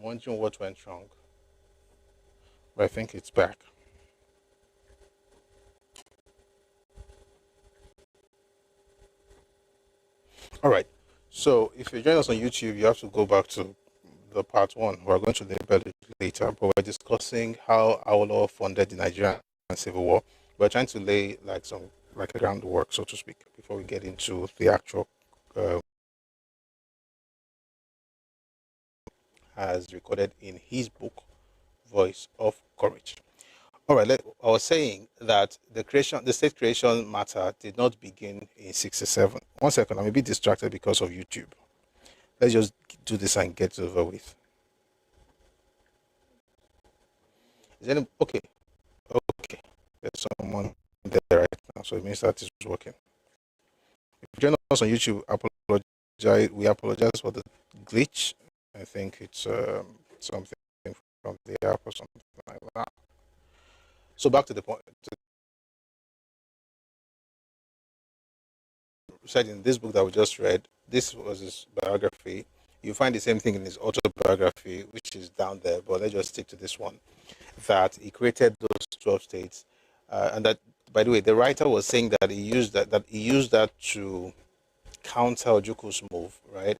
wondering what went wrong, but I think it's back. All right. So if you join us on YouTube, you have to go back to the part one. We're going to label it later, but we're discussing how Awolowo funded the Nigerian Civil War. We're trying to lay like a groundwork, so to speak, before we get into the actual as recorded in his book, Voice of Courage. All right, I was saying that the state creation matter did not begin in 67. One second, I'm a bit distracted because of YouTube. Let's just do this and get it over with. Is any okay? Okay, there's someone there right now, so it means that it's working. If you join us on YouTube, we apologize for the glitch. I think it's something from the app or something like that. So back to the point. Said in this book that we just read, this was his biography. You find the same thing in his autobiography, which is down there, but let's just stick to this one. That he created those 12 states, and that, by the way, the writer was saying that he used that to counter Ojukwu's move, right?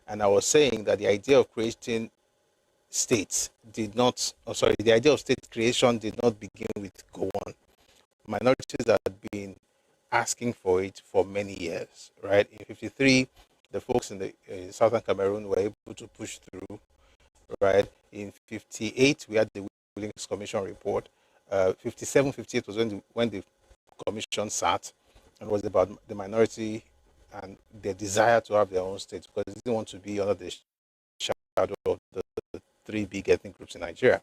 And I was saying that the idea of creating states the idea of state creation did not begin with Gowon. Minorities had been asking for it for many years, right? In 53, the folks in southern Cameroon were able to push through, right? In 58, we had the Willings Commission report. 57, 58 was when the commission sat, and was about the minority and their desire to have their own states, because they didn't want to be under the shadow of the three big ethnic groups in Nigeria.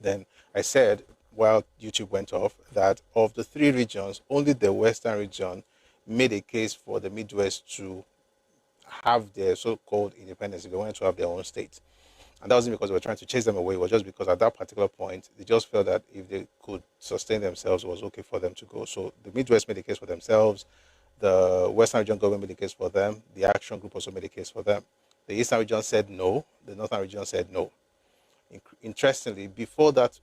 Then I said, while YouTube went off, that of the three regions, only the Western region made a case for the Midwest to have their so-called independence if they wanted to have their own state. And that wasn't because we were trying to chase them away. It was just because at that particular point, they just felt that if they could sustain themselves, it was okay for them to go. So the Midwest made a case for themselves. The Western region government made a case for them. The Action Group also made a case for them. The Eastern region said no. The Northern region said no. Interestingly, before that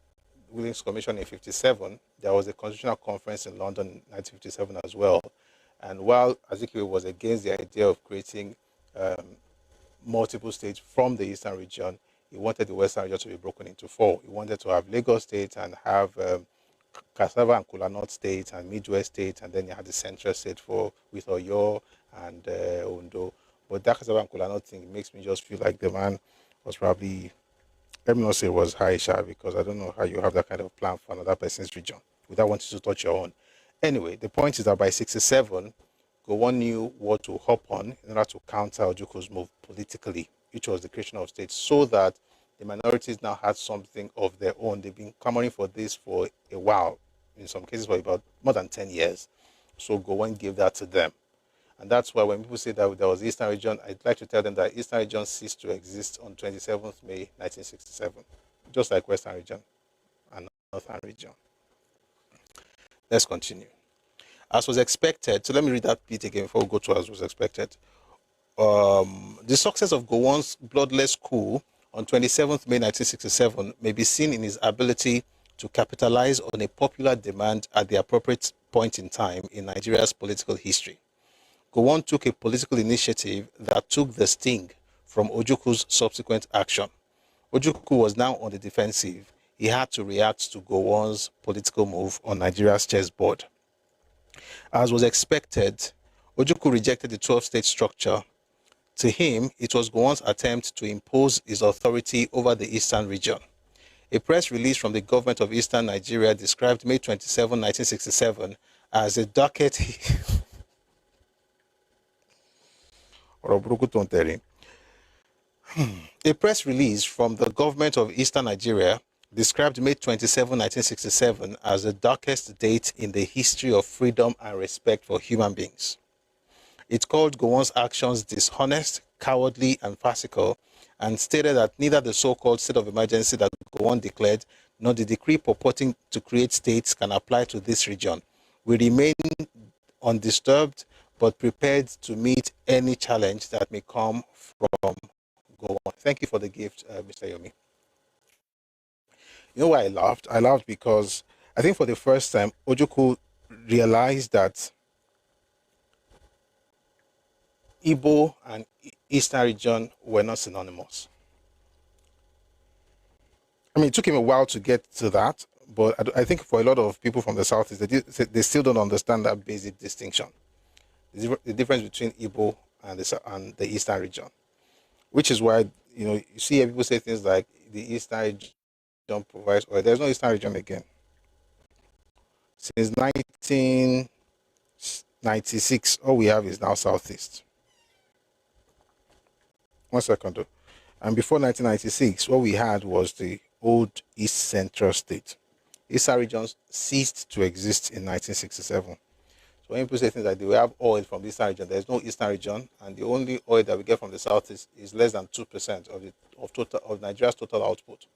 Willings Commission in 57, there was a constitutional conference in London in 1957 as well. And while Azikiwe was against the idea of creating multiple states from the Eastern region, he wanted the Western region to be broken into four. He wanted to have Lagos State and have Cassava and Kola North State and Midwest State, and then you had the Central State with Oyo and Ondo. But that Cassava and Kola North thing makes me just feel like the man was probably, let me not say it was high, because I don't know how you have that kind of plan for another person's region without wanting to touch your own. Anyway, the point is that by 67, Gowon knew what to hop on in order to counter Ojukwu's move politically, which was the creation of states, so that the minorities now had something of their own. They've been clamoring for this for a while, in some cases for about more than 10 years. So Gowon gave that to them. And that's why when people say that there was the Eastern region, I'd like to tell them that Eastern region ceased to exist on 27th May 1967, just like Western region and Northern region. Let's continue. As was expected, so let me read that bit again before we go to as was expected. The success of Gowon's bloodless coup on 27th May 1967 may be seen in his ability to capitalize on a popular demand at the appropriate point in time in Nigeria's political history. Gowon took a political initiative that took the sting from Ojukwu's subsequent action. Ojukwu was now on the defensive. He had to react to Gowon's political move on Nigeria's chessboard. As was expected, Ojukwu rejected the 12-state structure. To him, it was Gowon's attempt to impose his authority over the Eastern region. A press release from the government of Eastern Nigeria described May 27, 1967 as a docket... A press release from the government of Eastern Nigeria described May 27, 1967 as the darkest date in the history of freedom and respect for human beings. It called Gowon's actions dishonest, cowardly, and farcical, and stated that neither the so-called state of emergency that Gowon declared nor the decree purporting to create states can apply to this region. We remain undisturbed but prepared to meet any challenge that may come from go on. Thank you for the gift, Mr. Yomi. You know why I laughed? I laughed because I think for the first time, Ojukwu realized that Igbo and Eastern region were not synonymous. I mean, it took him a while to get to that, but I think for a lot of people from the South, they still don't understand that basic distinction. The difference between Igbo and the Eastern region, which is why you see people say things like the Eastern region provides oil. There's no Eastern region again. Since 1996, all we have is now Southeast. 1 second though. And before 1996, what we had was the old East Central State. Eastern regions ceased to exist in 1967. So when people say things like they will have oil from the Eastern region, there's no Eastern region, and the only oil that we get from the South is less than 2% of Nigeria's total output.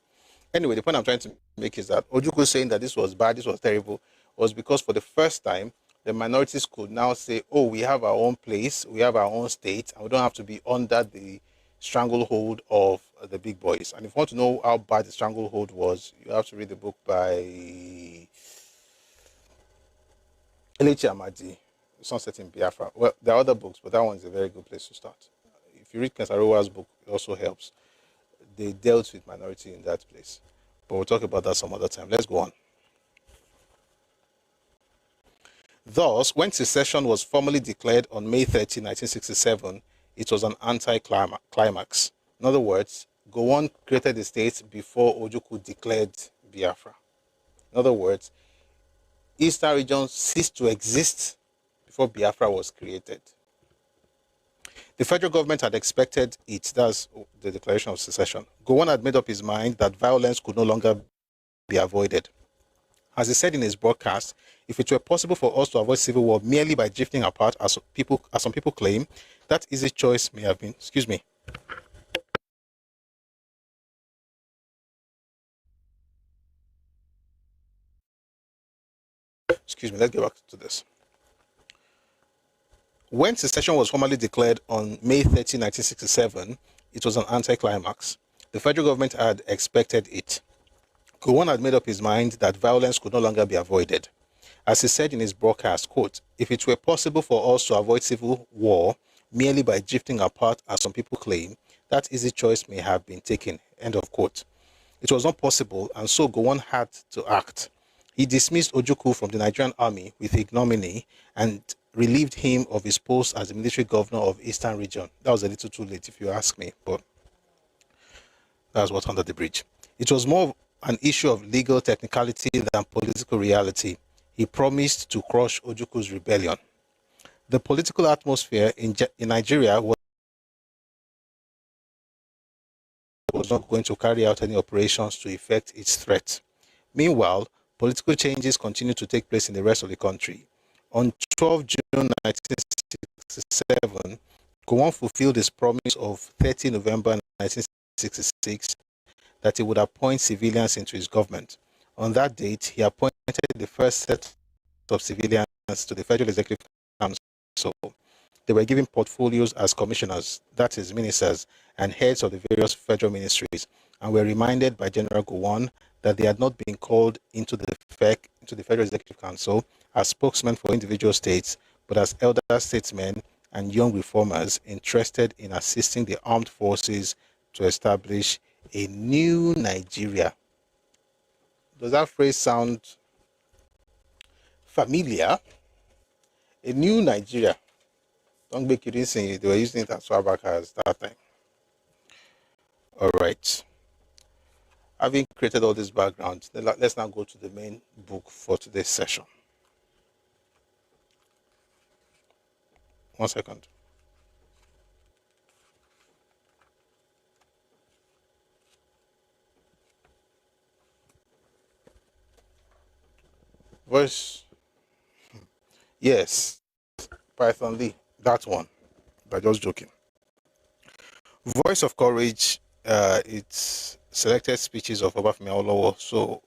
Anyway, the point I'm trying to make is that Ojukwu saying that this was bad, this was terrible, was because for the first time, the minorities could now say, oh, we have our own place, we have our own state, and we don't have to be under the stranglehold of the big boys. And if you want to know how bad the stranglehold was, you have to read the book by Elechi Amadi, Sunset in Biafra. Well, there are other books, but that one is a very good place to start. If you read Kensarowa's book, it also helps. They dealt with minority in that place. But we'll talk about that some other time. Let's go on. Thus, when secession was formally declared on May 30, 1967, it was an anti-climax. In other words, Gowon created the state before Ojukwu declared Biafra. In other words, Eastern region ceased to exist before Biafra was created. The federal government had expected it, that's the declaration of secession. Gowon had made up his mind that violence could no longer be avoided. As he said in his broadcast, if it were possible for us to avoid civil war merely by drifting apart, as some people claim, that easy choice may have been, excuse me. Excuse me, let's get back to this. When secession was formally declared on May 30, 1967, it was an anticlimax. The federal government had expected it. Gowon had made up his mind that violence could no longer be avoided. As he said in his broadcast, quote, if it were possible for us to avoid civil war merely by drifting apart, as some people claim, that easy choice may have been taken, end of quote. It was not possible, and so Gowon had to act. He dismissed Ojukwu from the Nigerian army with ignominy and relieved him of his post as the military governor of Eastern region. That was a little too late if you ask me, but that's what's under the bridge. It was more an issue of legal technicality than political reality. He promised to crush Ojukwu's rebellion. The political atmosphere in Nigeria was not going to carry out any operations to effect its threat. Meanwhile, political changes continued to take place in the rest of the country. On 12 June 1967, Gowon fulfilled his promise of 30 November 1966 that he would appoint civilians into his government. On that date, he appointed the first set of civilians to the Federal Executive Council. They were given portfolios as commissioners, that is, ministers, and heads of the various federal ministries, and were reminded by General Gowon that they had not been called into the Federal Executive Council as spokesmen for individual states, but as elder statesmen and young reformers interested in assisting the armed forces to establish a new Nigeria. Does that phrase sound familiar? A new Nigeria. Don't make you listen. They were using it as far back as that time. All right. Having created all this background, let's now go to the main book for today's session. 1 second. Voice. Yes. Python Lee. That one. But just joking. Voice of Courage. It's selected speeches of Obafemi Awolowo. So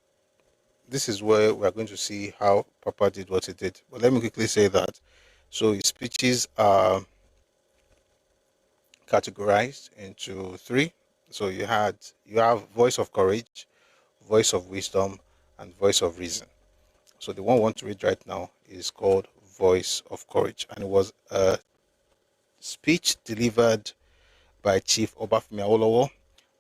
this is where we are going to see how Papa did what he did. But let me quickly say that. So his speeches are categorized into three. So you have voice of courage, voice of wisdom, and voice of reason. So the one I want to read right now is called Voice of Courage, and it was a speech delivered by Chief Obafemi Awolowo,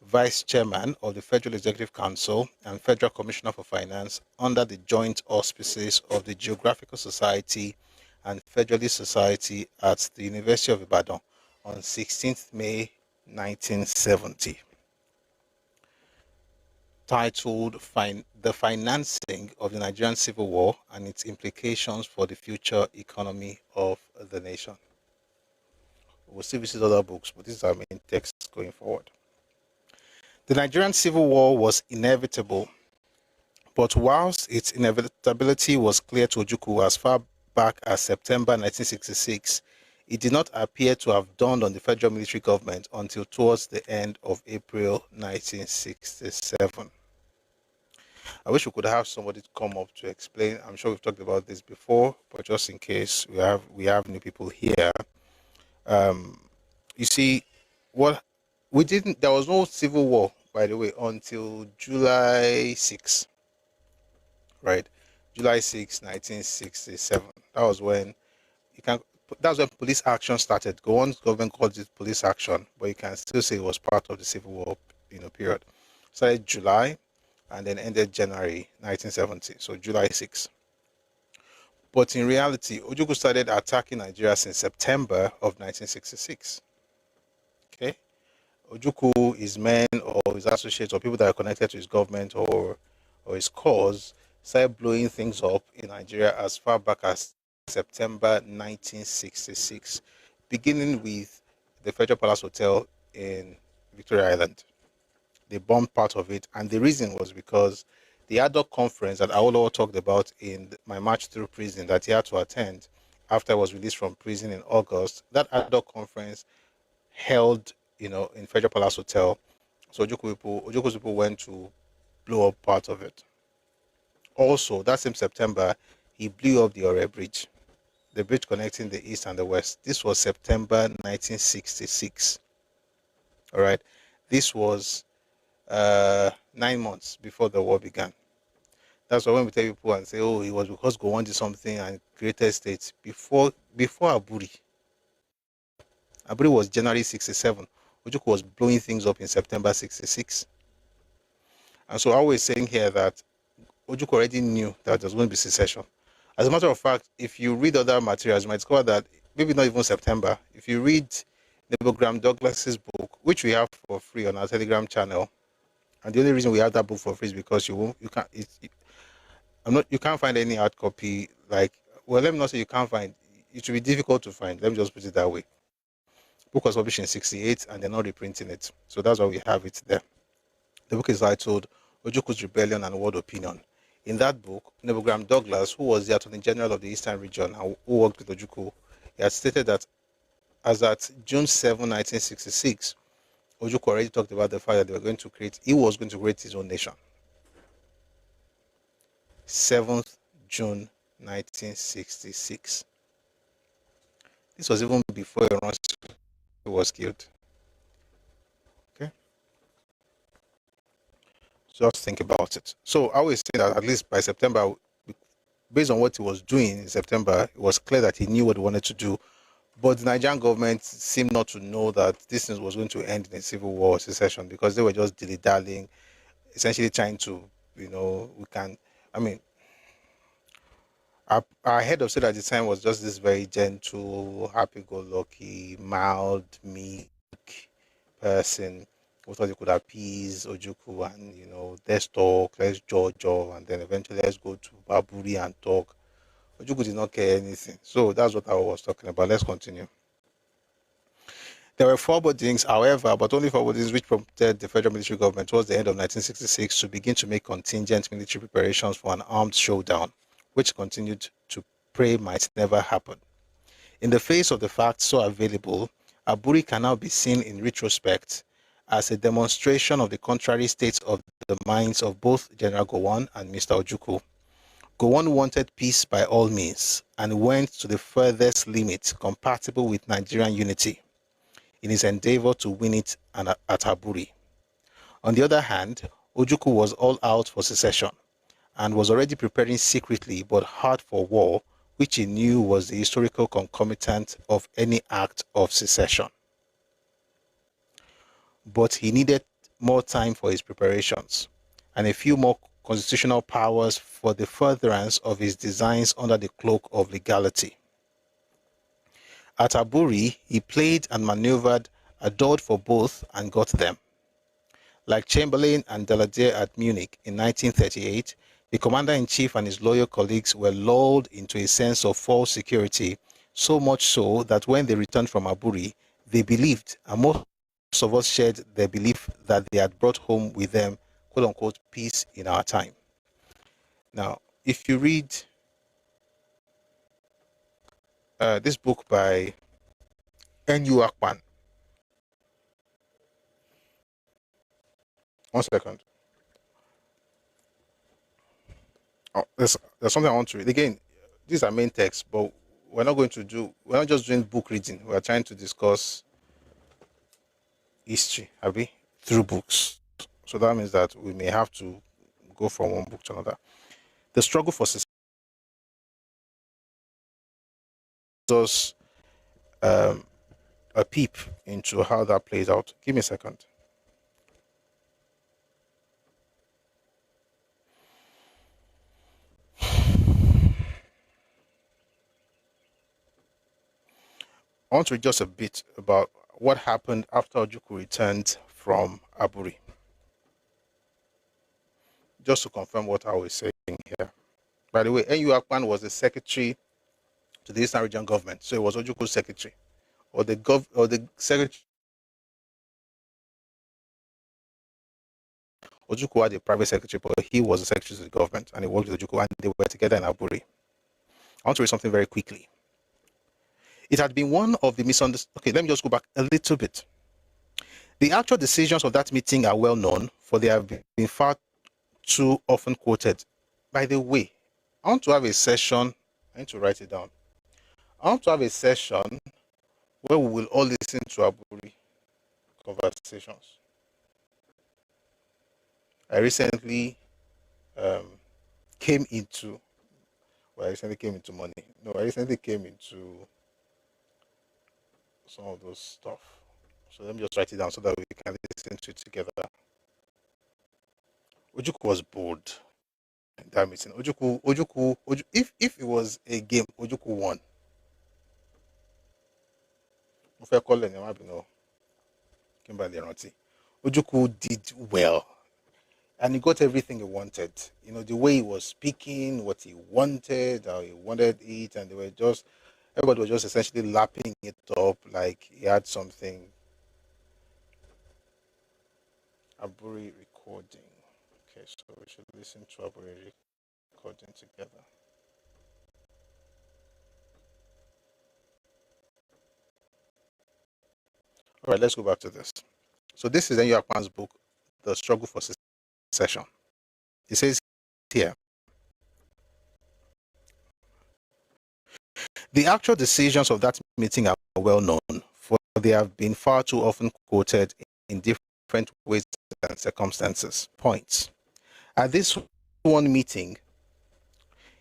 Vice Chairman of the Federal Executive Council and Federal Commissioner for Finance under the joint auspices of the Geographical Society and Federalist Society at the University of Ibadan on 16th May 1970. Titled The Financing of the Nigerian Civil War and Its Implications for the Future Economy of the Nation. We'll still visit other books, but this is our main text going forward. The Nigerian Civil War was inevitable, but whilst its inevitability was clear to Ojukwu as far back as September 1966, it did not appear to have dawned on the federal military government until towards the end of April 1967. I wish we could have somebody to come up to explain. I'm sure we've talked about this before, but just in case we have new people here. You see, what we didn't. There was no civil war, by the way, until July 6, right? July 6, 1967. That was when that's when police action started. One government called it police action, but you can still say it was part of the civil war, period. Started July, and then ended January 1970. So July 6. But in reality, Ojukwu started attacking Nigeria since September of 1966. Okay? Ojukwu, his men or his associates or people that are connected to his government or his cause started blowing things up in Nigeria as far back as September 1966, beginning with the Federal Palace Hotel in Victoria Island. They bombed part of it, and the reason was because the ad hoc conference that Awolowo talked about in my march through prison that he had to attend after I was released from prison in August, that ad hoc conference held, in Federal Palace Hotel. So Ojukwu people went to blow up part of it. Also, that same September, he blew up the Ore Bridge, the bridge connecting the east and the west. This was September 1966. All right. This was 9 months before the war began. That's why when we tell people and say, oh, it was because Gowon did something and created states before Aburi. Aburi was January 67. Ojukwu was blowing things up in September 66. And so I was saying here that Ojukwu already knew that there was going to be secession. As a matter of fact, if you read other materials, you might discover that maybe not even September. If you read Graham Douglas's book, which we have for free on our Telegram channel, and the only reason we have that book for free is because you can't find any hard copy. Let me not say you can't find. It will be difficult to find. Let me just put it that way. The book was published in 68, and they're not reprinting it, so that's why we have it there. The book is titled Ojukwu's Rebellion and World Opinion. In that book, Graham Douglas, who was the Attorney General of the Eastern Region and who worked with Ojukwu, he had stated that as at June 7, 1966, Ojukwu already talked about the fact that he was going to create his own nation. 7th June 1966. This was even before Iran was killed. Okay? Just think about it. So I always say that at least by September, based on what he was doing in September, it was clear that he knew what he wanted to do. But the Nigerian government seemed not to know that this thing was going to end in a civil war or secession because they were just dilly-dallying, essentially trying to, our head of state at the time was just this very gentle, happy-go-lucky, mild, meek person who thought he could appease Ojukwu and, let's talk, let's judge, and then eventually let's go to Baburi and talk. Ojukwu did not care anything. So that's what I was talking about. Let's continue. There were forebodings, however, but only forebodings which prompted the federal military government towards the end of 1966 to begin to make contingent military preparations for an armed showdown, which continued to pray might never happen. In the face of the facts so available, Aburi can now be seen in retrospect as a demonstration of the contrary states of the minds of both General Gowon and Mr. Ojukwu. Gowon wanted peace by all means and went to the furthest limit compatible with Nigerian unity. in his endeavor to win it at Aburi. On the other hand, Ojukwu was all out for secession and was already preparing secretly but hard for war, which he knew was the historical concomitant of any act of secession. But he needed more time for his preparations and a few more constitutional powers for the furtherance of his designs under the cloak of legality. At Aburi, he played and maneuvered, adored for both, and got them. Like Chamberlain and Daladier at Munich in 1938, the commander-in-chief and his loyal colleagues were lulled into a sense of false security, so much so that when they returned from Aburi, they believed, and most of us shared their belief, that they had brought home with them, quote-unquote, peace in our time. Now, if you read this book by N.U. Akpan, one second. Oh, there's something I want to read. Again, these are main texts, but we're not just doing book reading. We're trying to discuss history, Abby, through books. So that means that we may have to go from one book to another. The struggle for society does a peep into how that plays out. Give me a second. I want to read just a bit about what happened after Ojukwu returned from Aburi. Just to confirm what I was saying here. By the way, N.U. Akpan was the secretary to the Eastern Region government, so it was Ojukwu's secretary, or the secretary. Ojukwu had a private secretary, but he was the secretary to the government, and he worked with Ojukwu, and they were together in Aburi. I want to read something very quickly. It had been one of the misunderstandings. Okay, let me just go back a little bit. The actual decisions of that meeting are well known, for they have been far too often quoted. By the way, I want to have a session. I need to write it down. I want to have a session where we will all listen to Aburi conversations. I recently came into money. No, I recently came into some of those stuff. So let me just write it down so that we can listen to it together. Ojukwu was bored in that meeting. Ojukwu, if it was a game, Ojukwu won. Ojukwu did well. And he got everything he wanted. You know, the way he was speaking, what he wanted, how he wanted it, and everybody was just essentially lapping it up like he had something. Aburi recording. Okay, so we should listen to Aburi recording together. All right, let's go back to this. So this is N.U. Akpan's book, The Struggle for Secession. It says here, the actual decisions of that meeting are well known, for they have been far too often quoted in different ways and circumstances. Points. At this one meeting,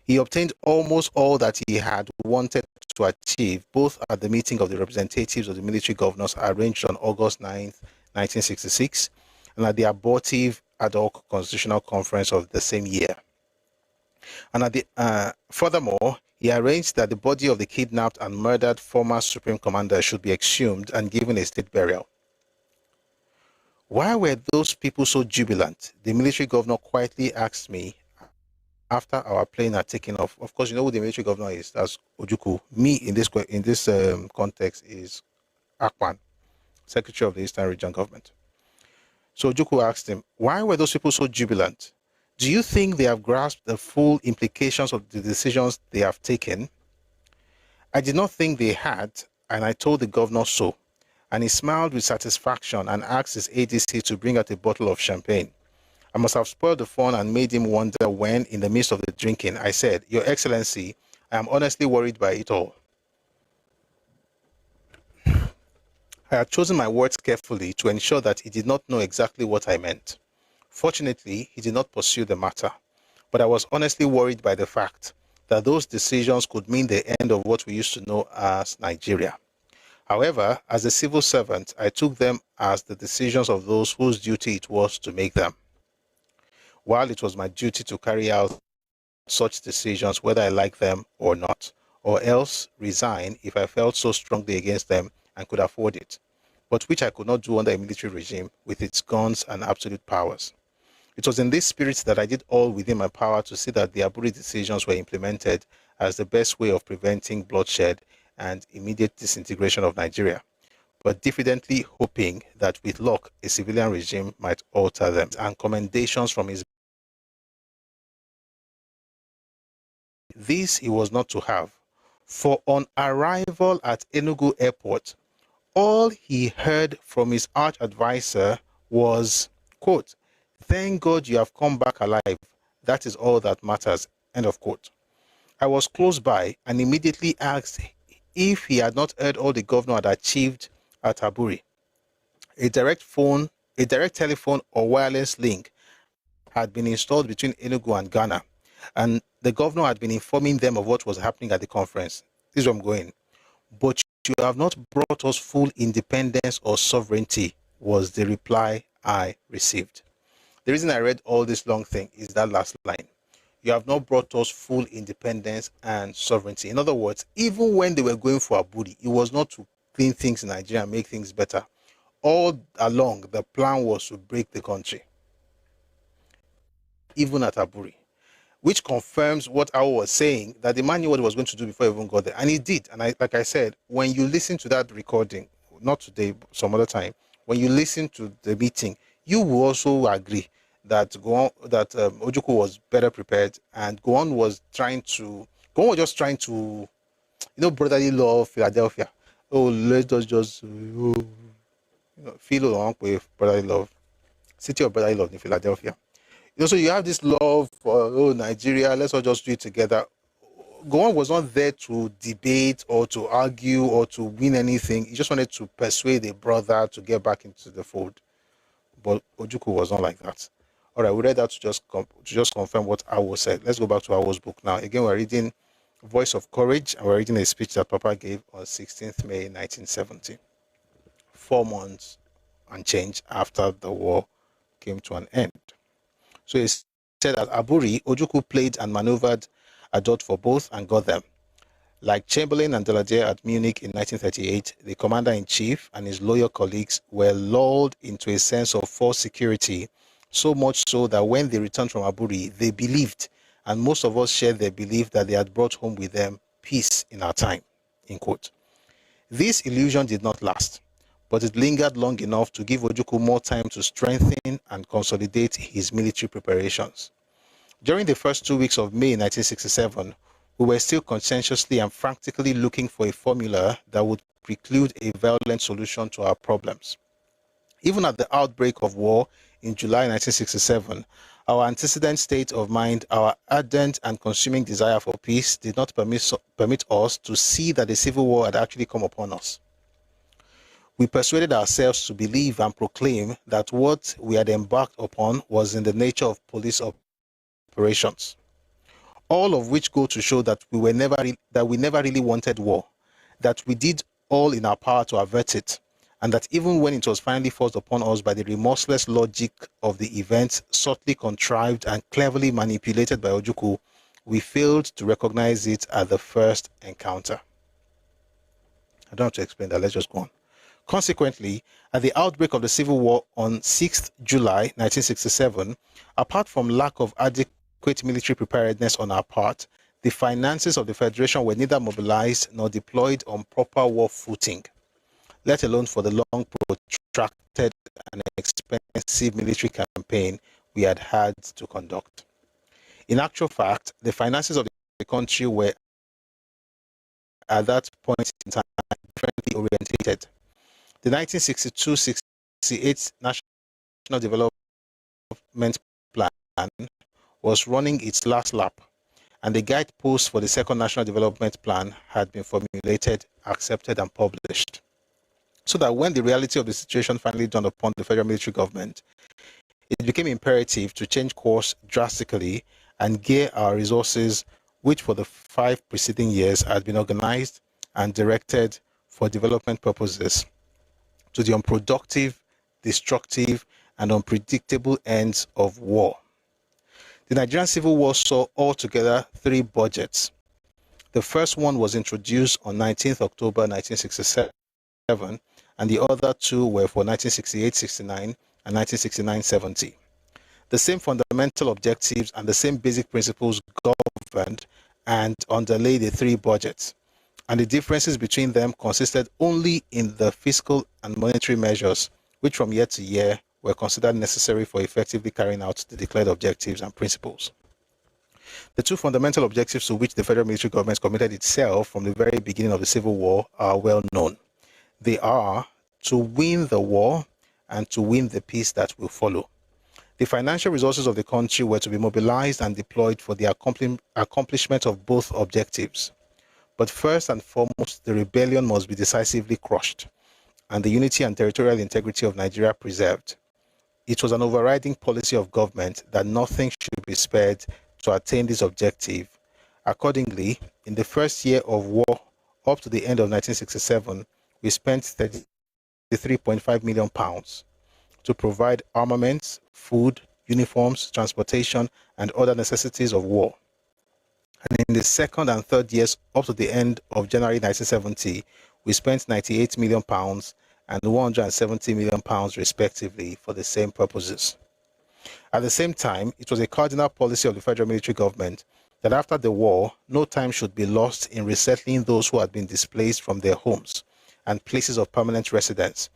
he obtained almost all that he had wanted to achieve, both at the meeting of the representatives of the military governors arranged on August 9th, 1966, and at the abortive ad hoc constitutional conference of the same year. And at the furthermore, he arranged that the body of the kidnapped and murdered former Supreme Commander should be exhumed and given a state burial. Why were those people so jubilant? The military governor quietly asked me after our plane had taken off. Of course, you know who the military governor is. That's Ojukwu. Me in this context is Akpan, Secretary of the Eastern Region government. So Ojukwu asked him, why were those people so jubilant? Do you think they have grasped the full implications of the decisions they have taken? I did not think they had, and I told the governor so. And he smiled with satisfaction and asked his ADC to bring out a bottle of champagne. I must have spoiled the fun and made him wonder when, in the midst of the drinking, I said, Your Excellency, I am honestly worried by it all. I had chosen my words carefully to ensure that he did not know exactly what I meant. Fortunately, he did not pursue the matter, but I was honestly worried by the fact that those decisions could mean the end of what we used to know as Nigeria. However, as a civil servant, I took them as the decisions of those whose duty it was to make them, while it was my duty to carry out such decisions whether I liked them or not, or else resign if I felt so strongly against them and could afford it, but which I could not do under a military regime with its guns and absolute powers. It was in this spirit that I did all within my power to see that the Aburi decisions were implemented as the best way of preventing bloodshed and immediate disintegration of Nigeria, but diffidently hoping that with luck a civilian regime might alter them, and commendations from his. This he was not to have, for on arrival at Enugu airport, all he heard from his arch advisor was, quote, "Thank God you have come back alive. That is all that matters." End of quote. I was close by and immediately asked if he had not heard all the governor had achieved at Aburi. A direct telephone or wireless link had been installed between Enugu and Ghana, and the governor had been informing them of what was happening at the conference. This is where I'm going. But you have not brought us full independence or sovereignty, was the reply I received. The reason I read all this long thing is that last line. You have not brought us full independence and sovereignty. In other words, even when they were going for Aburi, it was not to clean things in Nigeria and make things better. All along, the plan was to break the country, even at Aburi, which confirms what I was saying, that the man knew what he was going to do before he even got there. And he did. And like I said, when you listen to that recording, not today, but some other time, when you listen to the meeting, you will also agree that Ojukwu was better prepared, and Gowon was just trying to, brotherly love Philadelphia. Oh, let us just feel along with brotherly love. City of brotherly love in Philadelphia. So you have this love for Nigeria, let's all just do it together. Gowon was not there to debate or to argue or to win anything. He just wanted to persuade a brother to get back into the fold. But Ojukwu was not like that. All right, we read that to just confirm what Awo said. Let's go back to Awo's book now. Again, we're reading Voice of Courage, and we're reading a speech that Papa gave on 16th May 1970, 4 months and change after the war came to an end. So he said at Aburi, Ojukwu played and maneuvered a dot for both and got them. Like Chamberlain and Daladier at Munich in 1938, the commander-in-chief and his loyal colleagues were lulled into a sense of false security, so much so that when they returned from Aburi, they believed, and most of us shared their belief, that they had brought home with them peace in our time. In quote. This illusion did not last, but it lingered long enough to give Ojukwu more time to strengthen and consolidate his military preparations. During the first 2 weeks of May 1967, we were still conscientiously and frantically looking for a formula that would preclude a violent solution to our problems. Even at the outbreak of war in July 1967, our antecedent state of mind, our ardent and consuming desire for peace, did not permit us to see that a civil war had actually come upon us. We persuaded ourselves to believe and proclaim that what we had embarked upon was in the nature of police operations. All of which go to show that we never really wanted war, that we did all in our power to avert it, and that even when it was finally forced upon us by the remorseless logic of the events subtly contrived and cleverly manipulated by Ojukwu, we failed to recognize it at the first encounter. I don't have to explain that, let's just go on. Consequently, at the outbreak of the Civil War on 6th July 1967, apart from lack of adequate military preparedness on our part, the finances of the Federation were neither mobilized nor deployed on proper war footing, let alone for the long, protracted and expensive military campaign we had to conduct. In actual fact, the finances of the country were at that point in time differently orientated. The 1962-68 National Development Plan was running its last lap, and the guideposts for the second National Development Plan had been formulated, accepted, and published. So that when the reality of the situation finally dawned upon the federal military government, it became imperative to change course drastically and gear our resources, which for the 5 preceding years had been organized and directed for development purposes, to the unproductive, destructive, and unpredictable ends of war. The Nigerian Civil War saw altogether 3 budgets. The first one was introduced on 19th October 1967, and the other 2 were for 1968-69 and 1969-70. The same fundamental objectives and the same basic principles governed and underlay the 3 budgets, and the differences between them consisted only in the fiscal and monetary measures, which from year to year were considered necessary for effectively carrying out the declared objectives and principles. The 2 fundamental objectives to which the federal military government committed itself from the very beginning of the Civil War are well known. They are to win the war and to win the peace that will follow. The financial resources of the country were to be mobilized and deployed for the accomplishment of both objectives. But first and foremost, the rebellion must be decisively crushed and the unity and territorial integrity of Nigeria preserved. It was an overriding policy of government that nothing should be spared to attain this objective. Accordingly, in the first year of war up to the end of 1967, we spent £33.5 million to provide armaments, food, uniforms, transportation, and other necessities of war. And in the second and third years up to the end of January 1970, we spent £98 million and £170 million respectively for the same purposes. At the same time, it was a cardinal policy of the federal military government that after the war, no time should be lost in resettling those who had been displaced from their homes and places of permanent residence,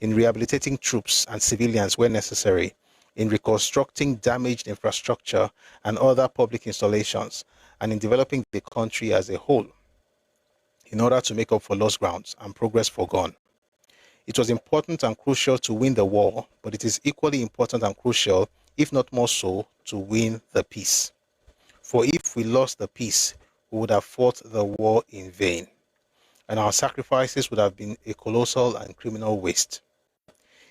in rehabilitating troops and civilians where necessary, in reconstructing damaged infrastructure and other public installations, and in developing the country as a whole, in order to make up for lost grounds and progress forgone. It was important and crucial to win the war, but it is equally important and crucial, if not more so, to win the peace. For if we lost the peace, we would have fought the war in vain, and our sacrifices would have been a colossal and criminal waste.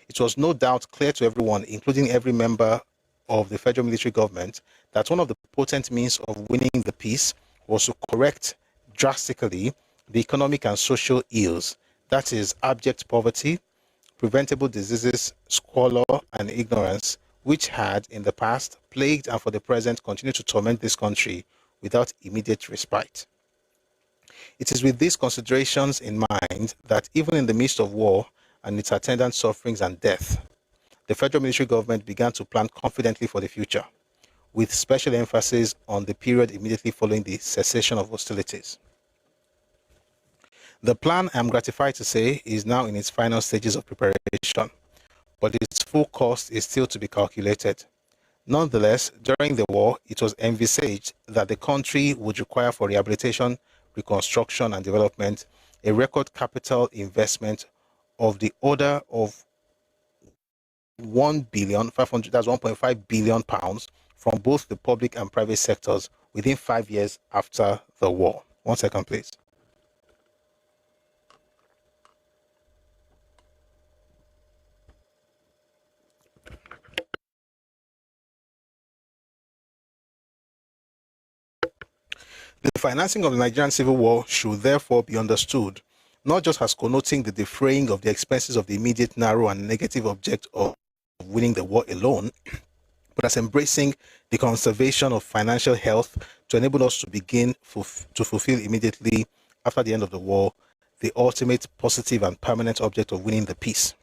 It was no doubt clear to everyone, including every member of the federal military government, that one of the potent means of winning the peace was to correct drastically the economic and social ills, that is, abject poverty, preventable diseases, squalor, and ignorance, which had in the past plagued and for the present continue to torment this country without immediate respite. It is with these considerations in mind that even in the midst of war and its attendant sufferings and death, the federal military government began to plan confidently for the future, with special emphasis on the period immediately following the cessation of hostilities. The plan, I am gratified to say, is now in its final stages of preparation, but its full cost is still to be calculated. Nonetheless, during the war, it was envisaged that the country would require for rehabilitation, reconstruction, and development a record capital investment of the order of 1,500,000,000, that's 1.5 billion pounds from both the public and private sectors within 5 years after the war. 1 second, please. The financing of the Nigerian Civil War should therefore be understood not just as connoting the defraying of the expenses of the immediate, narrow, and negative object of winning the war alone, but as embracing the conservation of financial health to enable us to begin to fulfill immediately after the end of the war the ultimate positive and permanent object of winning the peace.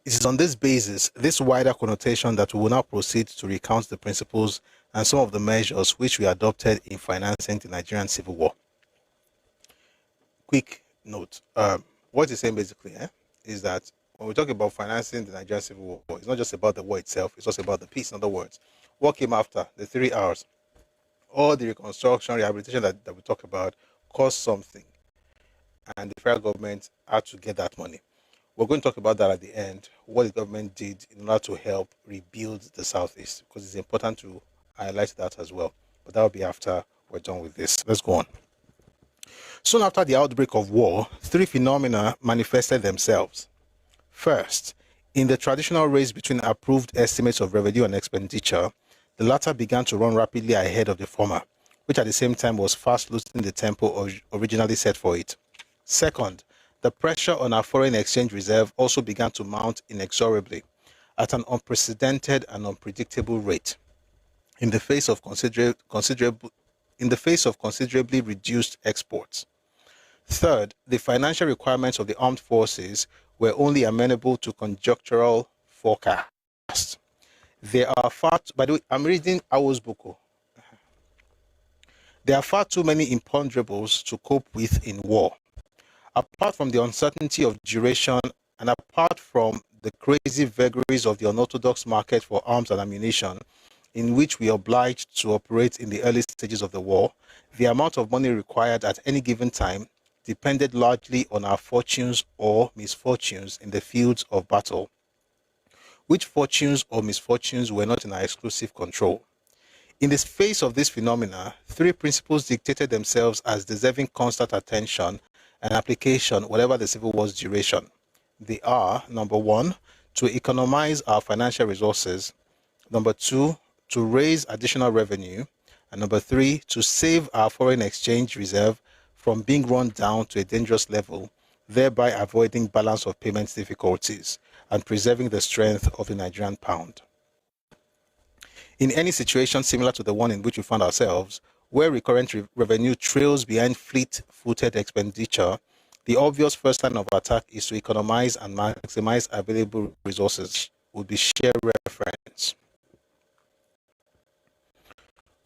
It is on this basis, this wider connotation, that we will now proceed to recount the principles and some of the measures which we adopted in financing the Nigerian Civil War. Quick note, what it's saying basically is that when we talk about financing the Nigerian Civil War, it's not just about the war itself, it's also about the peace. In other words, what came after the 3 hours, all the reconstruction, rehabilitation that we talk about cost something, and the federal government had to get that money. We're going to talk about that at the end, what the government did in order to help rebuild the Southeast, because it's important to highlight that as well. But that will be after we're done with this. Let's go on. Soon after the outbreak of war, three phenomena manifested themselves. First, in the traditional race between approved estimates of revenue and expenditure, the latter began to run rapidly ahead of the former, which at the same time was fast losing the tempo originally set for it. Second, the pressure on our foreign exchange reserve also began to mount inexorably at an unprecedented and unpredictable rate in the face of considerably reduced exports. Third, the financial requirements of the armed forces were only amenable to conjunctural forecasts. There are by the way, I'm reading Awo's book. There are far too many imponderables to cope with in war. Apart from the uncertainty of duration and apart from the crazy vagaries of the unorthodox market for arms and ammunition, in which we are obliged to operate in the early stages of the war, the amount of money required at any given time depended largely on our fortunes or misfortunes in the fields of battle, which fortunes or misfortunes were not in our exclusive control. In the face of this phenomena, three principles dictated themselves as deserving constant attention and application whatever the civil war's duration. They are, number one, to economize our financial resources, number two, to raise additional revenue, and number three, to save our foreign exchange reserve from being run down to a dangerous level, thereby avoiding balance of payments difficulties and preserving the strength of the Nigerian pound. In any situation similar to the one in which we found ourselves, where recurrent revenue trails behind fleet-footed expenditure, the obvious first line of attack is to economize and maximize available resources, would be share reference.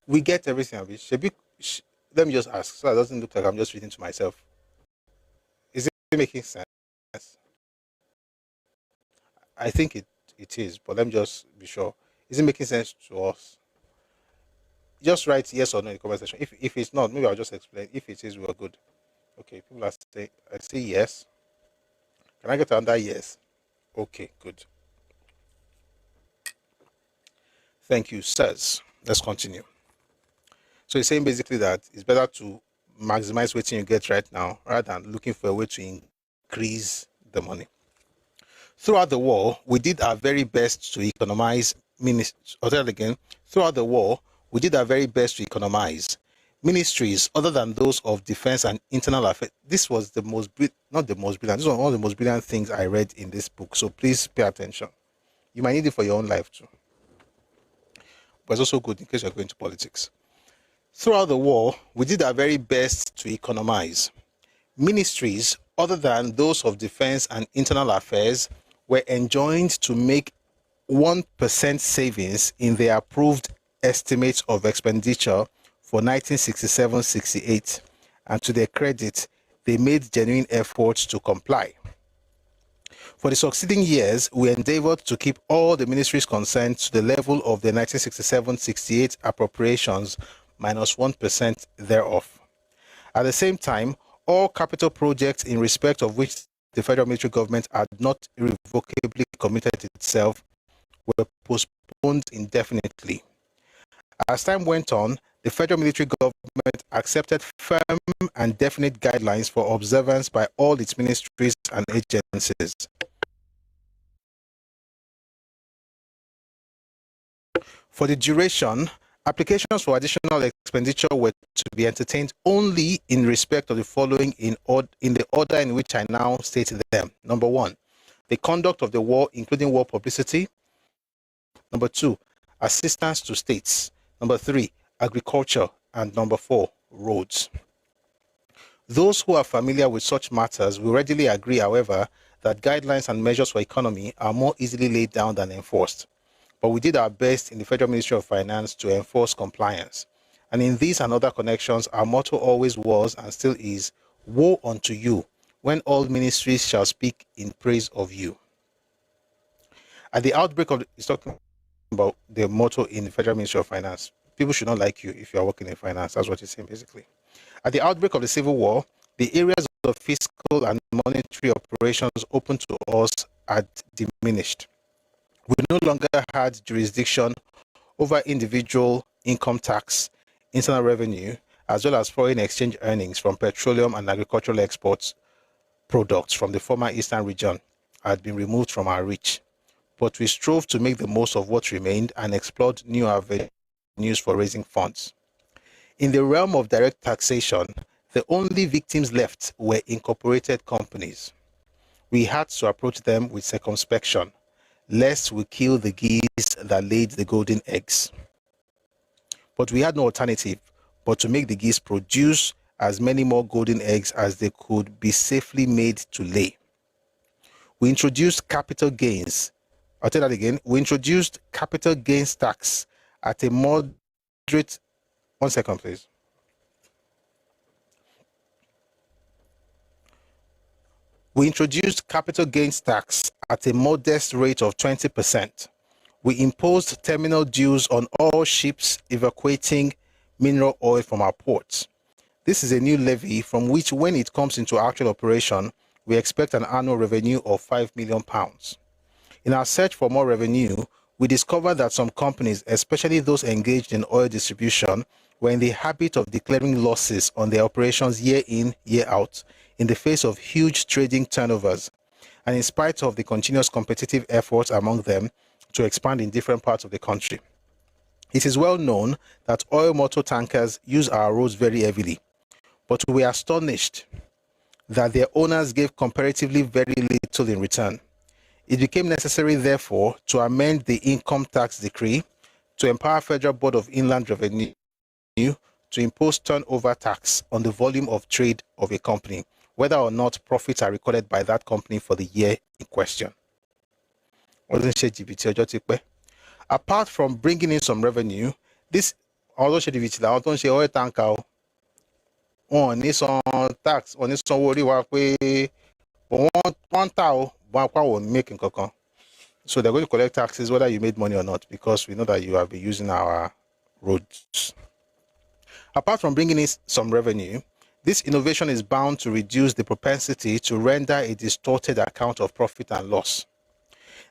We get everything of it. Let me just ask, so it doesn't look like I'm just reading to myself. Is it making sense? I think it is, but let me just be sure. Is it making sense to us? Just write yes or no in the comment section. If it's not, maybe I'll just explain. If it is, we're good. Okay, people are saying, I say yes. Can I get another yes? Okay, good. Thank you, sirs. Let's continue. So he's saying basically that it's better to maximize what you get right now rather than looking for a way to increase the money. Throughout the war, we did our very best to economize Throughout the war, we did our very best to economize. Ministries other than those of defense and internal affairs. This was the most, not the most brilliant, this was one of the most brilliant things I read in this book. So please pay attention. You might need it for your own life too. But it's also good in case you're going to politics. Throughout the war, we did our very best to economize. Ministries other than those of defense and internal affairs were enjoined to make 1% savings in their approved estimates of expenditure for 1967-68, and to their credit, they made genuine efforts to comply. For the succeeding years, we endeavored to keep all the ministries concerned to the level of the 1967-68 appropriations minus 1% thereof. At the same time, all capital projects in respect of which the federal military government had not irrevocably committed itself were postponed indefinitely. As time went on, the federal military government accepted firm and definite guidelines for observance by all its ministries and agencies. For the duration, applications for additional expenditure were to be entertained only in respect of the following in the order in which I now state them. Number one, the conduct of the war, including war publicity. Number two, assistance to states. Number three, agriculture. And number four, roads. Those who are familiar with such matters will readily agree, however, that guidelines and measures for economy are more easily laid down than enforced. But we did our best in the Federal Ministry of Finance to enforce compliance. And in these and other connections, our motto always was and still is, woe unto you, when all ministries shall speak in praise of you. At the outbreak of he's talking about the motto in the Federal Ministry of Finance. People should not like you if you are working in finance. That's what he's saying, basically. At the outbreak of the Civil War, the areas of fiscal and monetary operations open to us had diminished. We no longer had jurisdiction over individual income tax, internal revenue, as well as foreign exchange earnings from petroleum and agricultural exports products from the former eastern region had been removed from our reach. But we strove to make the most of what remained and explored new avenues for raising funds. In the realm of direct taxation, the only victims left were incorporated companies. We had to approach them with circumspection, lest we kill the geese that laid the golden eggs. But we had no alternative but to make the geese produce as many more golden eggs as they could be safely made to lay. We introduced capital gains. I'll tell that again. We introduced capital gains tax at a moderate. 1 second, please. We introduced capital gains tax at a modest rate of 20%. We imposed terminal dues on all ships evacuating mineral oil from our ports. This is a new levy from which, when it comes into actual operation, we expect an annual revenue of £5 million. In our search for more revenue, we discovered that some companies, especially those engaged in oil distribution, were in the habit of declaring losses on their operations year in, year out, in the face of huge trading turnovers, and in spite of the continuous competitive efforts among them to expand in different parts of the country. It is well known that oil motor tankers use our roads very heavily, but we are astonished that their owners gave comparatively very little in return. It became necessary, therefore, to amend the income tax decree to empower Federal Board of Inland Revenue to impose turnover tax on the volume of trade of a company, whether or not profits are recorded by that company for the year in question. Apart from bringing in some revenue, this also oil tanker on this tax on this worry one making. So they're going to collect taxes whether you made money or not, because we know that you have been using our roads. Apart from bringing in some revenue, this innovation is bound to reduce the propensity to render a distorted account of profit and loss.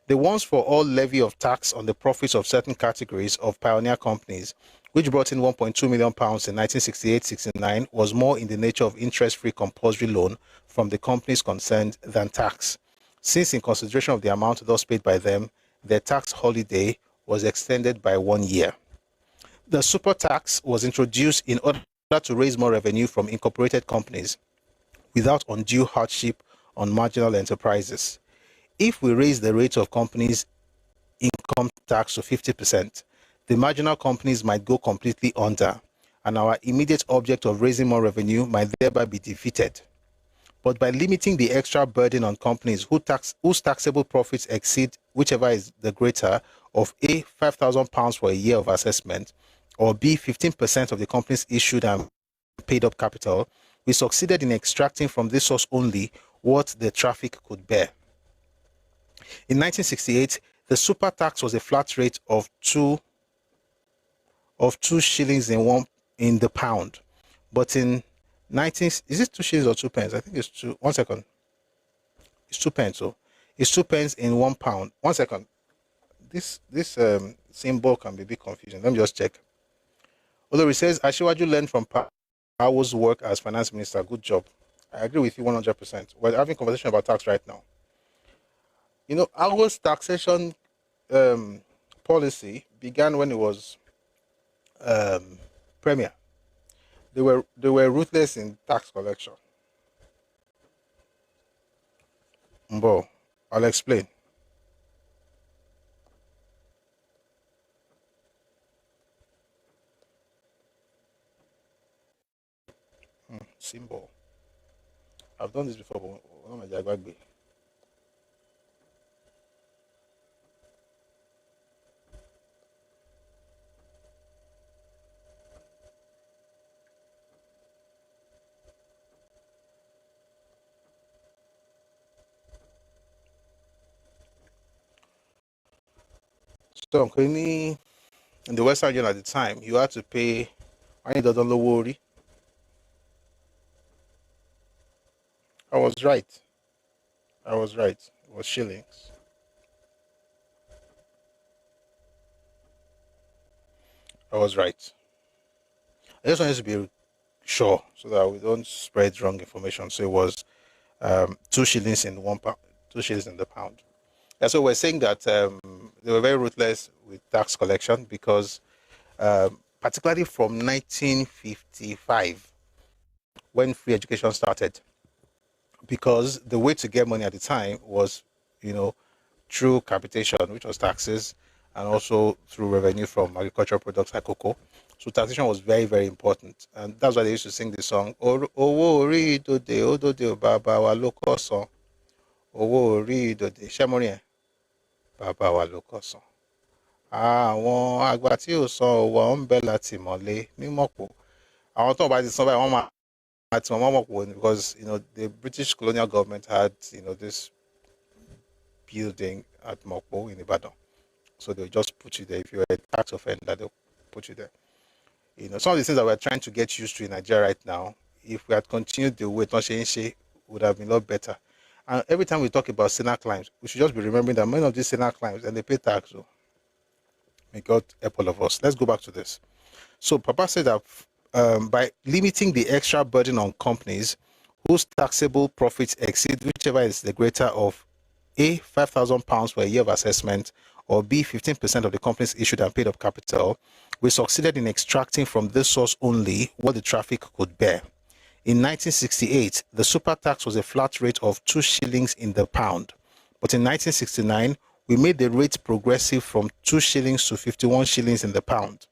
The once for all levy of tax on the profits of certain categories of pioneer companies, which brought in £1.2 million in 1968-69, was more in the nature of interest-free compulsory loan from the companies concerned than tax, since in consideration of the amount thus paid by them, their tax holiday was extended by 1 year. The super tax was introduced in order to raise more revenue from incorporated companies without undue hardship on marginal enterprises. If we raise the rate of companies' income tax to 50%, the marginal companies might go completely under, and our immediate object of raising more revenue might thereby be defeated. But by limiting the extra burden on companies whose taxable profits exceed whichever is the greater of A, £5,000 for a year of assessment, or B, 15% of the company's issued and paid up capital, we succeeded in extracting from this source only what the traffic could bear. In 1968, the super tax was a flat rate of 2 shillings in the pound. But in is it 2 shillings or 2 pence? I think it's 2. 1 second. It's 2 pence. So it's 2 pence in 1 pound. 1 second. This symbol can be a bit confusing. Let me just check. Although it says Asiwaju learned from Pawo's work as finance minister. Good job. I agree with you 100%. We're having a conversation about tax right now. You know, Awo's taxation policy began when it was premier. They were ruthless in tax collection. Mbo, I'll explain. Symbol. I've done this before, but one of my Jagbagbe. So, in the Western Union at the time, you had to pay $100. I was right. It was shillings. I was right. I just wanted to be sure, so that we don't spread wrong information. So it was 2 shillings in 1 pound, 2 shillings in the pound. And so we're saying that they were very ruthless with tax collection because, particularly from 1955, when free education started, because the way to get money at the time was, you know, through capitation, which was taxes, and also through revenue from agricultural products like cocoa. So taxation was very, very important. And that's why they used to sing the song, Owo ori dode, odode baba wa loko son. Owo ori dode. Shemori baba wa loko son. Àwọn àgbà tí ò san owó ń bẹ láti mọ̀lé nímọ̀pọ̀. Àwọn tó bá ti san báyìí, wọ́n máa ti mọ̀mọ̀pọ̀ because, the British colonial government had, this building at Mokpo in Ibadan. So they'll just put you there. If you're a tax offender, they'll put you there. Some of the things that we're trying to get used to in Nigeria right now, if we had continued the way Toshe would have been a lot better. And every time we talk about sinner climbs, we should just be remembering that many of these sinner climbs, and they pay tax. So may God help all of us. Let's go back to this. So Papa said that by limiting the extra burden on companies whose taxable profits exceed whichever is the greater of A, £5,000 per year of assessment, or B, 15% of the company's issued and paid up capital, we succeeded in extracting from this source only what the traffic could bear. In 1968, the super tax was a flat rate of 2 shillings in the pound. But in 1969, we made the rate progressive from 2 shillings to 51 shillings in the pound.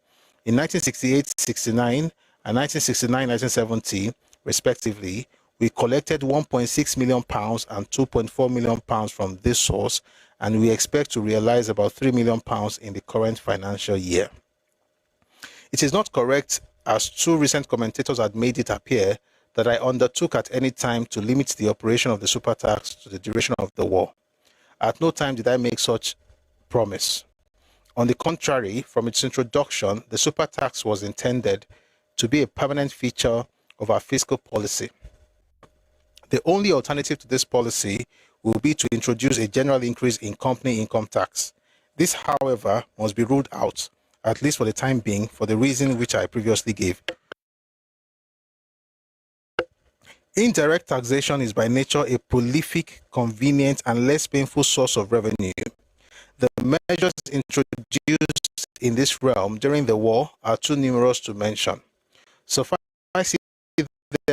In 1968-69 and 1969-1970, respectively, we collected £1.6 million and £2.4 million from this source, and we expect to realize about £3 million in the current financial year. It is not correct, as two recent commentators had made it appear, that I undertook at any time to limit the operation of the super tax to the duration of the war. At no time did I make such promise. On the contrary, from its introduction, the super tax was intended to be a permanent feature of our fiscal policy. The only alternative to this policy will be to introduce a general increase in company income tax. This, however, must be ruled out, at least for the time being, for the reason which I previously gave. Indirect taxation is by nature a prolific, convenient, and less painful source of revenue. The measures introduced in this realm during the war are too numerous to mention. Suffice it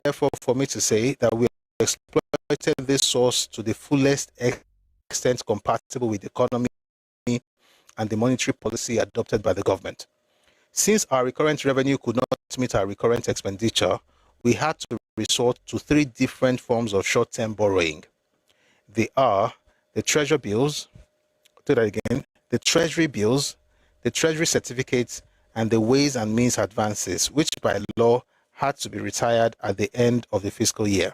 therefore for me to say that we exploited this source to the fullest extent compatible with the economy and the monetary policy adopted by the government. Since our recurrent revenue could not meet our recurrent expenditure, we had to resort to 3 different forms of short-term borrowing. They are the treasury bills, the treasury bills, the treasury certificates, and the ways and means advances, which by law had to be retired at the end of the fiscal year.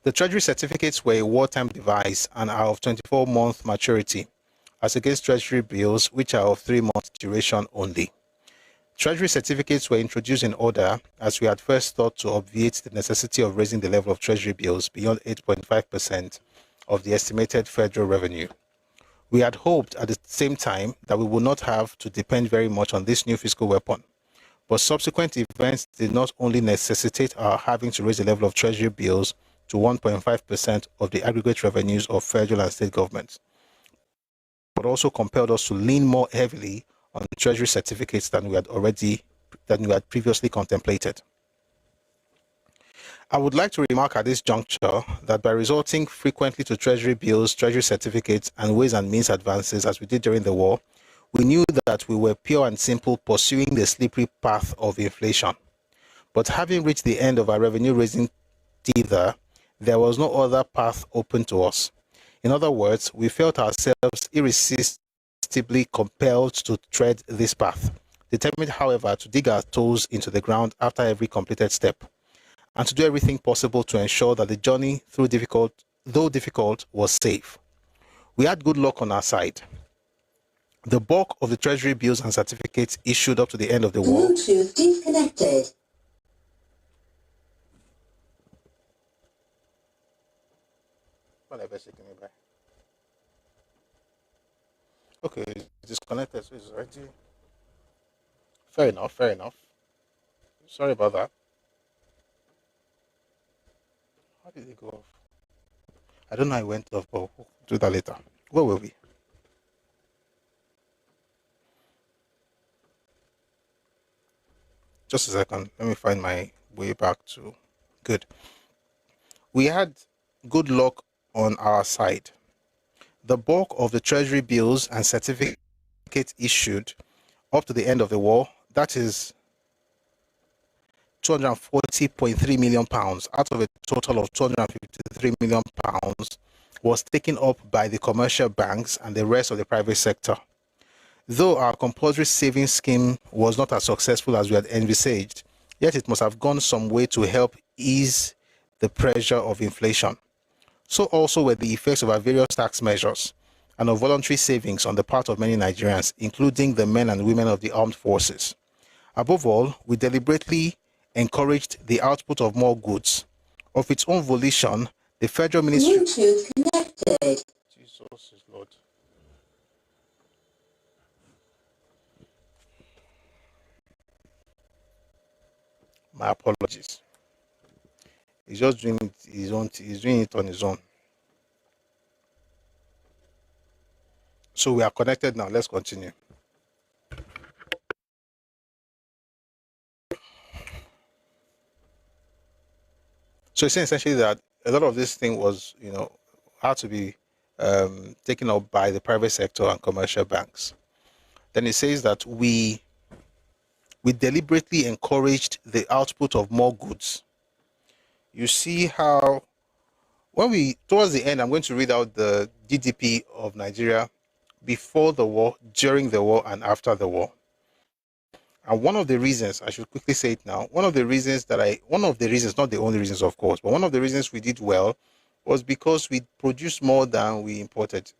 The treasury certificates were a wartime device and are of 24-month maturity, as against treasury bills, which are of 3-month duration only. Treasury certificates were introduced in order as we had first thought to obviate the necessity of raising the level of treasury bills beyond 8.5% of the estimated federal revenue. We had hoped at the same time that we would not have to depend very much on this new fiscal weapon, but subsequent events did not only necessitate our having to raise the level of treasury bills to 1.5% of the aggregate revenues of federal and state governments, but also compelled us to lean more heavily on treasury certificates than we had previously contemplated. I would like to remark at this juncture that by resorting frequently to treasury bills, treasury certificates, and ways and means advances as we did during the war, we knew that we were pure and simple pursuing the slippery path of inflation. But having reached the end of our revenue raising tether, there was no other path open to us. In other words, we felt ourselves irresistibly compelled to tread this path, determined, however, to dig our toes into the ground after every completed step, and to do everything possible to ensure that the journey, though difficult, was safe. We had good luck on our side. The bulk of the treasury bills and certificates issued up to the end of the war. Bluetooth disconnected. Okay, disconnected, so it's already. Fair enough. Sorry about that. How did it go off? I don't know how it went off, but we'll do that later. Where were we? Just a second. Let me find my way back to. Good. We had good luck on our side. The bulk of the treasury bills and certificates issued up to the end of the war, that is 240.3 million pounds out of a total of 253 million pounds, was taken up by the commercial banks and the rest of the private sector. Though our compulsory savings scheme was not as successful as we had envisaged, yet it must have gone some way to help ease the pressure of inflation. So also were the effects of our various tax measures and of voluntary savings on the part of many Nigerians, including the men and women of the armed forces. Above all, we deliberately encouraged the output of more goods. Of its own volition, the Federal Ministry... Bluetooth connected. Jesus is Lord. My apologies. He's just doing it his own. He's doing it on his own. So we are connected now. Let's continue. So it's saying essentially that a lot of this thing was, had to be taken up by the private sector and commercial banks. Then it says that we deliberately encouraged the output of more goods. You see how, towards the end, I'm going to read out the GDP of Nigeria before the war, during the war, and after the war. And one of the reasons, I should quickly say it now, not the only reasons, of course, but one of the reasons we did well was because we produced more than we imported,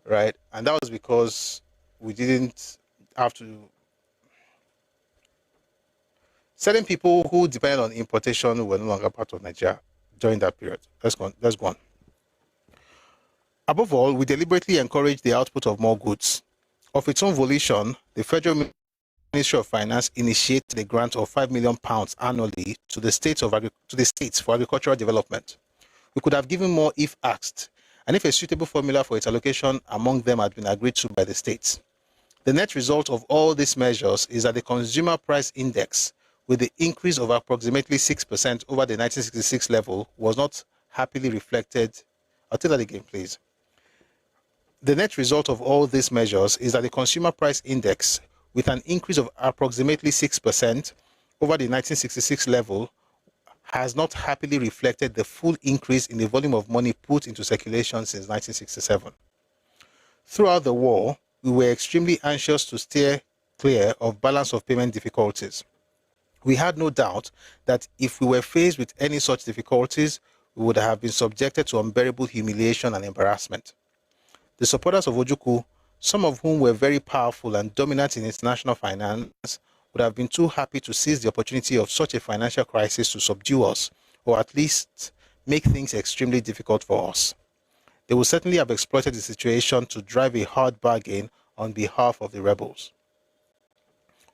right? And that was because we didn't have to. Certain people who depended on importation were no longer part of Nigeria during that period. Let's go on. Above all, we deliberately encouraged the output of more goods. Of its own volition, the Federal Ministry of Finance initiated a grant of £5 million annually to the states for agricultural development. We could have given more if asked, and if a suitable formula for its allocation among them had been agreed to by the states. The net result of all these measures is that the consumer price index, with the increase of approximately 6% over the 1966 level, was not happily reflected. I'll take that again, please. The net result of all these measures is that the consumer price index, with an increase of approximately 6% over the 1966 level, has not happily reflected the full increase in the volume of money put into circulation since 1967. Throughout the war, we were extremely anxious to steer clear of balance of payment difficulties. We had no doubt that if we were faced with any such difficulties, we would have been subjected to unbearable humiliation and embarrassment. The supporters of Ojukwu, some of whom were very powerful and dominant in international finance, would have been too happy to seize the opportunity of such a financial crisis to subdue us, or at least make things extremely difficult for us. They would certainly have exploited the situation to drive a hard bargain on behalf of the rebels.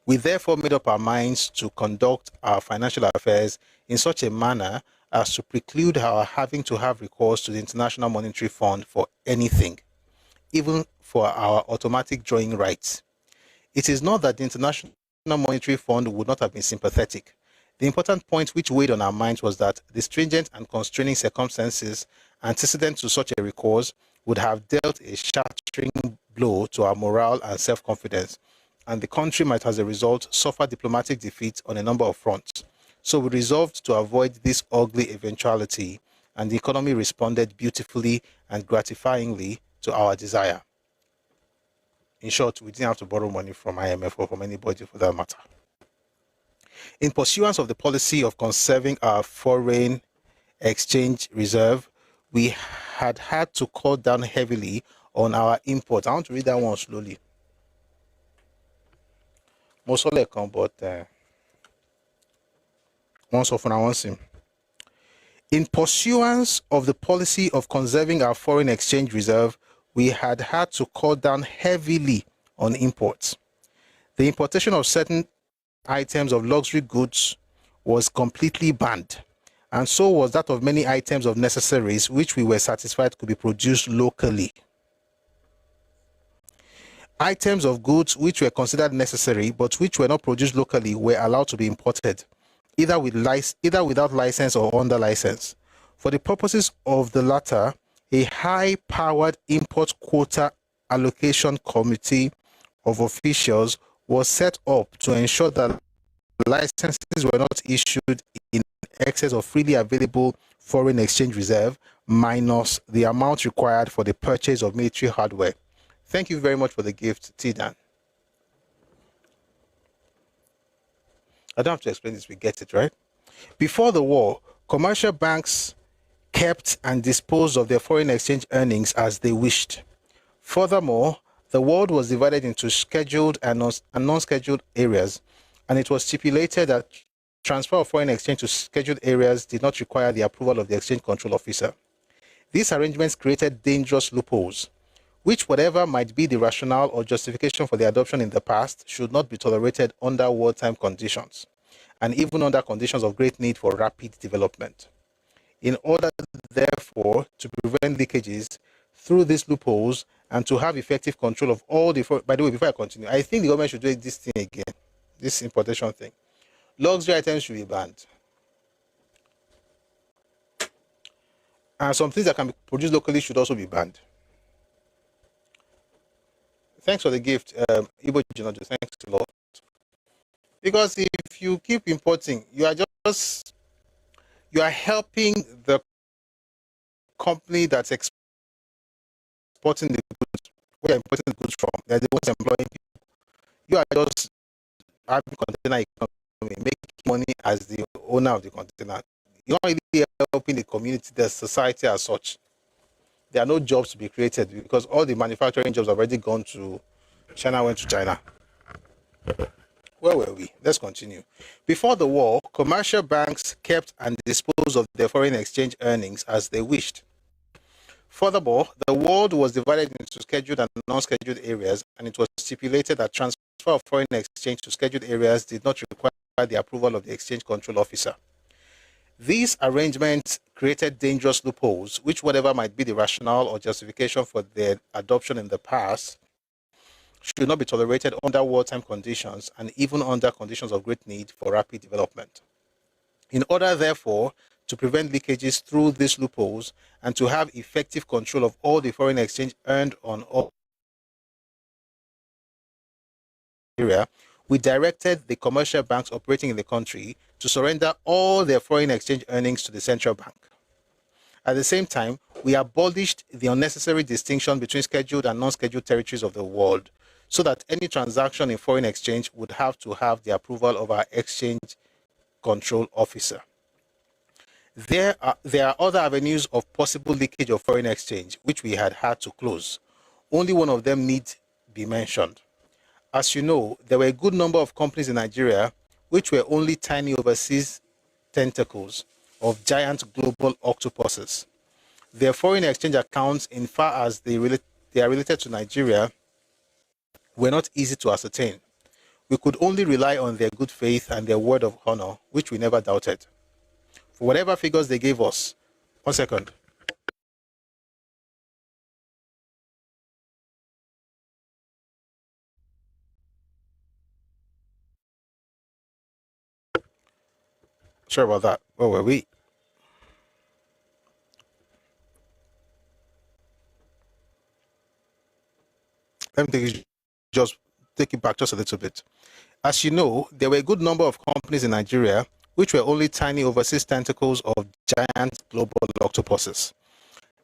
We therefore made up our minds to conduct our financial affairs in such a manner as to preclude our having to have recourse to the International Monetary Fund for anything, even for our automatic drawing rights. It is not that the International Monetary Fund would not have been sympathetic. The important point which weighed on our minds was that the stringent and constraining circumstances antecedent to such a recourse would have dealt a shattering blow to our morale and self-confidence, and the country might as a result suffer diplomatic defeat on a number of fronts. So we resolved to avoid this ugly eventuality, and the economy responded beautifully and gratifyingly to our desire. In short, we didn't have to borrow money from IMF or from anybody for that matter. In pursuance of the policy of conserving our foreign exchange reserve, we had to cut down heavily on our imports. I want to read that one slowly. Most but once often I want him. In pursuance of the policy of conserving our foreign exchange reserve, we had to cut down heavily on imports. The importation of certain items of luxury goods was completely banned, and so was that of many items of necessaries which we were satisfied could be produced locally. Items of goods which were considered necessary but which were not produced locally were allowed to be imported, either without license or under license. For the purposes of the latter, a high-powered import quota allocation committee of officials was set up to ensure that licenses were not issued in excess of freely available foreign exchange reserve minus the amount required for the purchase of military hardware. Thank you very much for the gift, Tidan. I don't have to explain this, we get it, right? Before the war, commercial banks kept and disposed of their foreign exchange earnings as they wished. Furthermore, the world was divided into scheduled and non-scheduled areas, and it was stipulated that transfer of foreign exchange to scheduled areas did not require the approval of the exchange control officer. These arrangements created dangerous loopholes, which, whatever might be the rationale or justification for the adoption in the past, should not be tolerated under wartime conditions, and even under conditions of great need for rapid development. In order, therefore, to prevent leakages through these loopholes and to have effective control of all the... By the way, before I continue, I think the government should do this thing again, this importation thing. Luxury items should be banned. And some things that can be produced locally should also be banned. Thanks for the gift, Ibo Jinojo. Thanks a lot. Because if you keep importing, you are helping the company that's exporting the goods, where you're importing the goods from. They're the ones employing people. You are just having container economy, making money as the owner of the container. You're not really helping the community, the society as such. There are no jobs to be created because all the manufacturing jobs have already gone to China, went to China. Where were we? Let's continue. Before the war, commercial banks kept and disposed of their foreign exchange earnings as they wished. Furthermore, the world was divided into scheduled and non-scheduled areas, and it was stipulated that transfer of foreign exchange to scheduled areas did not require the approval of the exchange control officer. These arrangements created dangerous loopholes, which, whatever might be the rationale or justification for their adoption in the past, should not be tolerated under wartime conditions and even under conditions of great need for rapid development. In order, therefore, to prevent leakages through these loopholes and to have effective control of all the foreign exchange earned on all area, we directed the commercial banks operating in the country to surrender all their foreign exchange earnings to the central bank. At the same time, we abolished the unnecessary distinction between scheduled and non-scheduled territories of the world, so that any transaction in foreign exchange would have to have the approval of our exchange control officer. There are other avenues of possible leakage of foreign exchange, which we had to close. Only one of them need be mentioned. As you know, there were a good number of companies in Nigeria which were only tiny overseas tentacles of giant global octopuses. Their foreign exchange accounts, in far as they are related to Nigeria, were not easy to ascertain. We could only rely on their good faith and their word of honor, which we never doubted. For whatever figures they gave us, 1 second. Sorry about that. Where were we? Let me take it back just a little bit. As you know, there were a good number of companies in Nigeria which were only tiny overseas tentacles of giant global octopuses.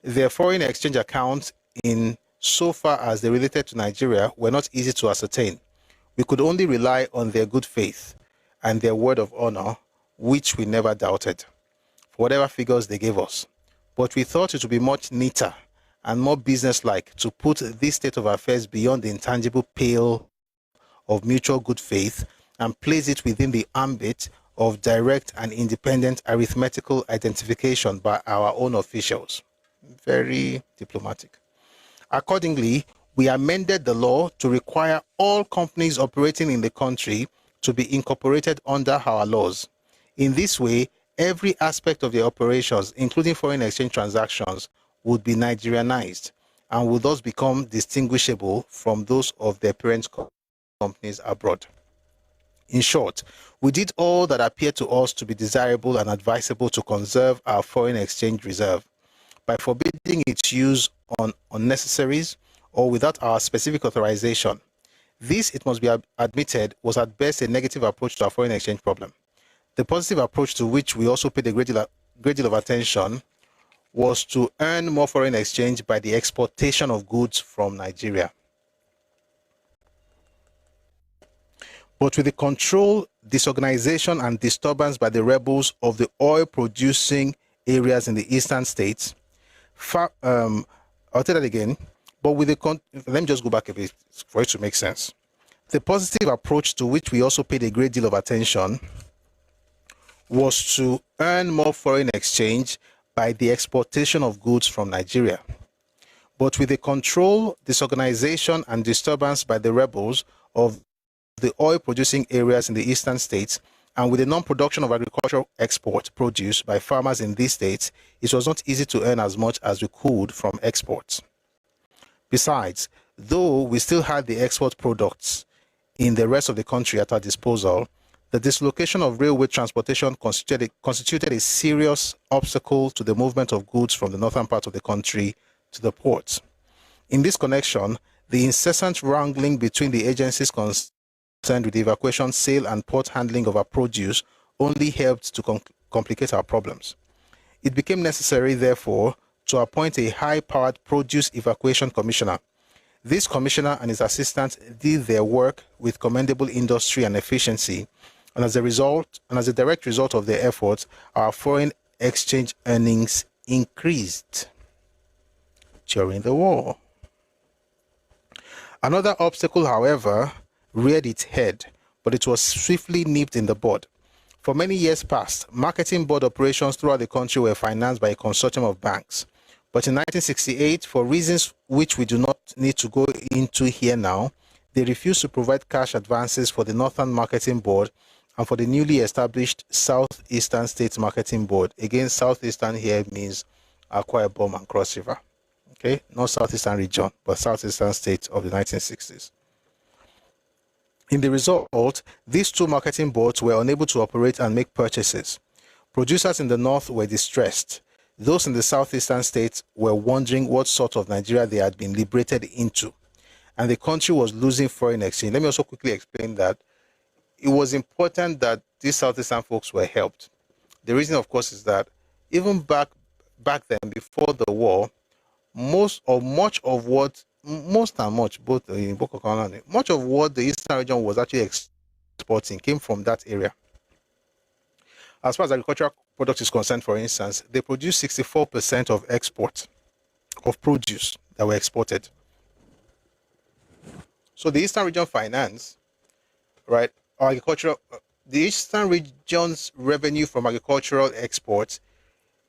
Their foreign exchange accounts, in so far as they related to Nigeria, were not easy to ascertain. We could only rely on their good faith and their word of honor, which we never doubted, for whatever figures they gave us. But we thought it would be much neater and more businesslike to put this state of affairs beyond the intangible pale of mutual good faith and place it within the ambit of direct and independent arithmetical identification by our own officials. Very diplomatic. Accordingly, we amended the law to require all companies operating in the country to be incorporated under our laws. In this way, every aspect of their operations, including foreign exchange transactions, would be Nigerianized and would thus become distinguishable from those of their parent companies abroad. In short, we did all that appeared to us to be desirable and advisable to conserve our foreign exchange reserve by forbidding its use on unnecessaries or without our specific authorization. This, it must be admitted, was at best a negative approach to our foreign exchange problem. The positive approach, to which we also paid a great deal of attention, was to earn more foreign exchange by the exportation of goods from Nigeria. But with the control, disorganization, and disturbance by the rebels of the oil-producing areas in the eastern states, I'll say that again, but with the let me just go back a bit for it to make sense. The positive approach, to which we also paid a great deal of attention, was to earn more foreign exchange by the exportation of goods from Nigeria. But with the control, disorganization, and disturbance by the rebels of the oil-producing areas in the eastern states, and with the non-production of agricultural export produce by farmers in these states, it was not easy to earn as much as we could from exports. Besides, though we still had the export products in the rest of the country at our disposal, the dislocation of railway transportation constituted a serious obstacle to the movement of goods from the northern part of the country to the ports. In this connection, the incessant wrangling between the agencies concerned with the evacuation, sale, and port handling of our produce only helped to complicate our problems. It became necessary, therefore, to appoint a high-powered produce evacuation commissioner. This commissioner and his assistants did their work with commendable industry and efficiency, and as a direct result of their efforts, our foreign exchange earnings increased during the war. Another obstacle, however, reared its head, but it was swiftly nipped in the bud. For many years past, marketing board operations throughout the country were financed by a consortium of banks. But in 1968, for reasons which we do not need to go into here now, they refused to provide cash advances for the Northern Marketing Board and for the newly established Southeastern States Marketing Board. Again, Southeastern here means Ẹkáàbọ and Cross River. Okay, not Southeastern region, but Southeastern states of the 1960s. In the result, these two marketing boards were unable to operate and make purchases. Producers in the north were distressed. Those in the southeastern states were wondering what sort of Nigeria they had been liberated into. And the country was losing foreign exchange. Let me also quickly explain that it was important that these southeastern folks were helped. The reason, of course, is that even back then, before the war, much of what the eastern region was actually exporting came from that area. As far as agricultural products is concerned, for instance, they produce 64% of export of produce that were exported. So the eastern region finance, right, the eastern region's revenue from agricultural exports,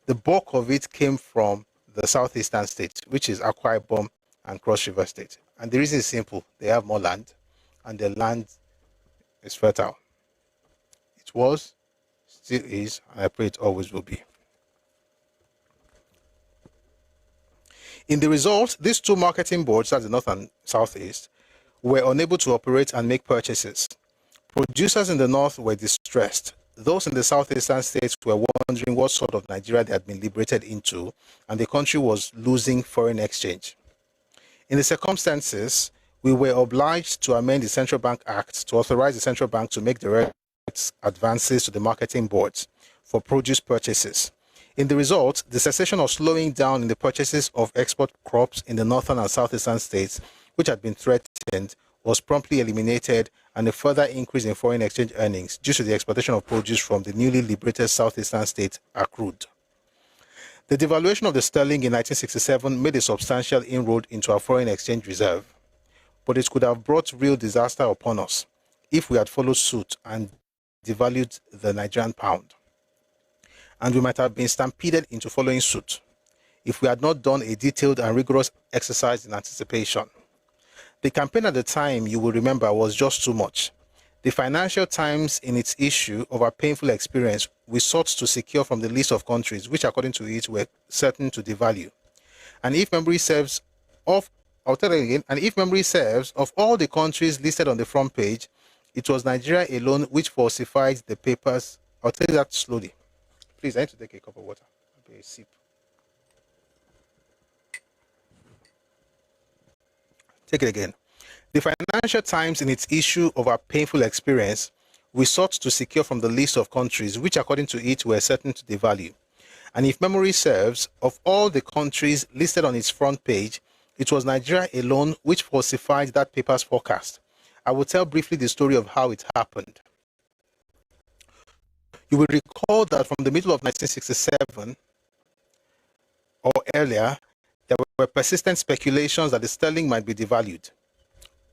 the bulk of it came from the southeastern states, which is Ẹkáàbọ and Cross River State. And the reason is simple: they have more land, and the land is fertile. It was, still is, and I pray it always will be. In the result, these two marketing boards, that's the North and Southeast, were unable to operate and make purchases. Producers in the North were distressed. Those in the southeastern states were wondering what sort of Nigeria they had been liberated into, and the country was losing foreign exchange. In the circumstances, we were obliged to amend the Central Bank Act to authorize the central bank to make direct advances to the marketing boards for produce purchases. In the result, the cessation or slowing down in the purchases of export crops in the northern and southeastern states, which had been threatened, was promptly eliminated, and a further increase in foreign exchange earnings due to the exportation of produce from the newly liberated southeastern states accrued. The devaluation of the sterling in 1967 made a substantial inroad into our foreign exchange reserve, but it could have brought real disaster upon us if we had followed suit and devalued the Nigerian pound. And we might have been stampeded into following suit if we had not done a detailed and rigorous exercise in anticipation. The campaign at the time, you will remember, was just too much. The Financial Times, in its issue of our painful experience, we sought to secure from the list of countries which, according to it, were certain to devalue. And if memory serves of, I'll tell you again, and if memory serves, of all the countries listed on the front page, it was Nigeria alone which falsified the papers. I'll tell you that slowly. Please, I need to take a cup of water. Maybe a sip. Take it again. The Financial Times, in its issue of our painful experience, we sought to secure from the list of countries which, according to it, were certain to devalue. And if memory serves, of all the countries listed on its front page, it was Nigeria alone which falsified that paper's forecast. I will tell briefly the story of how it happened. You will recall that from the middle of 1967 or earlier, there were persistent speculations that the sterling might be devalued.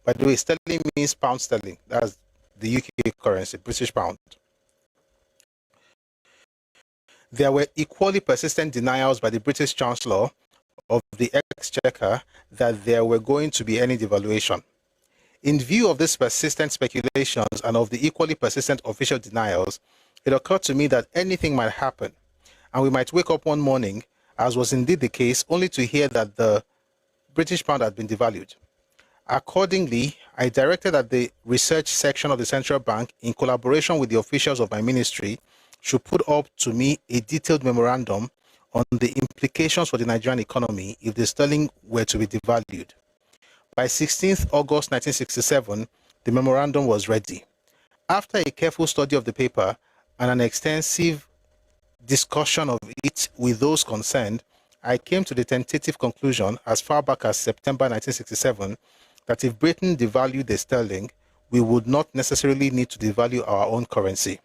By the way, sterling means pound sterling. That's the UK currency, British pound. There were equally persistent denials by the British Chancellor of the Exchequer that there were going to be any devaluation. In view of these persistent speculations and of the equally persistent official denials, it occurred to me that anything might happen, and we might wake up one morning, as was indeed the case, only to hear that the British pound had been devalued. Accordingly, I directed that the research section of the central bank, in collaboration with the officials of my ministry, should put up to me a detailed memorandum on the implications for the Nigerian economy if the sterling were to be devalued. By 16th August 1967, the memorandum was ready. After a careful study of the paper and an extensive discussion of it with those concerned, I came to the tentative conclusion as far back as September 1967 that if Britain devalued the sterling, we would not necessarily need to devalue our own currency.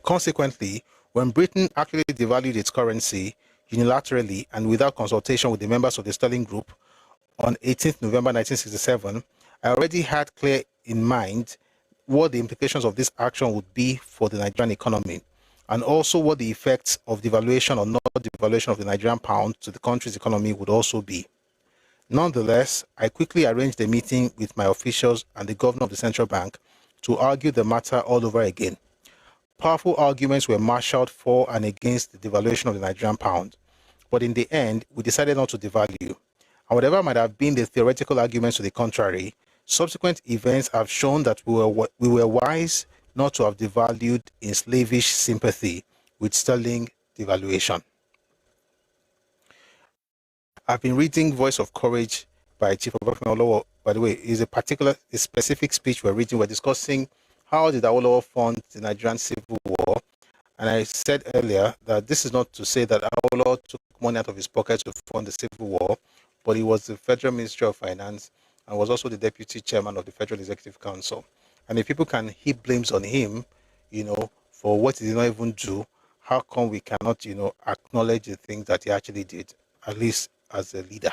Consequently, when Britain actually devalued its currency unilaterally and without consultation with the members of the Sterling Group on 18th November 1967, I already had clear in mind what the implications of this action would be for the Nigerian economy, and also what the effects of devaluation or not devaluation of the Nigerian pound to the country's economy would also be. Nonetheless, I quickly arranged a meeting with my officials and the governor of the central bank to argue the matter all over again. Powerful arguments were marshaled for and against the devaluation of the Nigerian pound, but in the end, we decided not to devalue. And whatever might have been the theoretical arguments to the contrary, subsequent events have shown that we were wise not to have devalued in slavish sympathy with sterling devaluation. I've been reading Voice of Courage by Chief Awolowo. By the way, is a specific speech we're reading. We're discussing how did Awolowo fund the Nigerian Civil War. And I said earlier that this is not to say that Awolowo took money out of his pocket to fund the Civil War, but he was the Federal Ministry of Finance and was also the Deputy Chairman of the Federal Executive Council. And if people can heap blames on him, for what he did not even do, how come we cannot, acknowledge the things that he actually did, at least as a leader?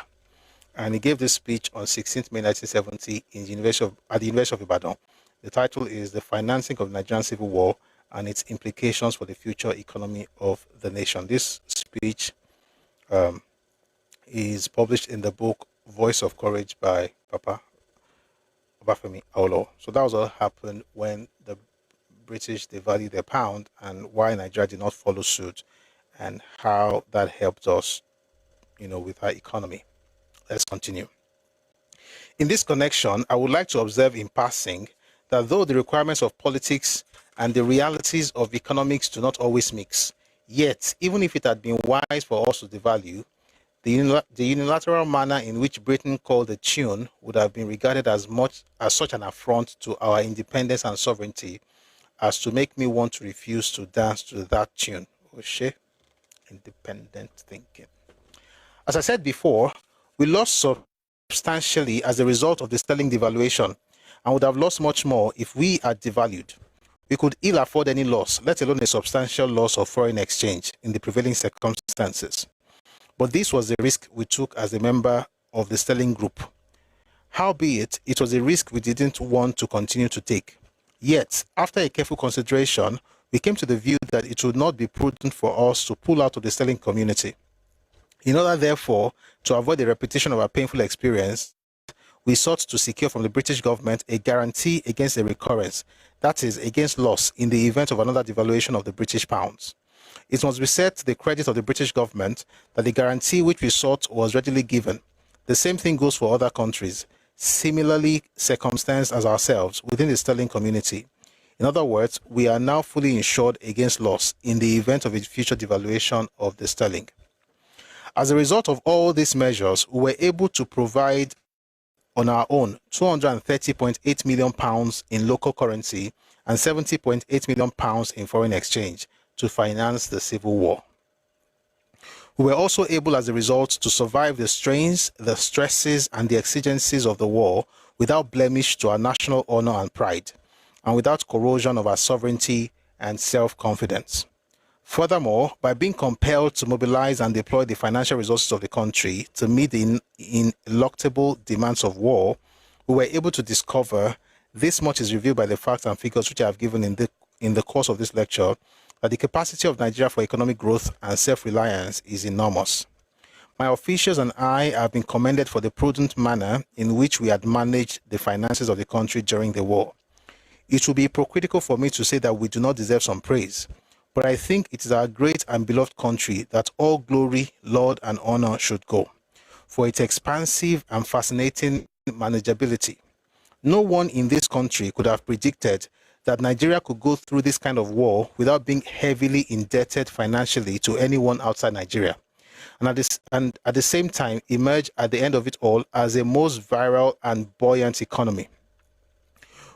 And he gave this speech on 16th May 1970 at the University of Ibadan. The title is The Financing of the Nigerian Civil War and Its Implications for the Future Economy of the Nation. This speech is published in the book Voice of Courage by Papa Obafemi Awolowo. So that was what happened when the British devalued their pound and why Nigeria did not follow suit and how that helped us, with our economy. Let's continue. In this connection, I would like to observe in passing that though the requirements of politics and the realities of economics do not always mix, yet, even if it had been wise for us to devalue, the unilateral manner in which Britain called the tune would have been regarded as much as such an affront to our independence and sovereignty as to make me want to refuse to dance to that tune. Oshe, independent thinking. As I said before, we lost substantially as a result of the sterling devaluation and would have lost much more if we had devalued. We could ill afford any loss, let alone a substantial loss of foreign exchange in the prevailing circumstances. But this was the risk we took as a member of the Sterling Group. Howbeit, it was a risk we didn't want to continue to take. Yet, after a careful consideration, we came to the view that it would not be prudent for us to pull out of the sterling community. In order, therefore, to avoid the repetition of our painful experience, we sought to secure from the British government a guarantee against a recurrence, that is, against loss in the event of another devaluation of the British pounds. It must be said to the credit of the British government that the guarantee which we sought was readily given. The same thing goes for other countries, similarly circumstanced as ourselves within the sterling community. In other words, we are now fully insured against loss in the event of a future devaluation of the sterling. As a result of all these measures, we were able to provide on our own £230.8 million in local currency and £70.8 million in foreign exchange to finance the civil war. We were also able, as a result, to survive the strains, the stresses, and the exigencies of the war without blemish to our national honor and pride, and without corrosion of our sovereignty and self-confidence. Furthermore, by being compelled to mobilize and deploy the financial resources of the country to meet the ineluctable demands of war, we were able to discover, this much is revealed by the facts and figures which I have given in the course of this lecture, that the capacity of Nigeria for economic growth and self-reliance is enormous. My officials and I have been commended for the prudent manner in which we had managed the finances of the country during the war. It would be hypocritical for me to say that we do not deserve some praise, but I think it is our great and beloved country that all glory, laud, and honor should go, for its expansive and fascinating manageability. No one in this country could have predicted that Nigeria could go through this kind of war without being heavily indebted financially to anyone outside Nigeria, and at the same time emerge at the end of it all as a most virile and buoyant economy.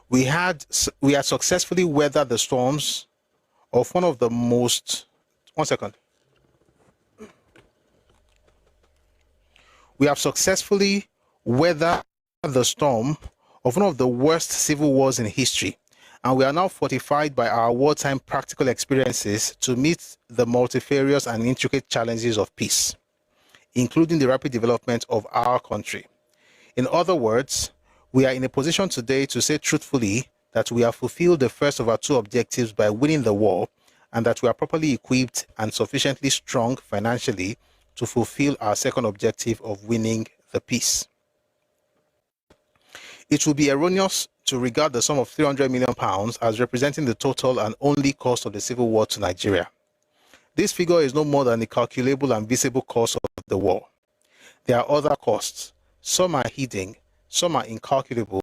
We had successfully weathered the storms of one of the most... One second. We have successfully weathered the storm of one of the worst civil wars in history, and we are now fortified by our wartime practical experiences to meet the multifarious and intricate challenges of peace, including the rapid development of our country. In other words, we are in a position today to say truthfully that we have fulfilled the first of our two objectives by winning the war, and that we are properly equipped and sufficiently strong financially to fulfill our second objective of winning the peace. It would be erroneous to regard the sum of £300 million as representing the total and only cost of the civil war to Nigeria. This figure is no more than the calculable and visible cost of the war. There are other costs. Some are hidden, some are incalculable,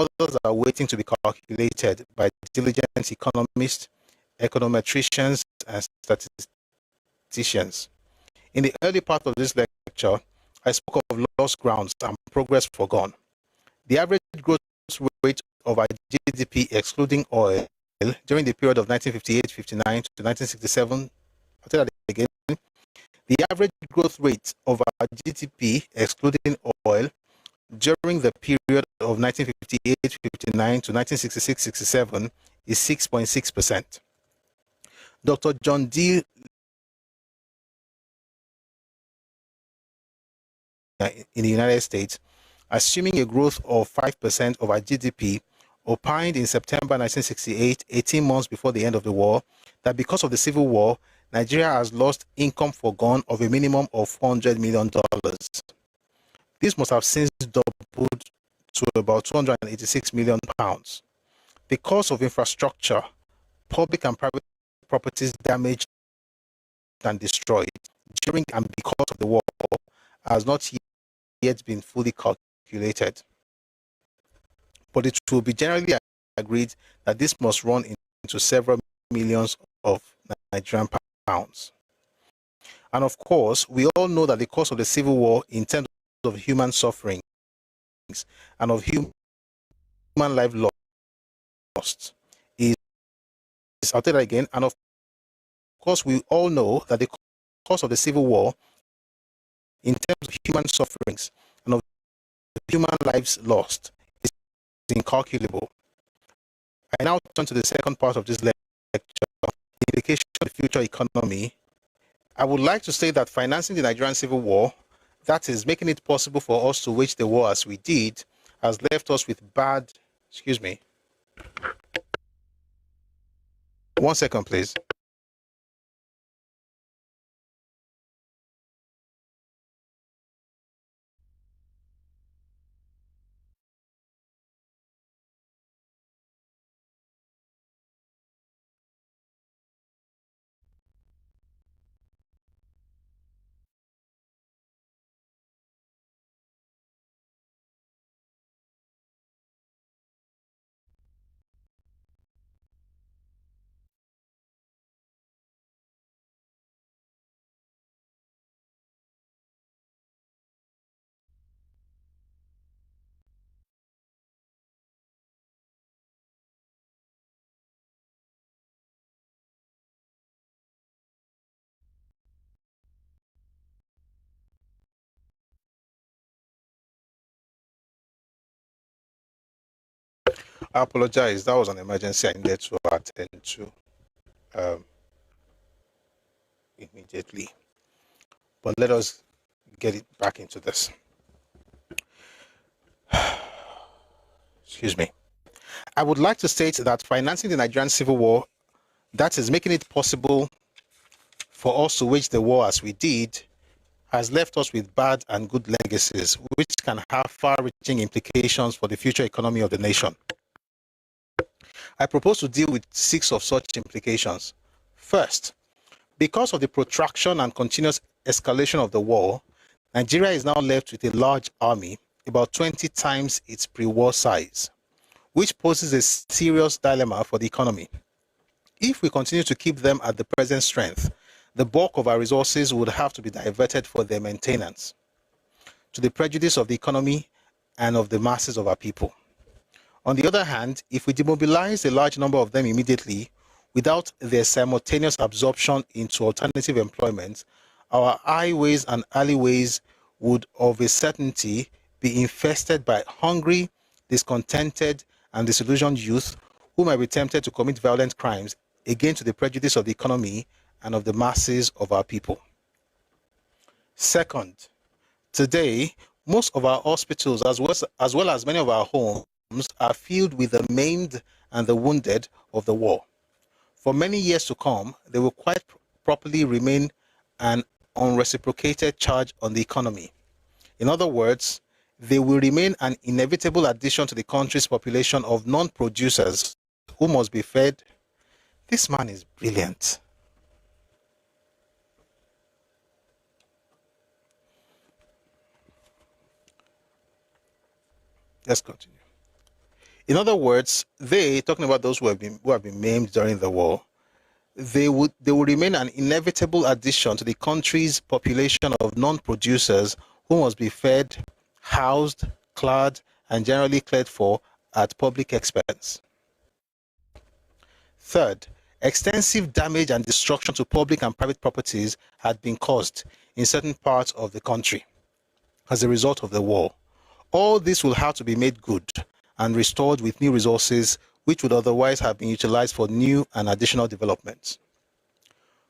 others are waiting to be calculated by diligent economists, econometricians, and statisticians. In the early part of this lecture, I spoke of lost grounds and progress forgone. The average growth rate of our GDP excluding oil during the period of 1958-59 to 1967, I'll tell that again, the average growth rate of our GDP excluding oil during the period of 1958-59 to 1966-67 is 6.6%. Dr. John D. in the United States, assuming a growth of 5% of our GDP, opined in September 1968, 18 months before the end of the war, that because of the civil war, Nigeria has lost income forgone of a minimum of $400 million. This must have since doubled to about £286 million. The cost of infrastructure, public and private properties damaged and destroyed during and because of the war has not yet been fully calculated. But it will be generally agreed that this must run into several millions of Nigerian pounds. And of course, we all know that the cost of the civil war in terms of human suffering and of human life lost is, I'll tell that again, and of course we all know that the cost of the civil war in terms of human sufferings and of human lives lost is incalculable. I now turn to the second part of this lecture, the implication of the future economy. I would like to say that financing the Nigerian civil war, that is, making it possible for us to wage the war as we did, has left us with bad... Excuse me. 1 second, please. I apologize. That was an emergency I needed to attend to immediately. But let us get it back into this. Excuse me. I would like to state that financing the Nigerian civil war, that is making it possible for us to wage the war as we did, has left us with bad and good legacies, which can have far-reaching implications for the future economy of the nation. I propose to deal with 6 of such implications. First, because of the protraction and continuous escalation of the war, Nigeria is now left with a large army, about 20 times its pre-war size, which poses a serious dilemma for the economy. If we continue to keep them at the present strength, the bulk of our resources would have to be diverted for their maintenance, to the prejudice of the economy and of the masses of our people. On the other hand, if we demobilize a large number of them immediately, without their simultaneous absorption into alternative employment, our highways and alleyways would of a certainty be infested by hungry, discontented, and disillusioned youth who might be tempted to commit violent crimes, again to the prejudice of the economy and of the masses of our people. Second, today, most of our hospitals, as well as many of our homes, are filled with the maimed and the wounded of the war. For many years to come, they will quite properly remain an unreciprocated charge on the economy. In other words, they will remain an inevitable addition to the country's population of non-producers who must be fed. This man is brilliant. Let's continue. In other words, talking about those who have been maimed during the war, they will remain an inevitable addition to the country's population of non-producers who must be fed, housed, clad, and generally cared for at public expense. Third, extensive damage and destruction to public and private properties had been caused in certain parts of the country as a result of the war. All this will have to be made good and restored with new resources which would otherwise have been utilized for new and additional developments.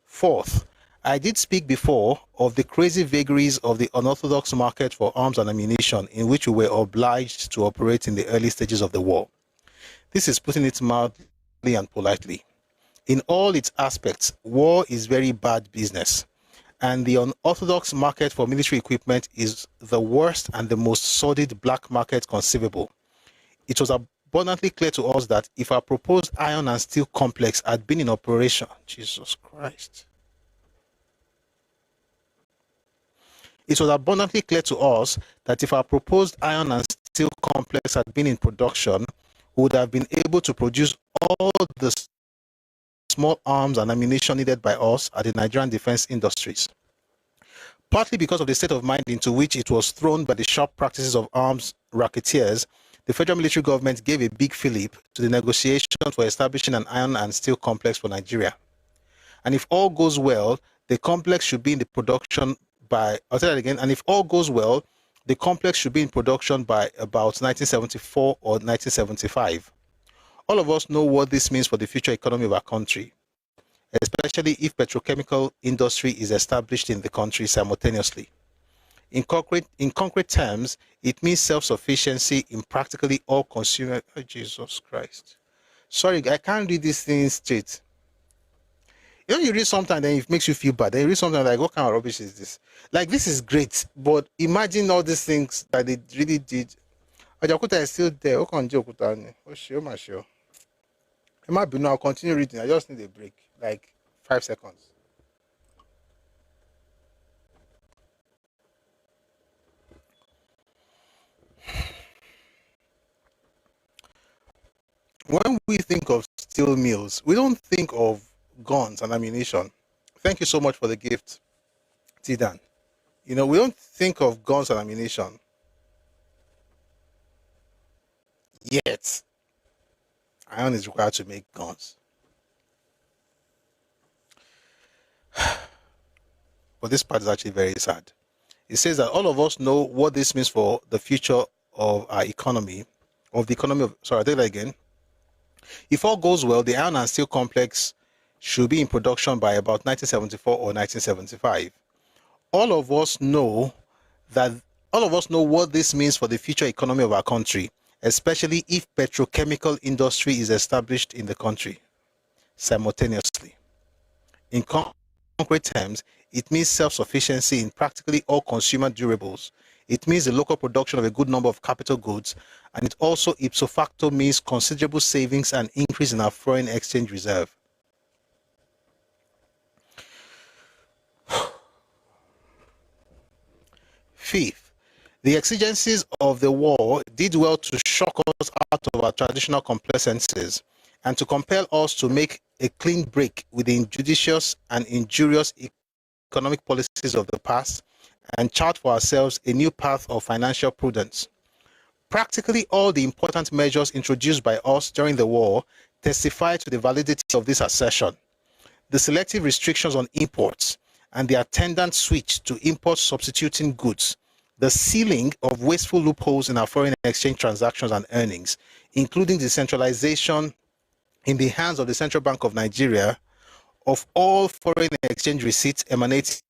Fourth, I did speak before of the crazy vagaries of the unorthodox market for arms and ammunition in which we were obliged to operate in the early stages of the war. This is putting it mildly and politely. In all its aspects, war is very bad business, and the unorthodox market for military equipment is the worst and the most sordid black market conceivable. It was abundantly clear to us that if our proposed iron and steel complex had been in operation, Jesus Christ. It was abundantly clear to us that if our proposed iron and steel complex had been in production, we would have been able to produce all the small arms and ammunition needed by us at the Nigerian defense industries. Partly because of the state of mind into which it was thrown by the sharp practices of arms racketeers, the federal military government gave a big fillip to the negotiation for establishing an iron and steel complex for Nigeria. And if all goes well, the complex should be in the production by, I'll say that again, and if all goes well, the complex should be in production by about 1974 or 1975. All of us know what this means for the future economy of our country, especially if petrochemical industry is established in the country simultaneously. In concrete terms, it means self-sufficiency in practically all consumer. Oh, Jesus Christ. Sorry, I can't read these things straight. You know, you read something, then it makes you feel bad. Then you read something like, what kind of rubbish is this? Like, this is great, but imagine all these things that they really did. Ajakuta is still there. Oh, sure. I'll continue reading. I just need a break, like 5 seconds. When we think of steel mills, we don't think of guns and ammunition. Thank you so much for the gift, Tidan. You know, we don't think of guns and ammunition. Yet, iron is required to make guns. But this part is actually very sad. It says that all of us know what this means for the future of our economy, sorry, I'll take that again. If all goes well, the iron and steel complex should be in production by about 1974 or 1975. All of us know that all of us know what this means for the future economy of our country, especially if petrochemical industry is established in the country simultaneously. In concrete terms, it means self-sufficiency in practically all consumer durables. It means the local production of a good number of capital goods, and it also ipso facto means considerable savings and increase in our foreign exchange reserve. Fifth, the exigencies of the war did well to shock us out of our traditional complacencies and to compel us to make a clean break with the injudicious and injurious economic policies of the past and chart for ourselves a new path of financial prudence. Practically all the important measures introduced by us during the war testify to the validity of this assertion. The selective restrictions on imports and the attendant switch to import substituting goods, the sealing of wasteful loopholes in our foreign exchange transactions and earnings, including the centralization in the hands of the Central Bank of Nigeria of all foreign exchange receipts emanating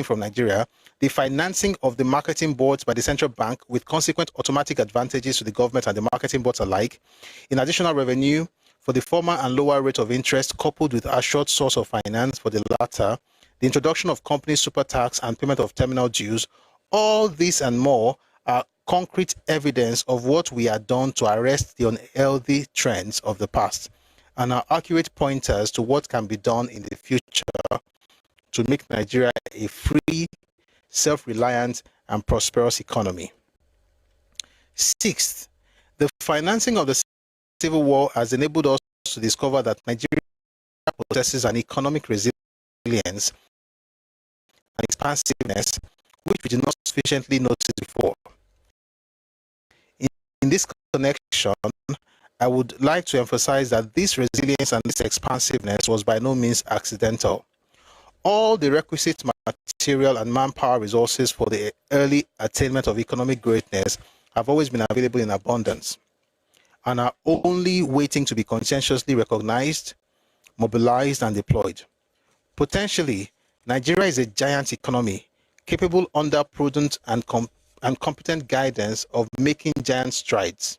from Nigeria, the financing of the marketing boards by the central bank with consequent automatic advantages to the government and the marketing boards alike, in additional revenue for the former and lower rate of interest coupled with assured source of finance for the latter, the introduction of company super tax and payment of terminal dues, all this and more are concrete evidence of what we have done to arrest the unhealthy trends of the past and are accurate pointers to what can be done in the future to make Nigeria a free, self-reliant, and prosperous economy. Sixth, the financing of the Civil War has enabled us to discover that Nigeria possesses an economic resilience and expansiveness which we did not sufficiently notice before. In this connection, I would like to emphasize that this resilience and this expansiveness was by no means accidental. All the requisite material and manpower resources for the early attainment of economic greatness have always been available in abundance and are only waiting to be conscientiously recognized, mobilized, and deployed. Potentially, Nigeria is a giant economy capable under prudent and competent guidance of making giant strides.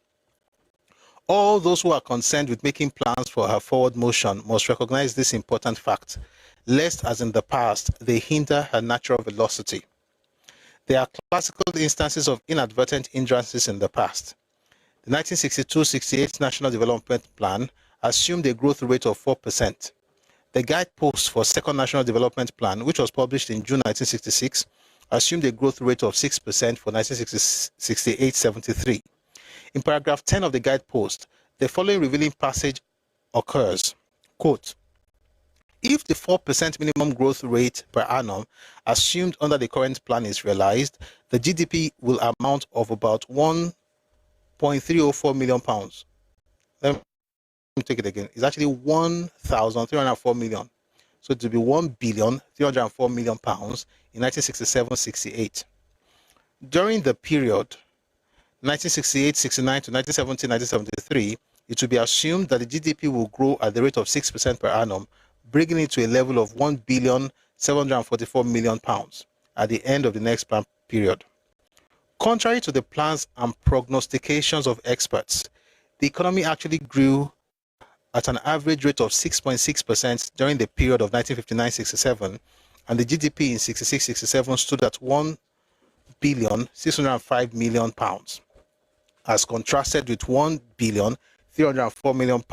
All those who are concerned with making plans for her forward motion must recognize this important fact, lest, as in the past, they hinder her natural velocity. There are classical instances of inadvertent hindrances in the past. The 1962-68 National Development Plan assumed a growth rate of 4%. The guideposts for Second National Development Plan, which was published in June 1966, assumed a growth rate of 6% for 1968-73. In paragraph 10 of the guidepost, the following revealing passage occurs, quote, if the 4% minimum growth rate per annum assumed under the current plan is realized, the GDP will amount of about £1.304 million. Let me take it again. It's actually 1,304 million. So it will be £1,304 million in 1967-68. During the period 1968-69 to 1970-1973, it will be assumed that the GDP will grow at the rate of 6% per annum, bringing it to a level of £1,744 million at the end of the next plan period. Contrary to the plans and prognostications of experts, the economy actually grew at an average rate of 6.6% during the period of 1959-67, and the GDP in 66-67 stood at £1,605 million, as contrasted with £1,304 million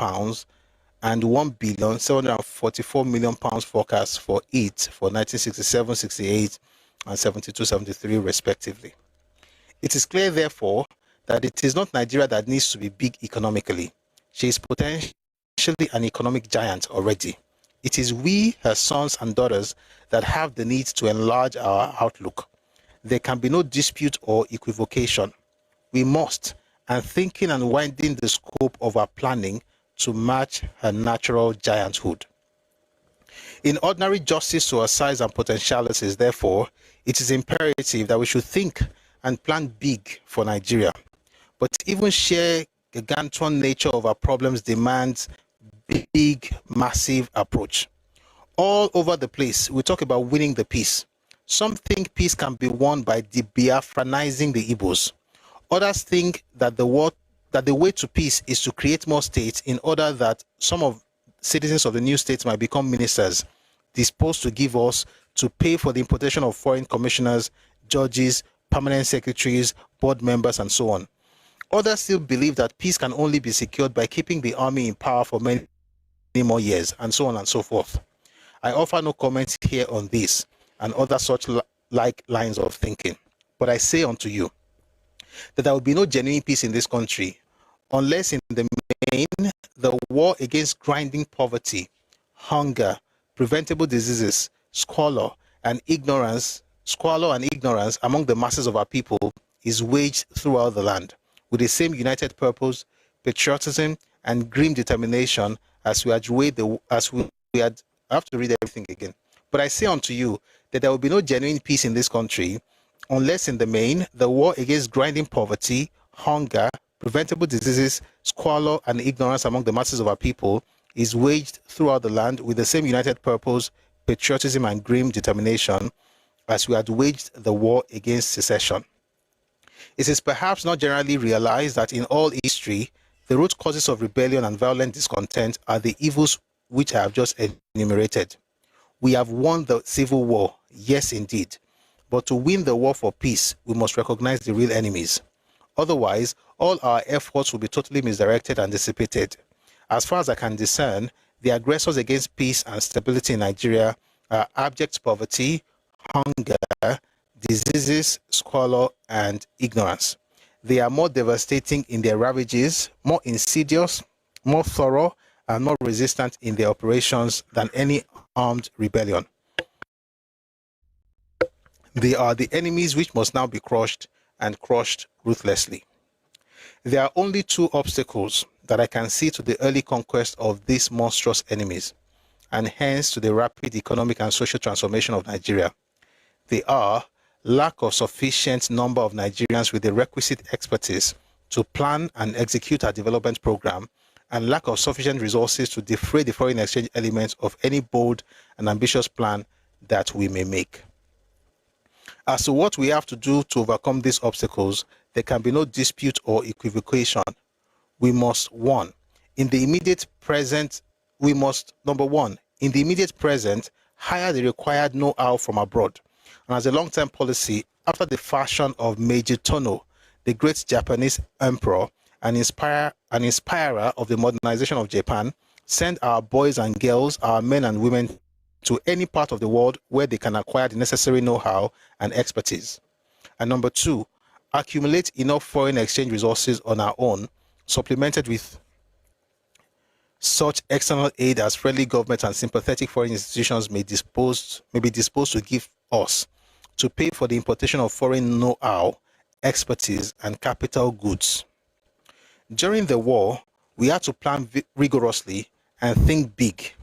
and £1,744 million forecast for it for 1967-68 and 72-73 respectively. It is clear, therefore, that it is not Nigeria that needs to be big economically. She is potentially an economic giant already. It is we, her sons and daughters, that have the need to enlarge our outlook. There can be no dispute or equivocation. We must, and thinking and widening the scope of our planning to match her natural gianthood. In ordinary justice to our size and potentialities, therefore, it is imperative that we should think and plan big for Nigeria. But even sheer gargantuan nature of our problems demands big, massive approach. All over the place, we talk about winning the peace. Some think peace can be won by de-Biafranizing the Igbos. Others think that the way to peace is to create more states in order that some of citizens of the new states might become ministers, disposed to give us to pay for the importation of foreign commissioners, judges, permanent secretaries, board members, and so on. Others still believe that peace can only be secured by keeping the army in power for many more years, and so on and so forth. I offer no comments here on this and other such like lines of thinking. But I say unto you that there will be no genuine peace in this country unless in the main the war against grinding poverty, hunger, preventable diseases, squalor and ignorance among the masses of our people is waged throughout the land with the same united purpose, patriotism, and grim determination as we had I have to read everything again. But I say unto you that there will be no genuine peace in this country unless in the main the war against grinding poverty, hunger, preventable diseases, squalor, and ignorance among the masses of our people is waged throughout the land with the same united purpose, patriotism, and grim determination as we had waged the war against secession. It is perhaps not generally realized that in all history, the root causes of rebellion and violent discontent are the evils which I have just enumerated. We have won the civil war, yes indeed, but to win the war for peace, we must recognize the real enemies. Otherwise, all our efforts will be totally misdirected and dissipated. As far as I can discern, the aggressors against peace and stability in Nigeria are abject poverty, hunger, diseases, squalor, and ignorance. They are more devastating in their ravages, more insidious, more thorough, and more resistant in their operations than any armed rebellion. They are the enemies which must now be crushed, and crushed ruthlessly. There are only two obstacles that I can see to the early conquest of these monstrous enemies, and hence to the rapid economic and social transformation of Nigeria. They are lack of sufficient number of Nigerians with the requisite expertise to plan and execute our development program, and lack of sufficient resources to defray the foreign exchange elements of any bold and ambitious plan that we may make. As to what we have to do to overcome these obstacles, there can be no dispute or equivocation. We must, one, in the immediate present, hire the required know-how from abroad. And as a long-term policy, after the fashion of Meiji Tono, the great Japanese emperor, an inspirer of the modernization of Japan, send our boys and girls, our men and women to any part of the world where they can acquire the necessary know-how and expertise. And number two, accumulate enough foreign exchange resources on our own, supplemented with such external aid as friendly government and sympathetic foreign institutions may be disposed to give us, to pay for the importation of foreign know-how, expertise, and capital goods. During the war, we had to plan rigorously and think big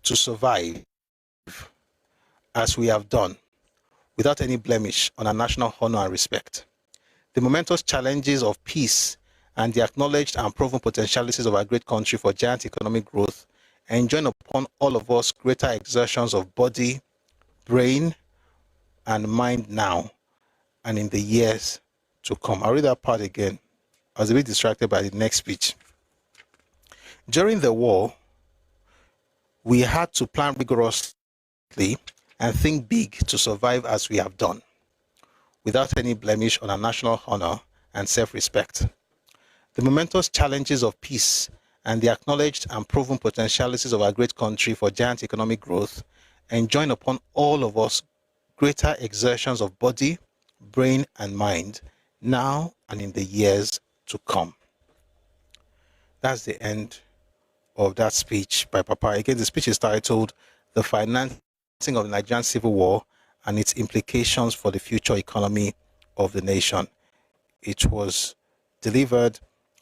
to survive, as we have done, without any blemish on our national honor and respect. The momentous challenges of peace and the acknowledged and proven potentialities of our great country for giant economic growth enjoin upon all of us greater exertions of body, brain, and mind now and in the years to come. I'll read that part again. I was a bit distracted by the next speech. During the war, we had to plan rigorously and think big to survive as we have done, without any blemish on our national honor and self-respect. The momentous challenges of peace and the acknowledged and proven potentialities of our great country for giant economic growth enjoin upon all of us greater exertions of body, brain, and mind now and in the years to come. That's the end of that speech by Papa. Again, the speech is titled The Financing of the Nigerian Civil War and its Implications for the Future Economy of the Nation. It was delivered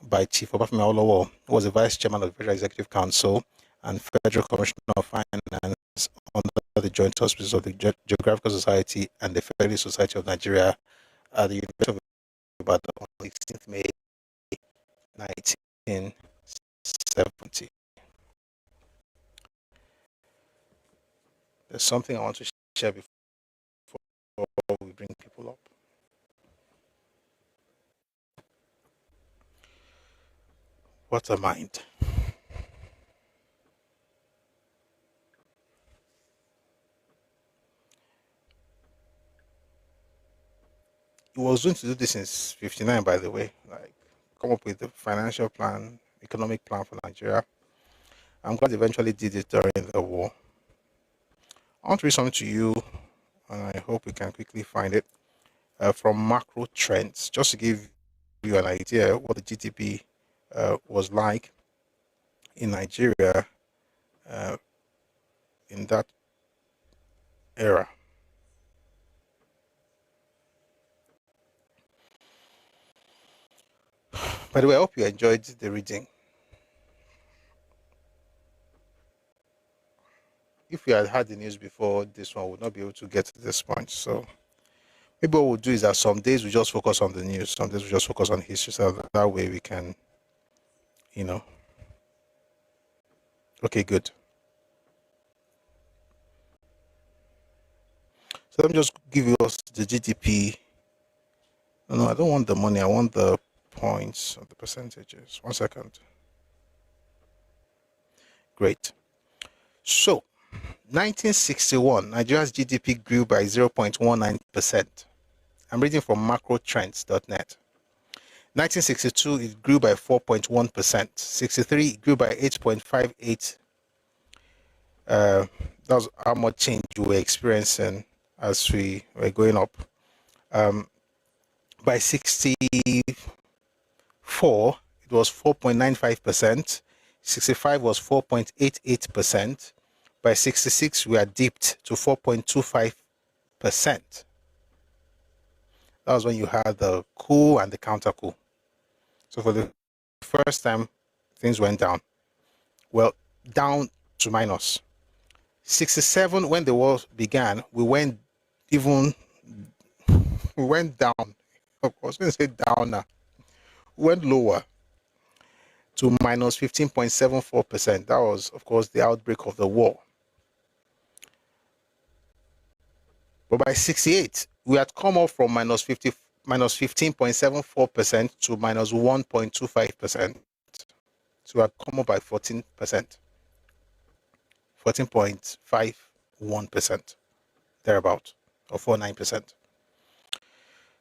by Chief Obafemi Awolowo, who was the Vice Chairman of the Federal Executive Council and Federal Commissioner of Finance under the joint auspices of the Geographical Society and the Federal Society of Nigeria at the University of Ibadan on 16th May 1970. There's something I want to share before we bring people up. What a mind. He was going to do this since 59, by the way. Like, come up with the financial plan, economic plan for Nigeria. I'm glad he eventually did it during the war. I want to read something to you, and I hope we can quickly find it from macro trends, just to give you an idea what the GDP was like in Nigeria in that era. By the way, I hope you enjoyed the reading. If we had had the news before this one, we would not be able to get to this point. So maybe what we'll do is that some days we just focus on the news, some days we just focus on history, so that way we can, you know. Okay, good. So let me just give you the GDP. No, I don't want the money. I want the points or the percentages. 1 second. Great. So, 1961, Nigeria's GDP grew by 0.19%. I'm reading from macrotrends.net. 1962, it grew by 4.1%. 63, it grew by 8.58%. That was how much change we were experiencing as we were going up. By 64, it was 4.95%. 65 was 4.88%. By 66, we are dipped to 4.25%. That was when you had the coup and the counter coup. So for the first time, things went down. Well, down to minus. 67, when the war began, we went down. I was going to say down now. We went lower to minus 15.74%. That was, of course, the outbreak of the war. But by 68, we had come up from minus 15.74% to minus 1.25%. So we had come up by 14%. 14.51%, thereabout, or 49%.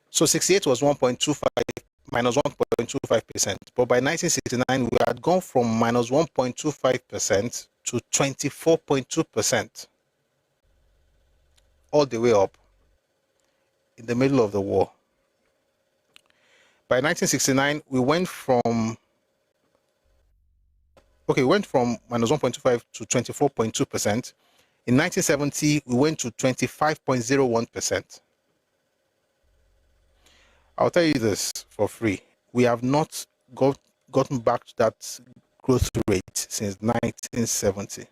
So 68 was 1.25 minus 1.25%. But by 1969, we had gone from minus 1.25% to 24.2%. All the way up in the middle of the war. By 1969, we went from minus 1.25 to 24.2%. In 1970, we went to 25.01%. I'll tell you this for free. We have not gotten back to that growth rate since 1970.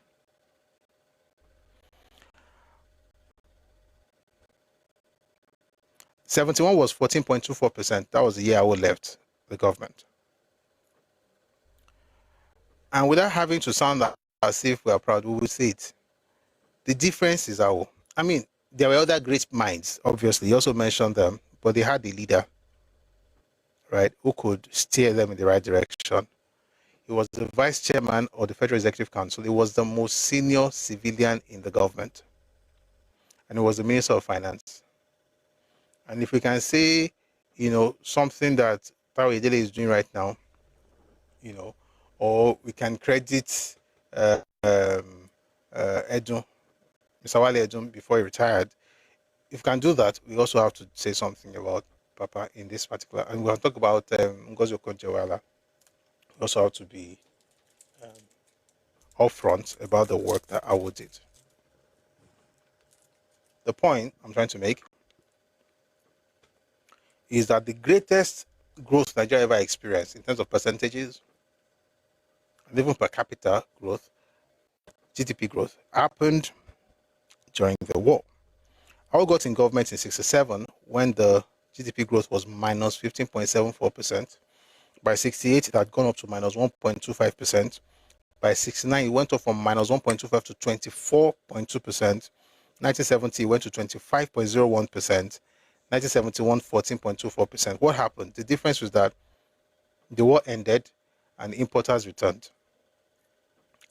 '71 was 14.24%. That was the year Awolowo left the government. And without having to sound as if we are proud, we will say it. The difference is our. I mean, there were other great minds, obviously. You also mentioned them, but they had a leader, right, who could steer them in the right direction. He was the vice chairman of the Federal Executive Council. He was the most senior civilian in the government. And he was the Minister of Finance. And if we can say, something that Tawe Idele is doing right now, or we can credit Edun, Mr. Wale Edun, before he retired. If we can do that, we also have to say something about Papa in this particular, and we'll talk about Ngozi Okonjo-Iweala. We also have to be upfront about the work that Awo did. The point I'm trying to make is that the greatest growth Nigeria ever experienced in terms of percentages and even per capita growth, GDP growth, happened during the war. I got in government in '67 when the GDP growth was minus 15.74%. By 68, it had gone up to minus 1.25%. By 69, it went up from minus 1.25 to 24.2%. 1970, it went to 25.01%. 1971, 14.24%. What happened? The difference was that the war ended and importers returned.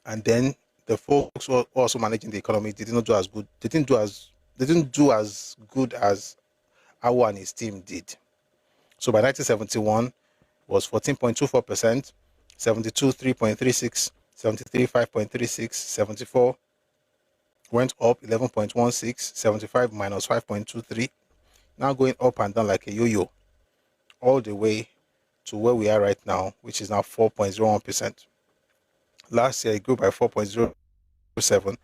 And then the folks who were also managing the economy didn't do as good. They didn't do as good as Awo and his team did. So by 1971 was 14.24%, 72 3.36, 73 5.36, 74 went up 11.16, 75 minus 5.23, now going up and down like a yo-yo, all the way to where we are right now, which is now 4.01%. Last year it grew by 4.07.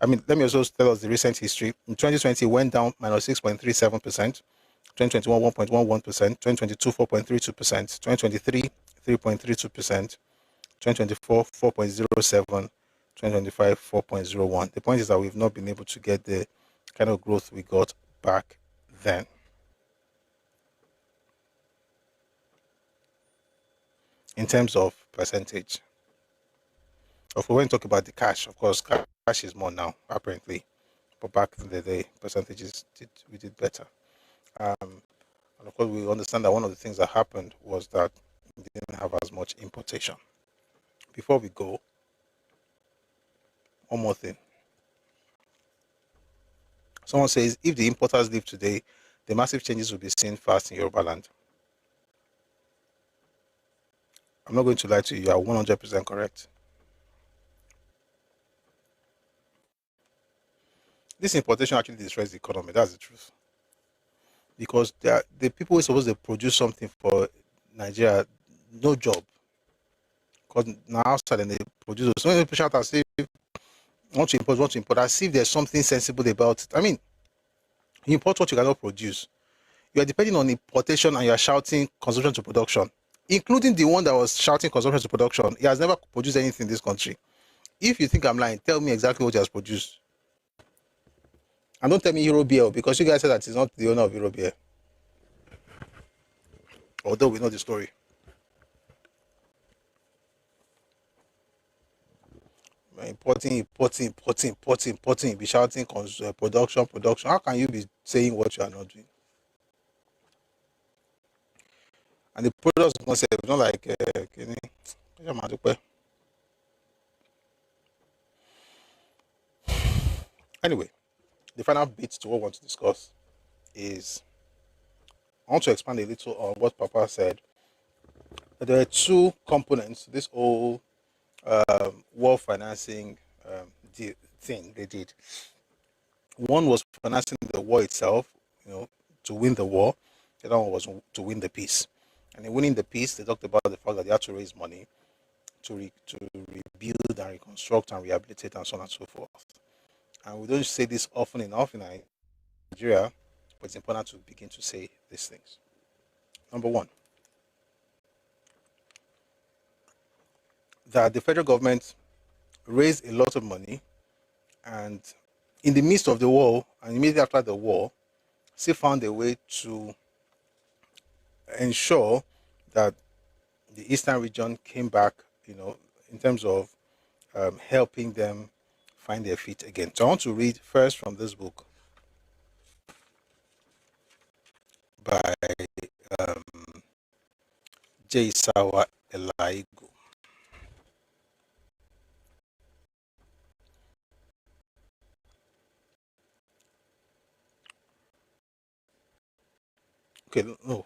I mean, let me also tell us the recent history. In 2020, it went down minus 6.37%. 2021, 1.11%. 2022, 4.32%. 2023, 3.32%. 2024, 4.07%. 2025, 4.01%. The point is that we've not been able to get the kind of growth we got back then. In terms of percentage. Of course, when we talk about the cash, of course, cash is more now, apparently. But back in the day, percentages we did better. And of course, we understand that one of the things that happened was that we didn't have as much importation. Before we go, one more thing. Someone says, if the importers leave today, the massive changes will be seen fast in Yoruba land. I'm not going to lie to you, you are 100% correct. This importation actually destroys the economy, that's the truth. Because the people who are supposed to produce something for Nigeria, no job. Because now outside and they produce. So many people shout as if want to import, as if there's something sensible about it. I mean, you import what you cannot produce. You are depending on importation and you are shouting consumption to production. Including the one that was shouting consumption to production. He has never produced anything in this country. If you think I'm lying, tell me exactly what he has produced. And don't tell me Hero Beer, because you guys said that he's not the owner of Hero Beer. Although we know the story. Importing, be shouting production. How can you be saying what you are not doing? And the products themselves, not like anyway, the final bit to what we want to discuss is I want to expand a little on what Papa said. There are two components to this whole war financing thing they did. One was financing the war itself, to win the war. The other one was to win the peace. And in winning the peace, they talked about the fact that they had to raise money to rebuild and reconstruct and rehabilitate and so on and so forth. And we don't say this often enough in Nigeria, but it's important to begin to say these things. Number one, that the federal government raised a lot of money, and in the midst of the war and immediately after the war, still found a way to ensure that the eastern region came back, in terms of helping them find their feet again. So I want to read first from this book by J. Sawa Elaigu. Okay, no,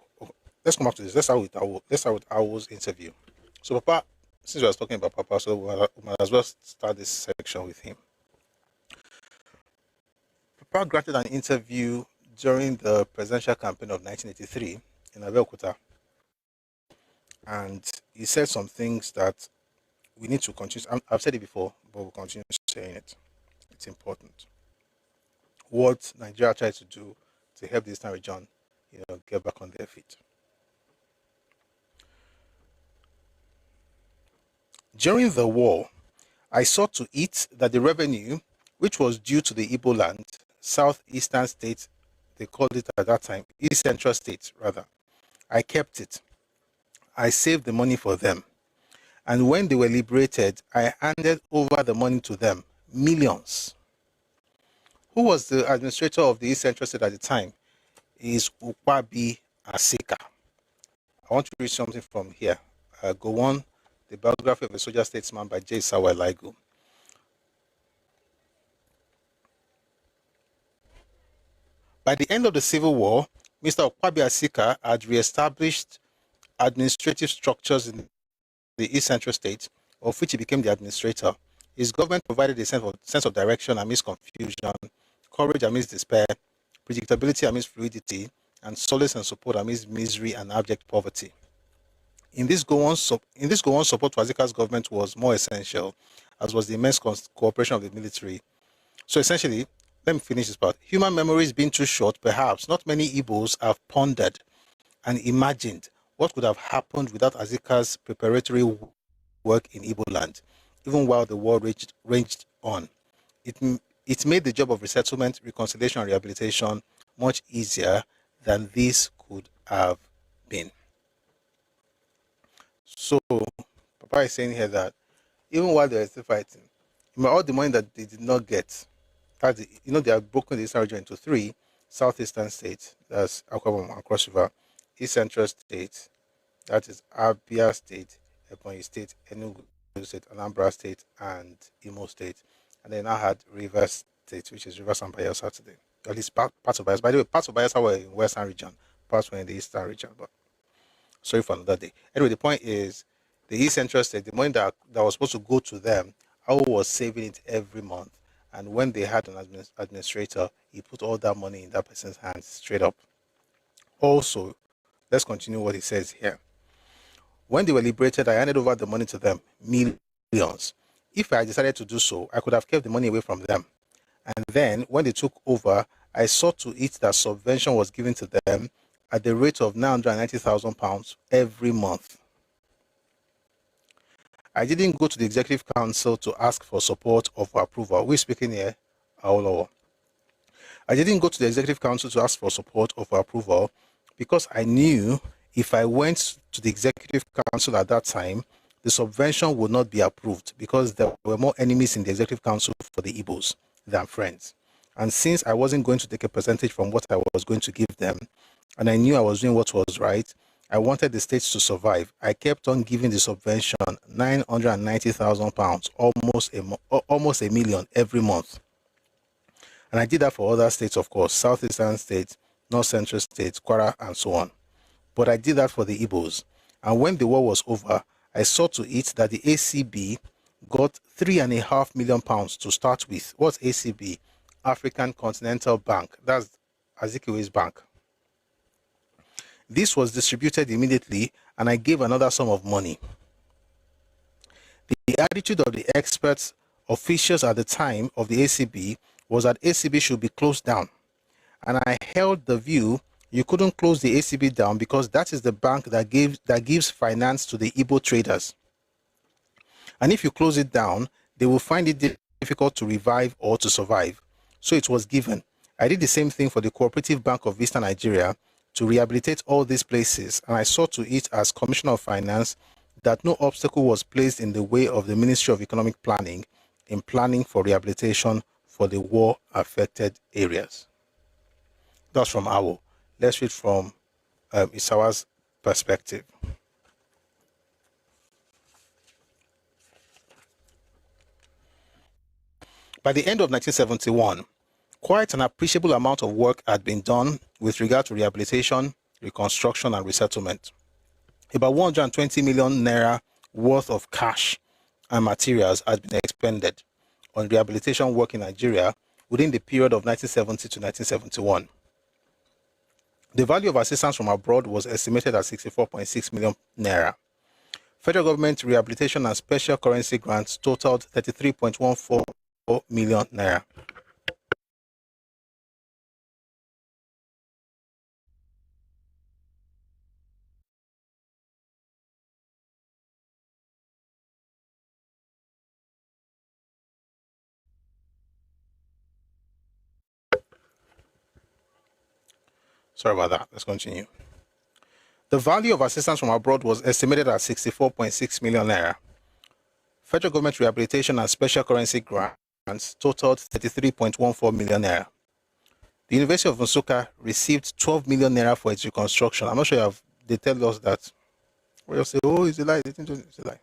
let's come back to this. Let's start with Awo's interview. So Papa, since we are talking about Papa, so we might as well start this section with him. Papa granted an interview during the presidential campaign of 1983 in Abeokuta, and he said some things that we need to continue. I've said it before, but we'll continue saying it. It's important. What Nigeria tried to do to help the Eastern region, get back on their feet. During the war, I sought to eat that the revenue, which was due to the Igbo land, southeastern state, they called it at that time, East Central State, rather. I kept it. I saved the money for them. And when they were liberated, I handed over the money to them, millions. Who was the administrator of the East Central State at the time? Is Ukwabi Asika. I want to read something from here. Go on, the biography of a soldier statesman by J. Sawa Laigu. By the end of the Civil War, Mr. Ukwabi Asika had re-established administrative structures in the East Central State, of which he became the administrator. His government provided a sense of direction amidst confusion, courage amidst despair, predictability amidst fluidity, and solace and support amidst misery and abject poverty. In this go-on support to Azika's government was more essential, as was the immense cooperation of the military. So essentially, let me finish this part. Human memories being too short, perhaps not many Igbos have pondered and imagined what could have happened without Azika's preparatory work in Igbo land, even while the war raged on. It made the job of resettlement, reconciliation, and rehabilitation much easier than this could have been. So, Papa is saying here that even while they were still fighting, all the money that they did not get, they have broken the Eastern region into three: Southeastern states, that's Akwa and Cross River; East Central State, that is Abia State, Ebonyi State, Enugu State, Anambra State, and Imo State. And then I had Rivers State, which is Rivers and Bayelsa today. At least parts of Bayelsa. By the way, parts of Bayelsa were in Western region, parts were in the Eastern region. But sorry for another day. Anyway, the point is, the East Central State, the money that was supposed to go to them, I was saving it every month. And when they had an administrator, he put all that money in that person's hands straight up. Also, let's continue what he says here. When they were liberated, I handed over the money to them, millions. If I decided to do so, I could have kept the money away from them. And then, when they took over, I saw to it that subvention was given to them at the rate of £990,000 every month. I didn't go to the Executive Council to ask for support or for approval. We're speaking here, Awolowo. I didn't go to the Executive Council to ask for support or for approval because I knew if I went to the Executive Council at that time, the subvention would not be approved because there were more enemies in the Executive Council for the Igbos than friends. And since I wasn't going to take a percentage from what I was going to give them, and I knew I was doing what was right, I wanted the states to survive. I kept on giving the subvention, £990,000, almost a million every month. And I did that for other states, of course, Southeastern states, North Central states, Kwara, and so on. But I did that for the Igbos. And when the war was over, I saw to it that the ACB got £3.5 million to start with. What's ACB? African Continental Bank. That's Azikiwe's bank. This was distributed immediately, and I gave another sum of money. The attitude of the experts, officials at the time of the ACB was that ACB should be closed down. And I held the view you couldn't close the ACB down because that is the bank that gives finance to the Igbo traders. And if you close it down, they will find it difficult to revive or to survive. So it was given. I did the same thing for the Cooperative Bank of Eastern Nigeria to rehabilitate all these places, and I saw to it as Commissioner of Finance that no obstacle was placed in the way of the Ministry of Economic Planning in planning for rehabilitation for the war-affected areas. That's from Awo. Let's read from Isawa's perspective. By the end of 1971, quite an appreciable amount of work had been done with regard to rehabilitation, reconstruction, and resettlement. About 120 million naira worth of cash and materials had been expended on rehabilitation work in Nigeria within the period of 1970 to 1971. The value of assistance from abroad was estimated at 64.6 million naira. Federal government rehabilitation and special currency grants totaled 33.14 million naira. Sorry about that. Let's continue. The value of assistance from abroad was estimated at 64.6 million naira. Federal government rehabilitation and special currency grants totaled 33.14 million naira. The University of Nsukka received 12 million naira for its reconstruction. I'm not sure they tell us that. We'll say, oh, it's a lie. It's a lie.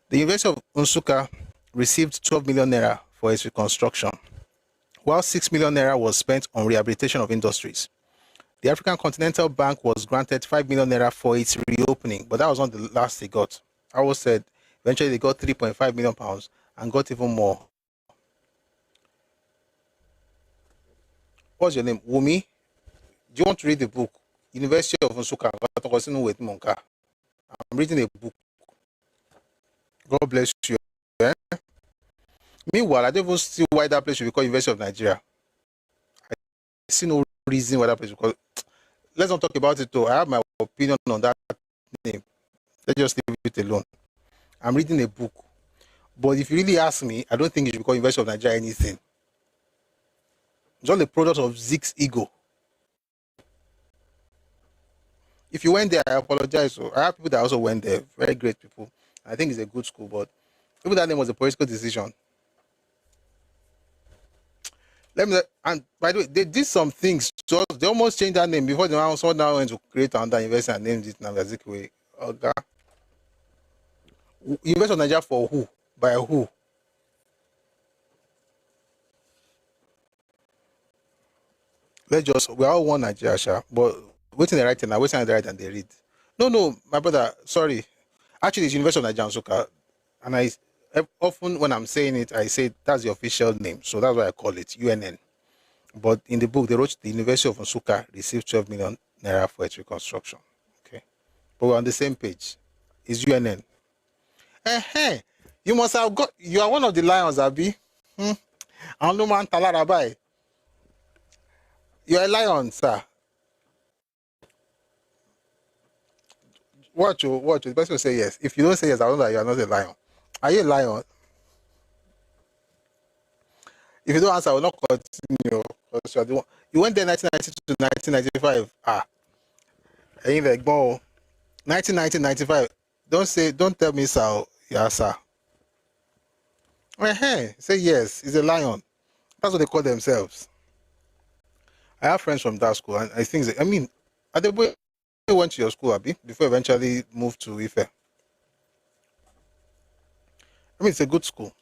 The University of Nsukka received 12 million naira for its reconstruction, while 6 million naira was spent on rehabilitation of industries. The African Continental Bank was granted 5 million naira for its reopening, but that was not the last they got. I was said eventually they got 3.5 million pounds and got even more. What's your name? Wumi? Do you want to read the book? University of Nsukka. I'm reading a book. God bless you. Eh? Meanwhile, I don't even see why that place should be called University of Nigeria. I see no reason why that place should be called. Let's not talk about it though. I have my opinion on that name. Let's just leave it alone. I'm reading a book. But if you really ask me, I don't think it should be called University of Nigeria anything. It's all a product of Zeke's ego. If you went there, I apologize. So I have people that also went there. Very great people. I think it's a good school, but even that name was a political decision. And by the way, they did some things. So they almost changed that name before they also now went to create another university and named it now Ezekwe. Okay. University of Nigeria for who? By who? We're all one Nigeria, sha, but waiting the right thing now, waiting the right and they read. No, my brother, sorry. Actually, it's University of Nigeria Nsukka, and I often when I'm saying it, I say that's the official name, so that's why I call it UNN. But in the book, they wrote the University of Nsukka received 12 million naira for its reconstruction. Okay, but we're on the same page. It's UNN. You must have got. You are one of the lions, Abi. Anuman Talarabai. You're a lion, sir. Watch. The person will say yes. If you don't say yes, I know that you are not a lion. Are you a lion? If you don't answer, I will not continue. Because you are the one. You went there 1992 to 1995. Ain't like more. 1995. Don't tell me, sir. Yeah, sir. Say yes. He's a lion. That's what they call themselves. I have friends from that school, and I think, at the way you went to your school, Abi, before eventually moved to Ife. It's a good school.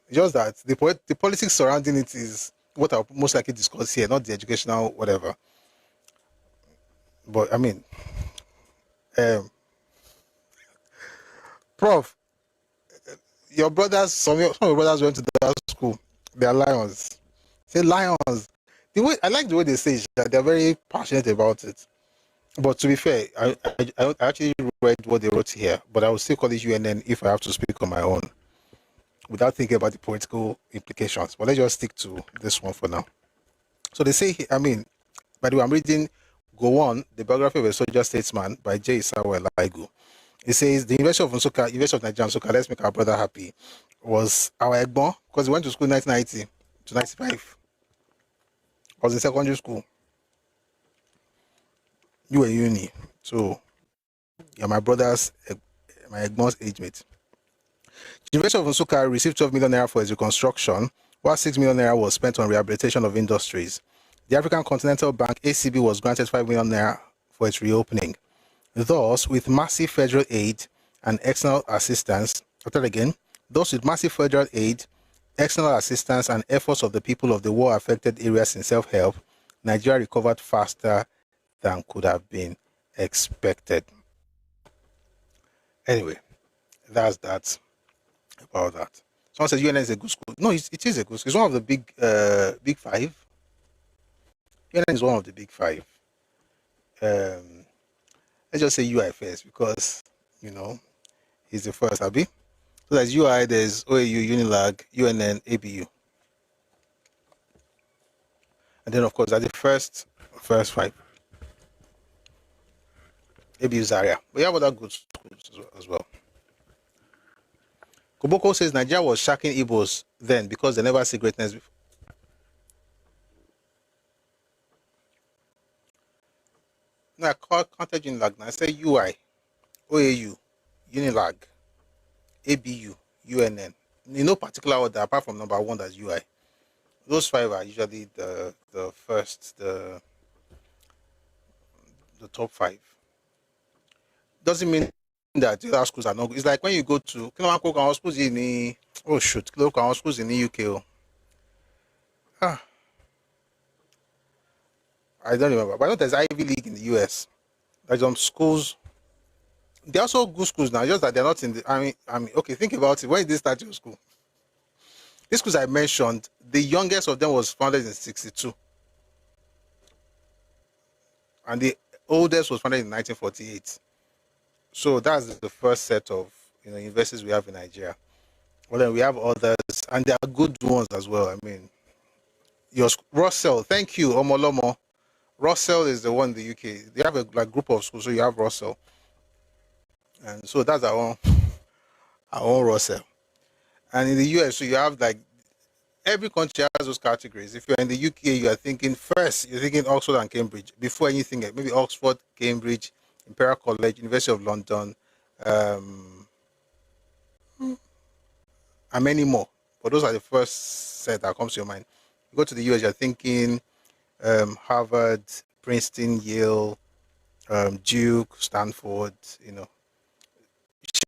Just that the politics surrounding it is what I'll most likely discuss here, not the educational whatever. But Prof, your brothers, some of your brothers went to that school. They are lions. Say lions. I like the way they say it, that they're very passionate about it. But to be fair, I actually read what they wrote here, but I will still call it UNN if I have to speak on my own, without thinking about the political implications. But let's just stick to this one for now. So they say, by the way, I'm reading Go On, the biography of a soldier statesman by J. Samuel Laigu. It says, the University of Nsukka, University of Nigeria Nsukka, let's make our brother happy, was our Egbon, because he went to school 1990 to 95. I was in secondary school. You were uni. So, you're my brother's, my Egbon's age mate. The University of Nsukka received 12 million naira for its reconstruction, while 6 million naira was spent on rehabilitation of industries. The African Continental Bank, ACB, was granted 5 million naira for its reopening. Thus, with massive federal aid and external assistance, external assistance, and efforts of the people of the war-affected areas in self-help, Nigeria recovered faster than could have been expected. Anyway, that's that about that. Someone says UNN is a good school. No, it is a good school. It's one of the big five. UNN is one of the big five. Let's just say UI first because, he's the first, Abi. So there's UI, there's OAU, Unilag, UNN, ABU. And then, of course, that's the first five. ABU Zaria. We have other good schools as well. Koboko says Nigeria was shacking Igbos then because they never see greatness before. No, I can't tell Unilag now. I say UI, OAU, Unilag, ABU, UNN. In no particular order, apart from number one, that's UI. Those five are usually the first, the top five. Doesn't mean that the other schools are not good. It's like when you go to schools in the oh shoot, schools in the UK. Oh. Ah, I don't remember. But I know there's Ivy League in the US. There's some schools. They're also good schools now, just that they're not in the I mean, okay, think about it. When did they start your school? These schools I mentioned, the youngest of them was founded in 62. And the oldest was founded in 1948. So that's the first set of universities we have in Nigeria. Well, then we have others, and they are good ones as well. I mean, Russell, thank you, Omolomo. Russell is the one in the UK. They have a like group of schools, so you have Russell, and so that's our own Russell. And in the US, so you have like every country has those categories. If you're in the UK, you are thinking first, you're thinking Oxford and Cambridge before anything else. Maybe Oxford, Cambridge, Imperial College, University of London, um, and many more. But those are the first set that comes to your mind. You go to the US, you're thinking Harvard, Princeton, Yale, Duke, Stanford.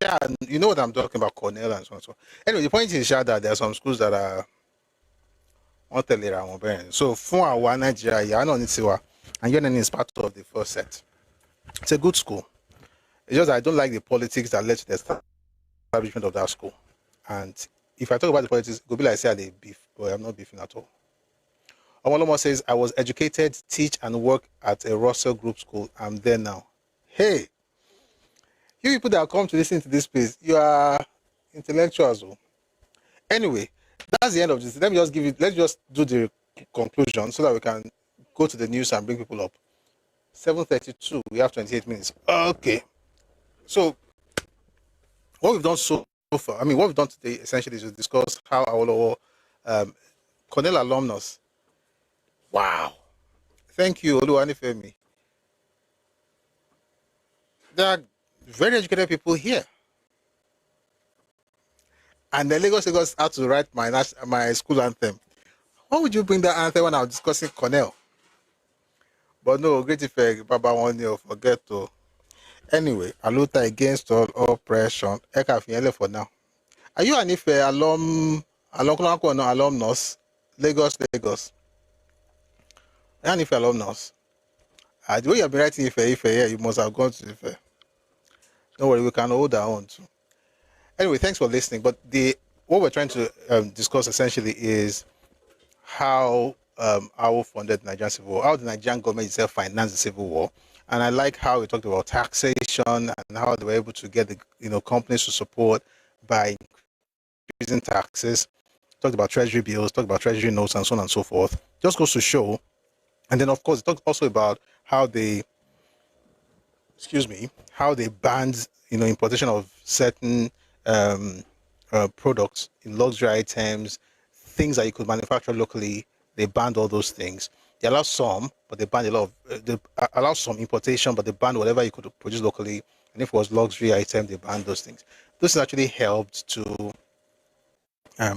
Yeah, you know what I'm talking about, Cornell and so on. So anyway, the point is that there are some schools that are on the so for our Nigeria, yeah, I know it's and UNN is part of the first set. It's a good school. It's just that I don't like the politics that led to the establishment of that school. And if I talk about the politics, it could be like say they beef, but I'm not beefing at all. Awolowo says, I was educated, teach, and work at a Russell Group school. I'm there now. Hey, you people that come to listen to this place, you are intellectuals. Oh. Anyway, that's the end of this. Let's just do the conclusion so that we can go to the news and bring people up. 7:32, we have 28 minutes. Okay. So, what we've done so far, what we've done today essentially is to discuss how Awolowo, Cornell alumnus. Wow. Thank you, Oluwanifemi. There are very educated people here. And the Lagos had to write my school anthem. Why would you bring that anthem when I was discussing Cornell? But no, great effect, Baba one year, forget to. Anyway, Aluta against all oppression. Ẹkáàbọ for now. Are you an Ife alumnus? Lagos. An Ife alumnus. The way you've been writing Ife here, you must have gone to Ife. Don't worry, we can hold our own too. Anyway, thanks for listening. But what we're trying to discuss essentially is how our funded the Nigerian Civil War, how the Nigerian government itself financed the Civil War. And I like how we talked about taxation and how they were able to get the companies to support by increasing taxes. Talked about treasury bills, talked about treasury notes, and so on and so forth. Just goes to show. And then, of course, it talks also about how they banned, importation of certain products in luxury items, things that you could manufacture locally. They banned all those things. They allowed some, but they banned a lot of. They allowed some importation, but they banned whatever you could produce locally. And if it was luxury item, they banned those things. This actually helped to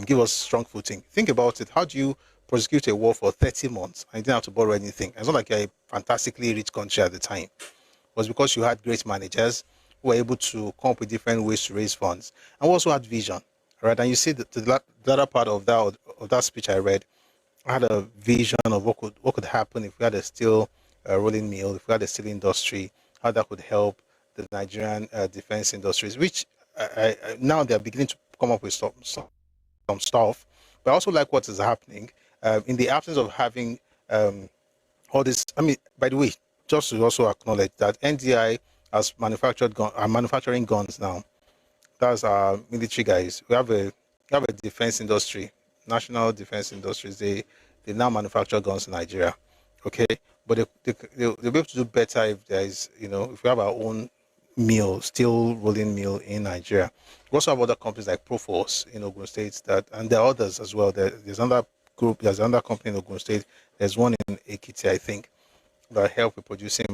give us strong footing. Think about it. How do you prosecute a war for 30 months and you didn't have to borrow anything? It's not like you're a fantastically rich country at the time. It was because you had great managers who were able to come up with different ways to raise funds, and we also had vision, right? And you see the latter part of that speech I read. I had a vision of what could happen if we had a steel rolling mill, if we had a steel industry, how that could help the Nigerian defense industries, which now they're beginning to come up with some stuff. But I also like what is happening in the absence of having all this. By the way, just to also acknowledge that NDI has are manufacturing guns now. That's our military guys. We have a defense industry, national defense industries. They now manufacture guns in Nigeria. Okay, but they'll be able to do better if there is, if we have our own mill, steel rolling mill in Nigeria. We also have other companies like Proforce in Ogun State and there are others as well. There's another group, there's another company in Ogun State. There's one in Ekiti, I think. that help with producing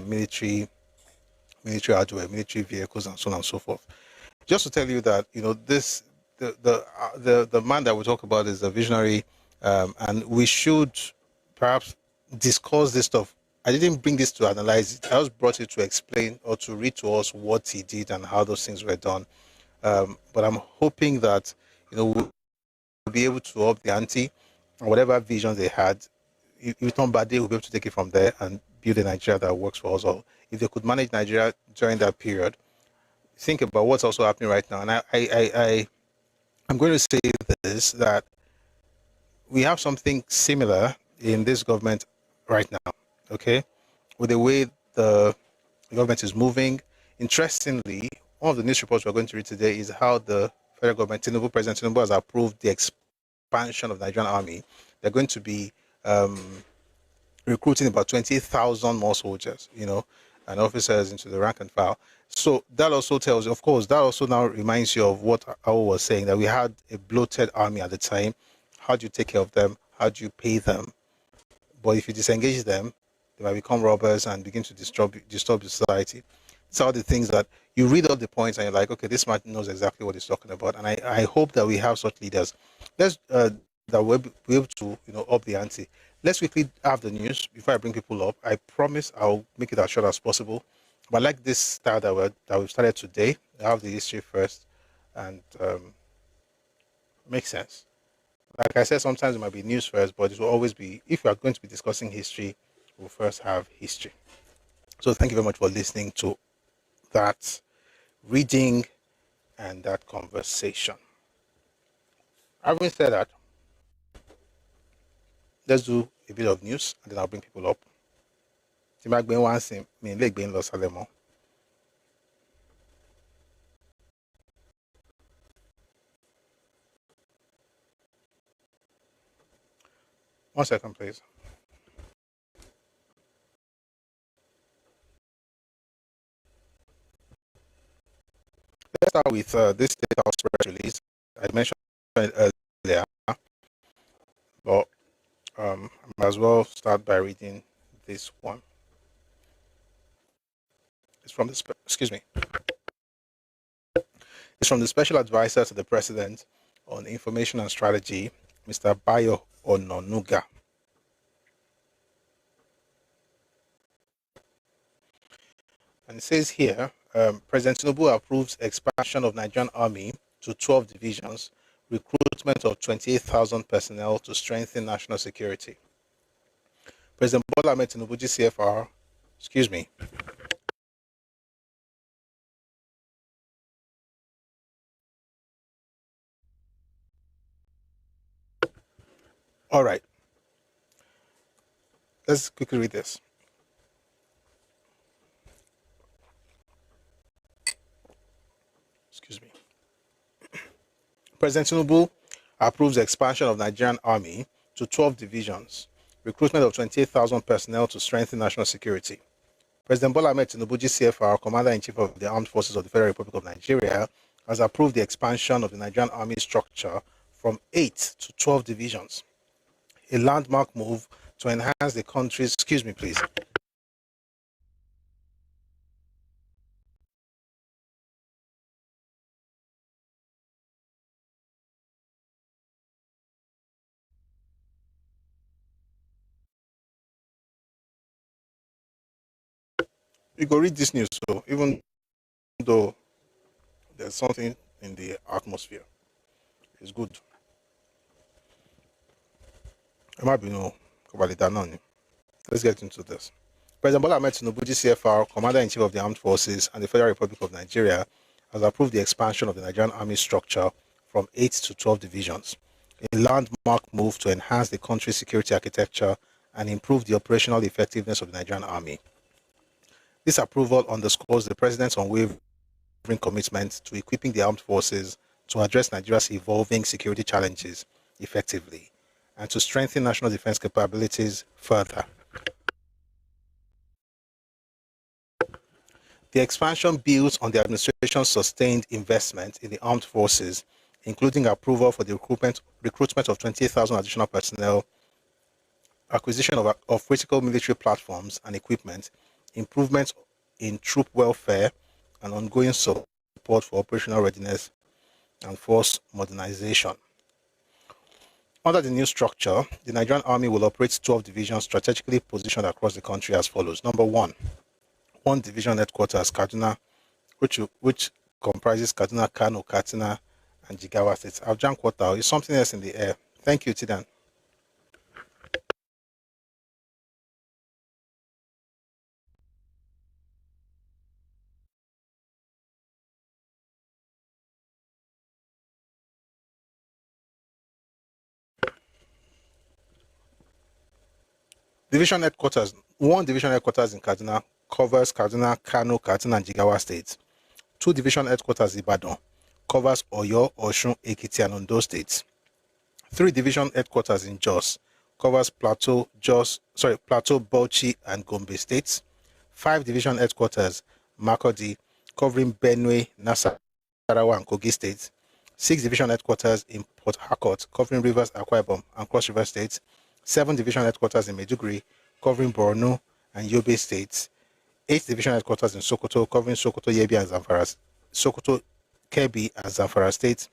military hardware, military vehicles, and so on and so forth. Just to tell you that this the man that we talk about is a visionary, and we should perhaps discuss this stuff. I didn't bring this to analyze it. I just brought it to explain or to read to us what he did and how those things were done. But I'm hoping that we'll be able to up the ante and whatever vision they had. If not bad, they will be able to take it from there and build a Nigeria that works for us all. If they could manage Nigeria during that period, think about what's also happening right now. And I'm going to say this, that we have something similar in this government right now, okay? With the way the government is moving. Interestingly, one of the news reports we're going to read today is how the federal government, President Tinubu, has approved the expansion of the Nigerian army. They're going to be recruiting about 20,000 more soldiers, and officers into the rank and file. So that also tells you, of course, that also now reminds you of what Awo was saying, that we had a bloated army at the time. How do you take care of them? How do you pay them? But if you disengage them, they might become robbers and begin to disturb the society. It's all the things that you read all the points and you're like, okay, this man knows exactly what he's talking about. And I hope that we have such leaders. Let's that we'll be able to up the ante. Let's quickly have the news before I bring people up. I promise I'll make it as short as possible. But I like this style that we've started today. I have the history first, and makes sense. Like I said, sometimes it might be news first, but it will always be, if we are going to be discussing history, we'll first have history. So thank you very much for listening to that reading and that conversation. Having said that, let's do a bit of news and then I'll bring people up. One second, please. Let's start with this State House press release. I mentioned it earlier, but I might as well start by reading this one. It's from the excuse me. It's from the Special Advisor to the President on Information and Strategy, Mr. Bayo Ononuga. And it says here, President Tinubu approves expansion of Nigerian Army to 12 divisions, recruitment of 28,000 personnel to strengthen national security. President Bola Ahmed Tinubu, GCFR, excuse me. All right. Let's quickly read this. Excuse me. President Tinubu approves expansion of Nigerian Army to 12 divisions, recruitment of 28,000 personnel to strengthen national security. President Bola Ahmed Tinubu, GCFR, Commander-in-Chief of the Armed Forces of the Federal Republic of Nigeria, has approved the expansion of the Nigerian Army structure from 8 to 12 divisions, a landmark move to enhance the country's... Excuse me, please. You go read this news, so even though there's something in the atmosphere, it's good. It might be let's get into this. President Bola Ahmed Tinubu, GCFR, Commander-in-Chief of the Armed Forces and the Federal Republic of Nigeria, has approved the expansion of the Nigerian Army structure from 8 to 12 divisions, a landmark move to enhance the country's security architecture and improve the operational effectiveness of the Nigerian Army. This approval underscores the President's unwavering commitment to equipping the armed forces to address Nigeria's evolving security challenges effectively and to strengthen national defense capabilities further. The expansion builds on the administration's sustained investment in the armed forces, including approval for the recruitment of 28,000 additional personnel acquisition of critical military platforms and equipment, improvements in troop welfare, and ongoing support for operational readiness and force modernization. Under the new structure, the Nigerian Army will operate 12 divisions strategically positioned across the country as follows. Number one division headquarters, Kaduna, which comprises Kaduna, Kano, Katsina, and Jigawa states. Abjan Quarter is something else in the air. Thank you, Tidan. Division headquarters. One division headquarters in Kaduna covers Kaduna, Kano, Katsina, and Jigawa states. Two division headquarters in Ibadan covers Oyo, Osun, Ekiti, and Ondo states. Three division headquarters in Jos covers Plateau, Bauchi, and Gombe states. Five division headquarters, Makurdi, covering Benue, Nasarawa, and Kogi states. Six division headquarters in Port Harcourt, covering Rivers, Akwa Ibom, and Cross River states. Seven division headquarters in Maiduguri, covering Borno and Yobe states. Eight division headquarters in Sokoto, covering Sokoto, Sokoto, Kebbi, and Zamfara states.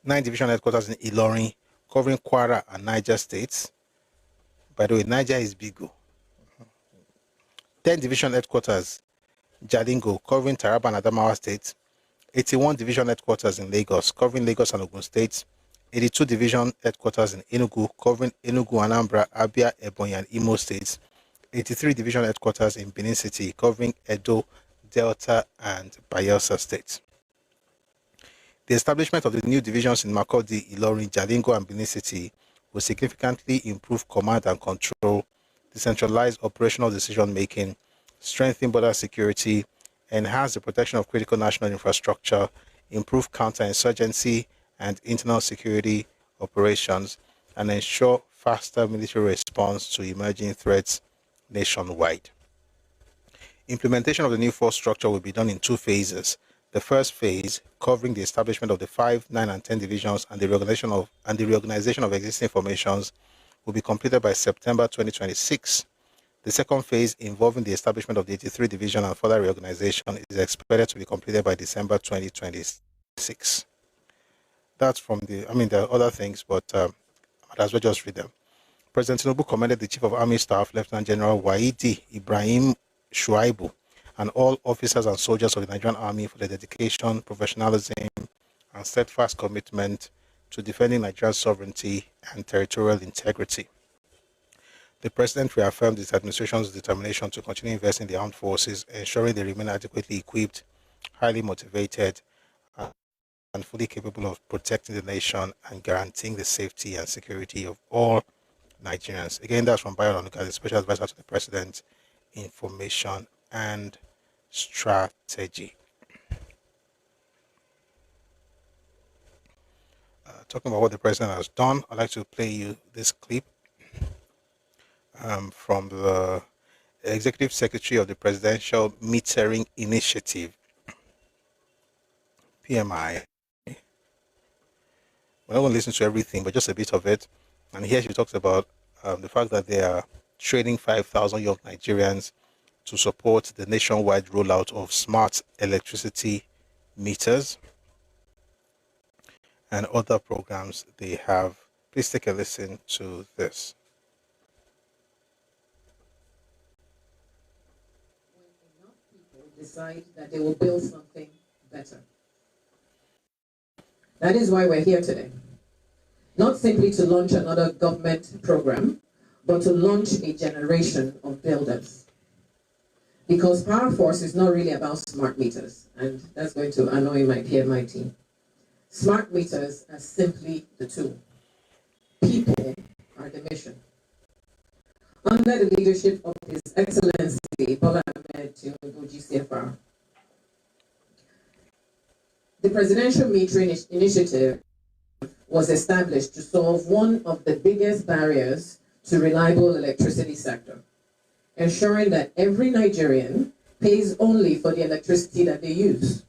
Nine division headquarters in Ilorin, covering Kwara and Niger states. By the way, Niger is big. 10 division headquarters, Jalingo, covering Taraba and Adamawa states. 81 division headquarters in Lagos, covering Lagos and Ogun states. 82 division headquarters in Enugu, covering Enugu, Anambra, Abia, Ebonyi, and Imo states. 83 division headquarters in Benin City, covering Edo, Delta, and Bayelsa states. The establishment of the new divisions in Makurdi, Ilorin, Jalingo, and Benin City will significantly improve command and control, decentralize operational decision-making, strengthen border security, enhance the protection of critical national infrastructure, improve counterinsurgency and internal security operations, and ensure faster military response to emerging threats nationwide. Implementation of the new force structure will be done in two phases. The first phase, covering the establishment of the 5, 9, and 10 divisions and the reorganization of existing formations, will be completed by September 2026. The second phase, involving the establishment of the 83 division and further reorganization, is expected to be completed by December 2026. That's from there are other things, but might as well just read them. President Tinubu commended the Chief of Army Staff, Lieutenant General Waidi Ibrahim Shuaibu, and all officers and soldiers of the Nigerian Army for their dedication, professionalism, and steadfast commitment to defending Nigeria's sovereignty and territorial integrity. The President reaffirmed his administration's determination to continue investing in the armed forces, ensuring they remain adequately equipped, highly motivated, and fully capable of protecting the nation and guaranteeing the safety and security of all Nigerians. Again, that's from Bayo Onanuga, the Special Advisor to the President, Information and Strategy. Talking about what the President has done, I'd like to play you this clip from the Executive Secretary of the Presidential Metering Initiative, PMI. We're not going to listen to everything, but just a bit of it. And here she talks about the fact that they are training 5,000 young Nigerians to support the nationwide rollout of smart electricity meters and other programs they have. Please take a listen to this. When enough people decide that they will build something better. That is why we're here today. Not simply to launch another government program, but to launch a generation of builders. Because Power Force is not really about smart meters, and that's going to annoy my PMI team. Smart meters are simply the tool. People are the mission. Under the leadership of His Excellency Bola Ahmed Tinubu GCFR, the Presidential Metering Initiative was established to solve one of the biggest barriers to reliable electricity sector, ensuring that every Nigerian pays only for the electricity that they use.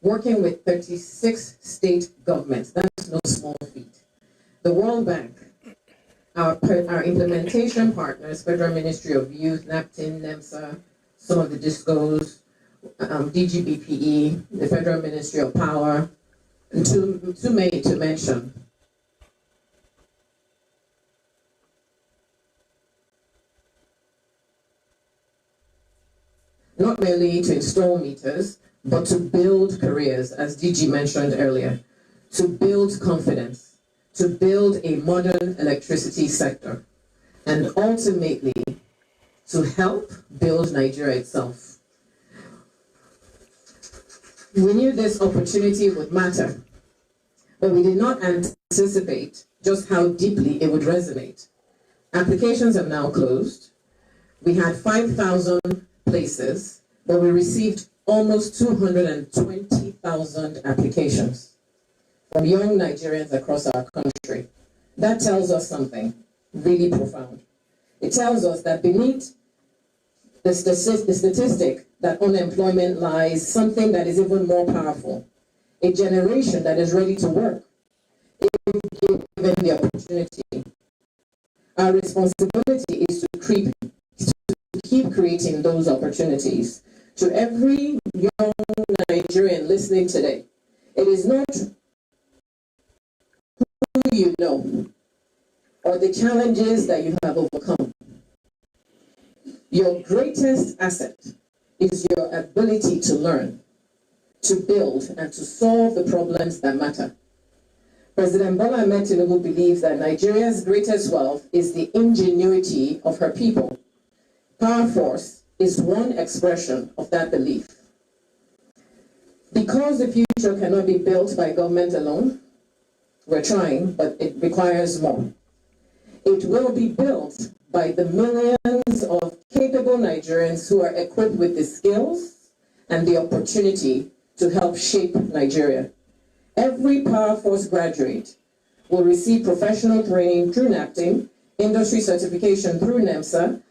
Working with 36 state governments, that's no small feat. The World Bank Our implementation partners, Federal Ministry of Youth, NAPTIN, NEMSA, some of the DISCOs, DGBPE, the Federal Ministry of Power, and too many to mention. Not merely to install meters, but to build careers, as DG mentioned earlier, to build confidence, to build a modern electricity sector, and ultimately to help build Nigeria itself. We knew this opportunity would matter, but we did not anticipate just how deeply it would resonate. Applications have now closed. We had 5,000 places, but we received almost 220,000 applications from young Nigerians across our country. That tells us something really profound. It tells us that beneath the statistic that unemployment lies something that is even more powerful, a generation that is ready to work, if given the opportunity. Our responsibility is to keep creating those opportunities. To every young Nigerian listening today, it is not who you know or the challenges that you have overcome. Your greatest asset is your ability to learn, to build, and to solve the problems that matter. President Bola Ahmed Tinubu believes that Nigeria's greatest wealth is the ingenuity of her people. Power Force is one expression of that belief. Because the future cannot be built by government alone, we're trying, but it requires more. It will be built by the millions of capable Nigerians who are equipped with the skills and the opportunity to help shape Nigeria. Every Power Force graduate will receive professional training through NAPTIN, industry certification through NEMSA,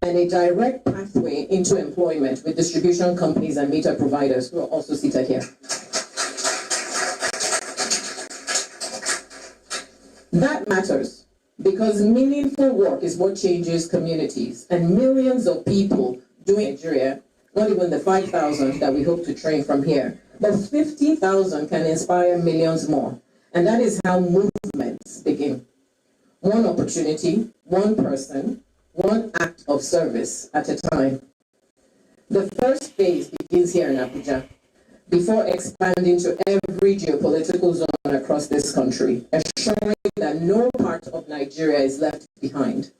and a direct pathway into employment with distribution companies and meter providers who are also seated here. That matters because meaningful work is what changes communities, and millions of people doing Nigeria, not even the 5,000 that we hope to train from here, but 50,000 can inspire millions more. And that is how movements begin. One opportunity, one person, one act of service at a time. The first phase begins here in Abuja, before expanding to every geopolitical zone across this country, ensuring that no part of Nigeria is left behind.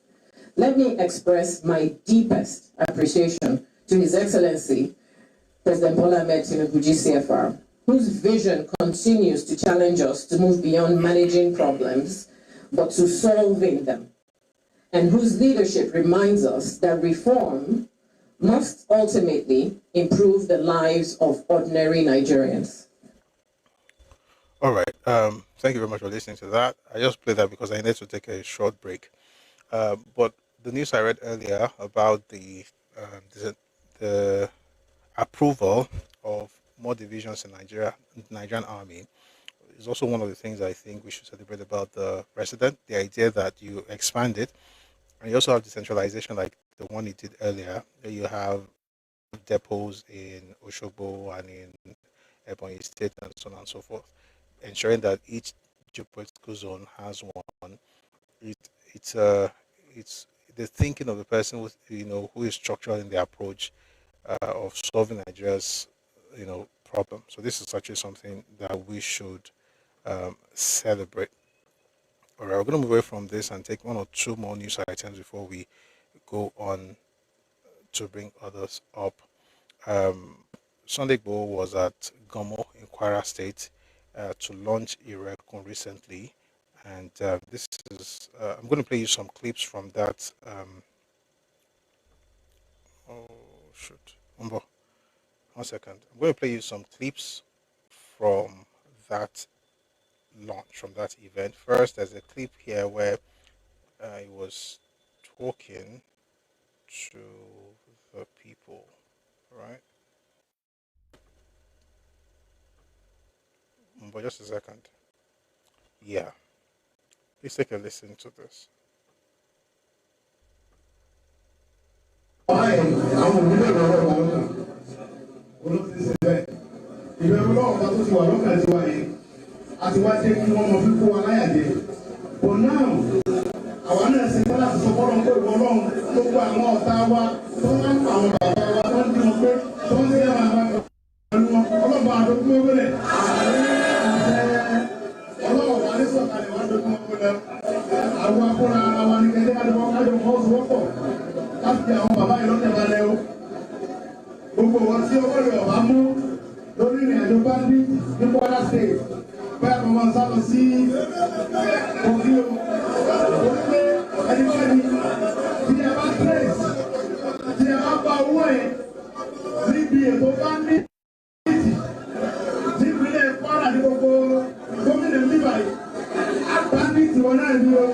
Let me express my deepest appreciation to His Excellency, President Bola Ahmed Tinubu, GCFR, whose vision continues to challenge us to move beyond managing problems, but to solving them, and whose leadership reminds us that reform must ultimately improve the lives of ordinary Nigerians. All right. Thank you very much for listening to that. I just played that because I need to take a short break. But the news I read earlier about the approval of more divisions in Nigerian army is also one of the things I think we should celebrate about the president. The idea that you expand it, and you also have decentralization like the one he did earlier. You have depots in Oshogbo and in Ebonyi State and so on and so forth, ensuring that each geopolitical zone has one. It, it's it's the thinking of the person with who is structural in the approach of solving Nigeria's problem. So this is actually something that we should celebrate. All right, we're going to move away from this and take one or two more news items before we go on to bring others up. Sunday Igboho was at Gomo in Kwara State to launch Irekun recently, and this is I'm going to play you some clips from that. Oh shoot, Umbo, 1 second. I'm going to play you some clips from that launch, from that event. First, there's a clip here where he was talking to the people, right? But just a second. Yeah, please take a listen to this. àwọn òbí lè lọ́wọ́ wa lọ́kàn olóòtú ti ṣe bẹ́ẹ̀ ìbẹ̀rù lọ́wọ́ bá tó ti wà lọ́kàn ti wà yìí àti wá jẹ́ kí wọ́n mọ fi kó wa láyà jẹ but now àwa náà ṣe tọ́lá ti sọ fọ́lọ́ pé ìwọ Ọlọ́run gbogbo àwọn ọ̀tá wa tó ń pa àwọn bàbá wa tó ń dín wọn pé tó ń lé àwọn àgbà pẹ̀lú wọn ọlọ́ba àdókùn owó rẹ̀ ọlọ́wọ́ wa ní sọ̀kalẹ̀ wá dókùn owó rẹ̀ àwọn afúnra ara wa ní kẹ́kẹ́ kájọ fọ́sowọ́pọ̀ láti àwọn bàbá yìí lọ́tẹ̀ balẹ̀ o gbogbo wọn tí ọwọ́ rẹ̀ ọ̀bá mú lórí ìrìn àjò bá ní Kwara State bẹ́ẹ̀ kọ́ máa sá lọ sí òbí o orí pé ẹnikẹ́ni tí ẹ bá trace tí ẹ bá pa owó ẹ̀ níbi ètò bá ní nípínlẹ̀ Kwara ní gbogbo gómìnà níbà yìí bandit wọn náà ní o.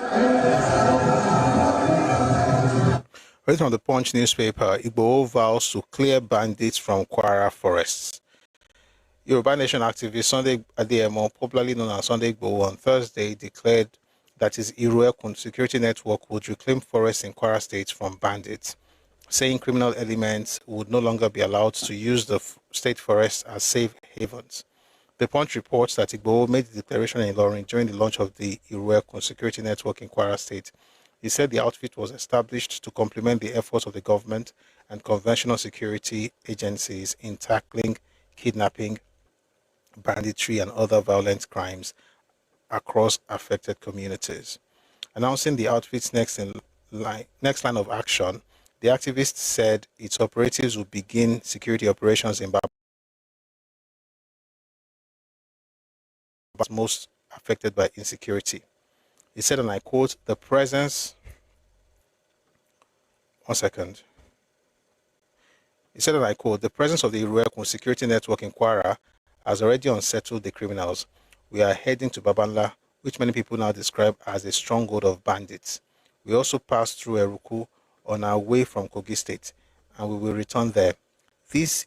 Written on the Punch newspaper, Igboho vows to clear bandits from Kwara forests. Yoruba Nation activist Sunday Adeyemo, popularly known as Sunday Igboho, on Thursday declared that his Iruekun security network would reclaim forests in Kwara State from bandits, saying criminal elements would no longer be allowed to use the state forests as safe havens. The Punch reports that Igboho made the declaration in Ilorin during the launch of the Iruekun security network in Kwara State. He said the outfit was established to complement the efforts of the government and conventional security agencies in tackling kidnapping, banditry, and other violent crimes across affected communities. Announcing the outfit's next line of action, the activist said its operatives would begin security operations in most affected by insecurity. He said, and I quote, He said, and I quote, the presence of the Iruekun security network in Kwara has already unsettled the criminals. We are heading to Babanla, which many people now describe as a stronghold of bandits. We also passed through Eruku on our way from Kogi State, and we will return there. This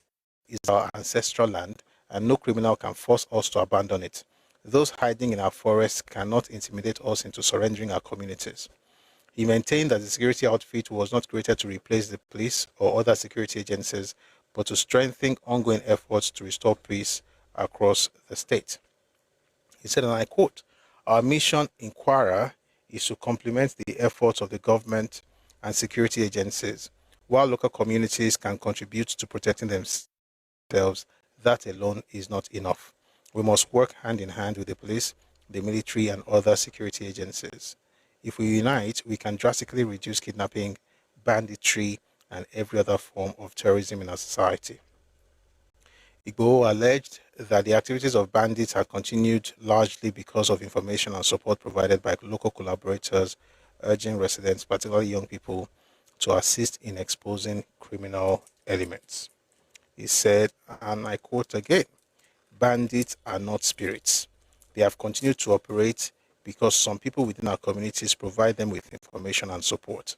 is our ancestral land, and no criminal can force us to abandon it. Those hiding in our forests cannot intimidate us into surrendering our communities. He maintained that the security outfit was not created to replace the police or other security agencies, but to strengthen ongoing efforts to restore peace across the state. He said, and I quote, our mission in Kwara is to complement the efforts of the government and security agencies. While local communities can contribute to protecting themselves, that alone is not enough. We must work hand in hand with the police, the military, and other security agencies. If we unite, we can drastically reduce kidnapping, banditry, and every other form of terrorism in our society. Igboho alleged that the activities of bandits had continued largely because of information and support provided by local collaborators, urging residents, particularly young people, to assist in exposing criminal elements. He said, and I quote again, bandits are not spirits. They have continued to operate because some people within our communities provide them with information and support.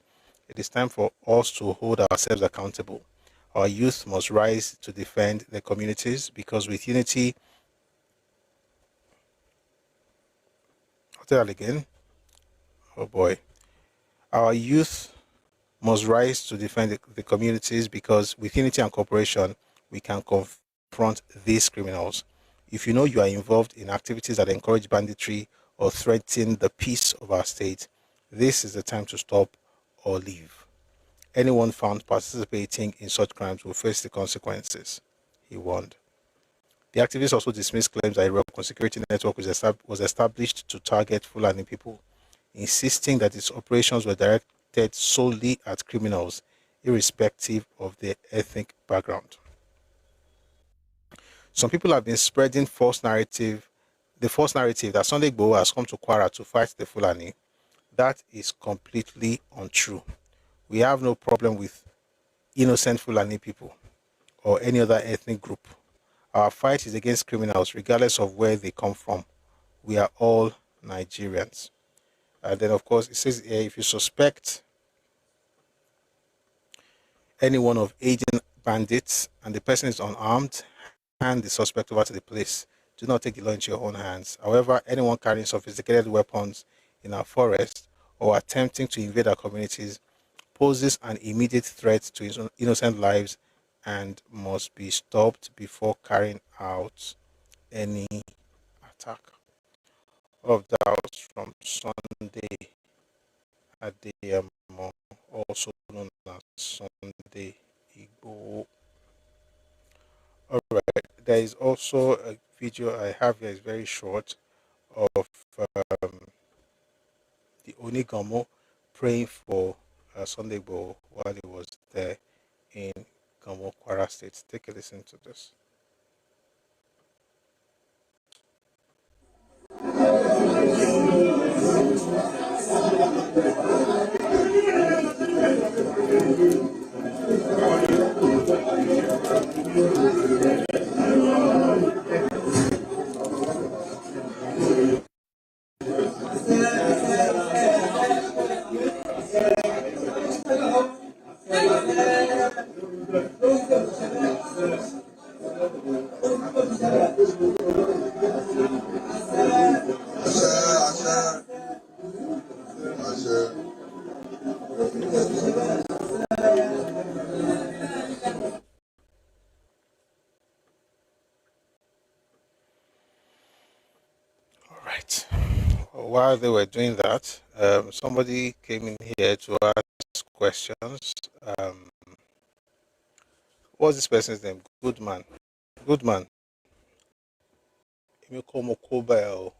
It is time for us to hold ourselves accountable. Our youth must rise to defend their communities because with unity, I'll tell that again. Oh boy. Our youth must rise to defend the communities because with unity and cooperation, we can confront these criminals. If you know you are involved in activities that encourage banditry or threaten the peace of our state, this is the time to stop or leave. Anyone found participating in such crimes will face the consequences, he warned. The activists also dismissed claims that a Iruekun security network was established to target Fulani people, insisting that its operations were directed solely at criminals, irrespective of their ethnic background. Some people have been spreading the false narrative that Sunday Igboho has come to Kwara to fight the Fulani. That is completely untrue. We have no problem with innocent Fulani people or any other ethnic group. Our fight is against criminals, regardless of where they come from. We are all Nigerians. And then, of course, it says if you suspect anyone of aiding bandits and the person is unarmed, hand the suspect over to the police. Do not take the law into your own hands. However, anyone carrying sophisticated weapons in our forest or attempting to invade our communities poses an immediate threat to innocent lives and must be stopped before carrying out any attack. All of that was from Sunday Adeyemo, also known as Sunday Igbo. All right, there is also a video I have here, is very short, of um, the Onigomo praying for Sunday Igbo while he was there in Gamo, Kwara State. Take a listen to this. All right. While they were doing that, somebody came in here to ask questions. What's this person's name? Goodman. Goodman. Imikomo.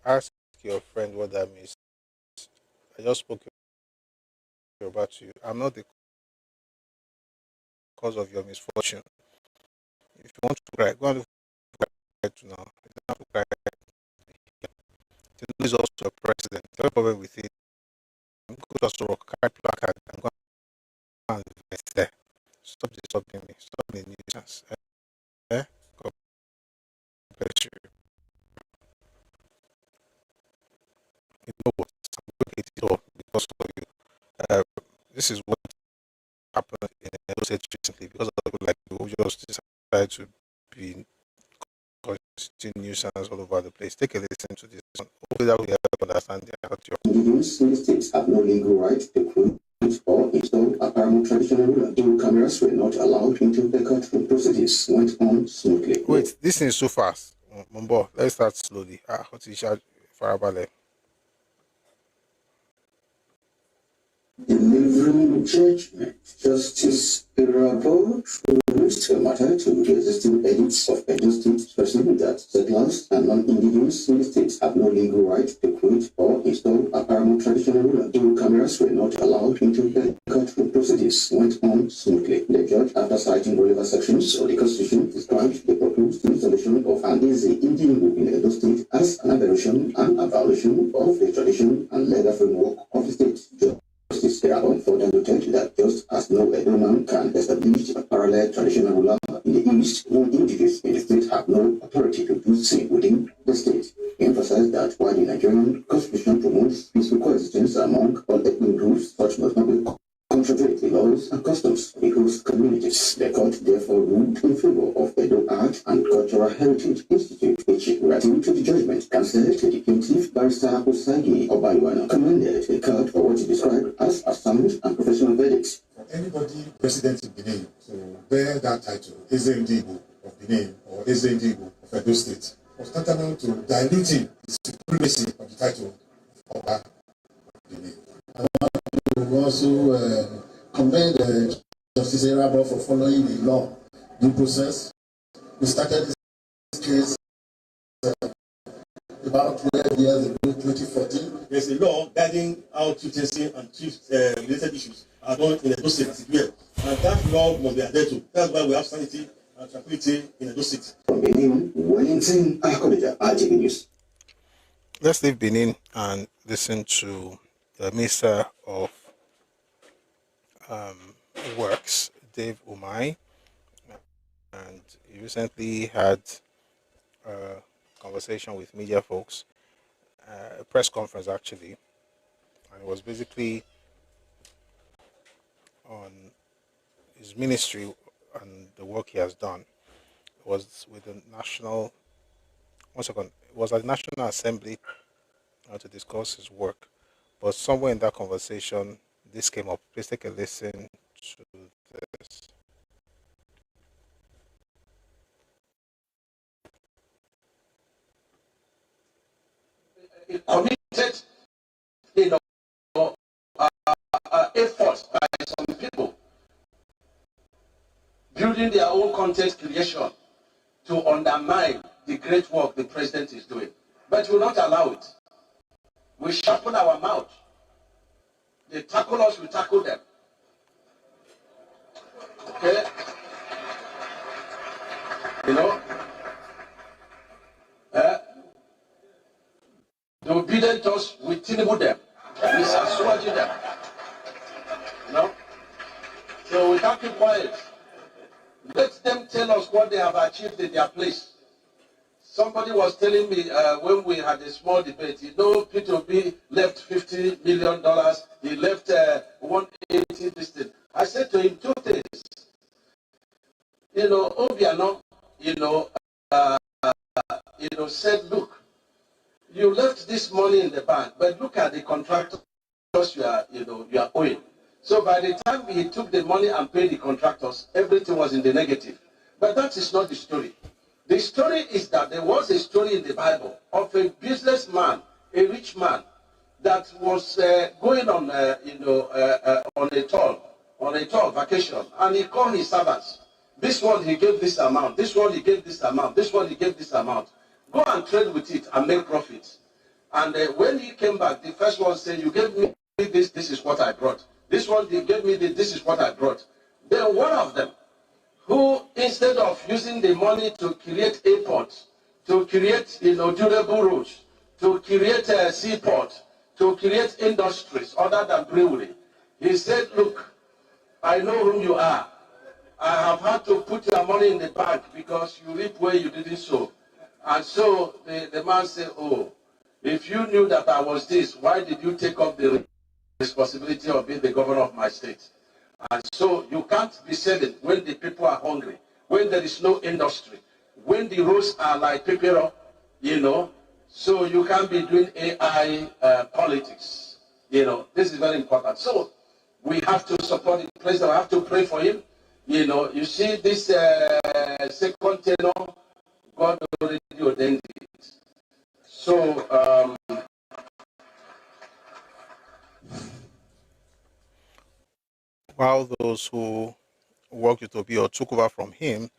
Ask your friend what that means. I just spoke about you. I'm not the cause of your misfortune. If you want to cry, go and cry right now. You don't have to cry. Tinubu is also a president. No problem with it. Go to rock, carry placard, and go and invest there. Stop disturbing me. Stop the nuisance. God bless you. You know what? I'm going to get it all because of you. This is what happened in Edo State recently because of people like you who just decided to be constituting nuisance all over the place. Take a listen to this one. Hopefully that will help understand the culture. Indigenous states have no legal right to create or install a paramount traditional ruler. Dual cameras were not allowed into the courtroom. Proceedings went on smoothly. Wait, this is so fast. Mumbo, let's start slowly. What is Farabale? Delivering judgment, Justice Ẹkáàbọ released a matter to the existing edicts of Edo State, stressing that settlers and non-indigenous states have no legal right to create or install a paramount traditional ruler. Dual cameras were not allowed into the courtroom. Proceedings went on smoothly. The judge, after citing relevant sections of the Constitution, described the proposed installation of an Indian in Edo State as an aberration and a violation of the tradition and legal framework of the state. Justice Ẹkáàbọ further noted that just as no Edo man can establish a parallel traditional ruler in the East, non-indigenous in the state have no authority to do so within the state. He emphasized that while the Nigerian Constitution promotes peaceful coexistence among all ethnic groups, such must not be contradict the laws and customs of the host communities. The court therefore ruled in favor of Edo Art and Cultural Heritage Institute, which, writing to the judgment, cancelled the plaintiff Barrister Osagi Obayuana, commended the court for what he described as a sound and professional verdict. For anybody president in Benin to bear that title, Ezeindigbo of Benin or Ezeindigbo of Edo State, was tantamount to diluting the supremacy of the title of Oba of Benin. We also commend Justice Ẹkáàbọ for following the law, due process. We started this case about 12 years ago, 2014. There's a law guiding how chieftaincy and related issues are done in Edo State as it were. And that law must be adhered to. That's why we have sanity and tranquility in Edo State. From Benin, Wellington Akomeja, RTV News. Let's leave Benin and listen to the Minister of Works, Dave Umai, and he recently had a conversation with media folks, a press conference actually, and it was basically on his ministry and the work he has done. It was with the national, one second, it was at the National Assembly to discuss his work, but somewhere in that conversation, this came up. Please take a listen to this. Committed, efforts by some people building their own content creation to undermine the great work the president is doing. But we will not allow it. We sharpen our mouth. They tackle us, we tackle them. Okay? You know? The obedient us, we Tinubu them. We Saswaji them. You know? So we can't keep quiet. Let them tell us what they have achieved in their place. Somebody was telling me when we had a small debate, P2B left $50 million, he left 180 this thing. I said to him 2 things. Obiano, said, look, you left this money in the bank, but look at the contractors you are owing. So by the time he took the money and paid the contractors, everything was in the negative. But that is not the story. The story is that there was a story in the Bible of a businessman, a rich man, that was going on, on a tour vacation, and he called his servants. This one he gave this amount. This one he gave this amount. This one he gave this amount. Go and trade with it and make profits. And when he came back, the first one said, "You gave me this. This is what I brought. This one he gave me this. This is what I brought." Then one of them, who instead of using the money to create airports, to create durable roads, to create a seaport, to create industries other than brewery, he said, "Look, I know who you are. I have had to put your money in the bank because you reap where you didn't sow." And so the man said, "Oh, if you knew that I was this, why did you take up the responsibility of being the governor of my state?" And so you can't be selling when the people are hungry, when there is no industry, when the roads are like paper, so you can't be doing AI politics. This is very important. So we have to support the president. We have to pray for him. You see this second tenor, God already ordained it. So while those who worked with Obi or took over from him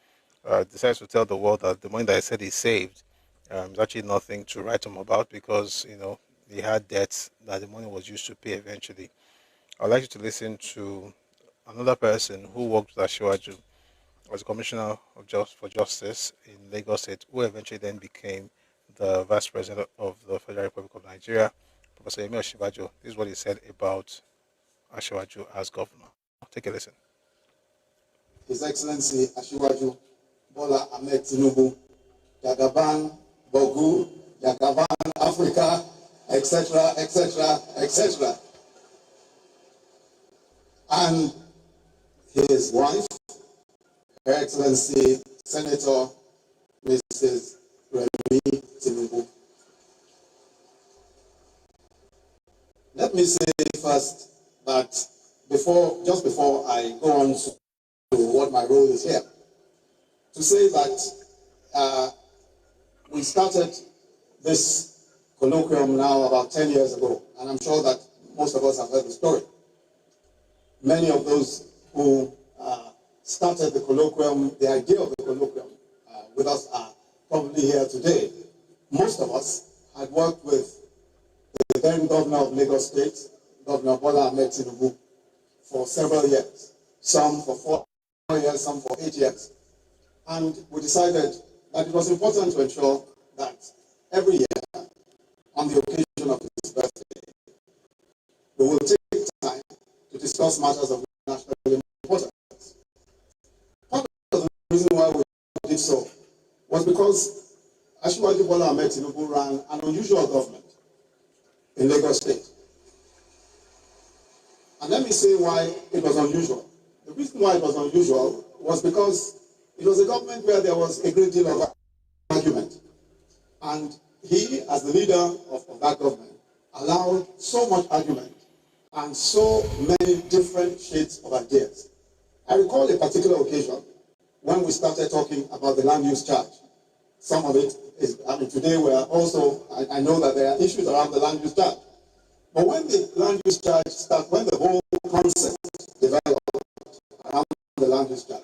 decides to tell the world that the money that he said he saved is actually nothing to write home about, because he had debts that the money was used to pay eventually. I'd like you to listen to another person who worked with Asiwaju as a commissioner for justice in Lagos State, who eventually then became the vice president of the Federal Republic of Nigeria, Professor Yemi Osinbajo. This is what he said about Asiwaju as governor. Take a listen. His Excellency Asiwaju Bola Ahmed Tinubu, Jagaban, Bogu, Jagaban, Africa, etc., etc., etc. And his wife, Her Excellency Senator Mrs. Remi Tinubu. Let me say first that just before I go on to what my role is here, to say that we started this colloquium now about 10 years ago, and I'm sure that most of us have heard the story. Many of those who started the colloquium, the idea of the colloquium with us are probably here today. Most of us had worked with the then governor of Lagos State, Governor Bola Ahmed Tinubu, for several years, some for 4 years, some for 8 years. And we decided that it was important to ensure that every year, on the occasion of his birthday, we will take time to discuss matters of national importance. Part of the reason why we did so was because Asiwaju Bola Ahmed Tinubu ran an unusual government in Lagos State. And let me say why it was unusual. The reason why it was unusual was because it was a government where there was a great deal of argument. And he, as the leader of that government, allowed so much argument and so many different shades of ideas. I recall a particular occasion when we started talking about the land use charge. Some of it is, today we are also, I know that there are issues around the land use charge. But when the land use charge started, when the whole concept developed around the land use charge,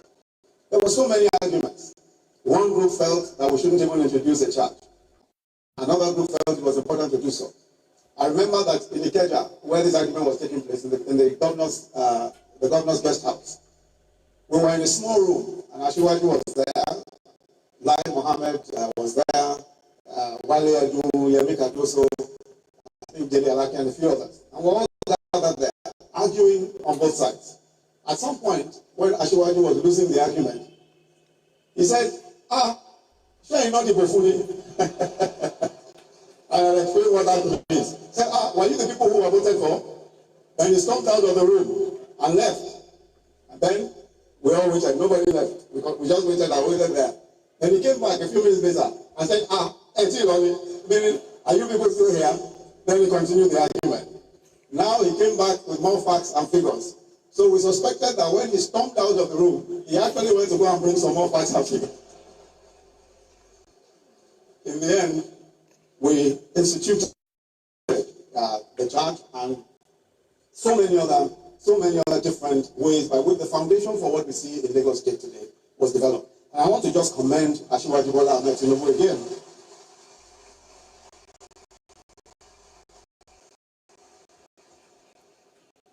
there were so many arguments. One group felt that we shouldn't even introduce a charge. Another group felt it was important to do so. I remember that in Ikeja, where this argument was taking place, in the governor's guest house, we were in a small room, and Ashiwaju was there, Lai Mohammed was there, Wale Adu, Yemi Kadoso, I think Jeli Alaki, and a few others. And we were all gathered there, arguing on both sides. At some point, when Ashiwaju was losing the argument, he said, sure you're not the Bofuni. And I'll explain what that means. He said, were you the people who were voted for? Then he stormed out of the room and left. And then we all waited. Nobody left. We just waited and waited there. Then he came back a few minutes later and said, meaning, are you people still here? Then he continued the argument. Now he came back with more facts and figures. So we suspected that when he stormed out of the room, he actually went to go and bring some more facts and figures. In the end, we instituted the charge and so many other different ways by which the foundation for what we see in Lagos State today was developed. And I want to just commend Asiwaju Bola Ahmed Tinubu again.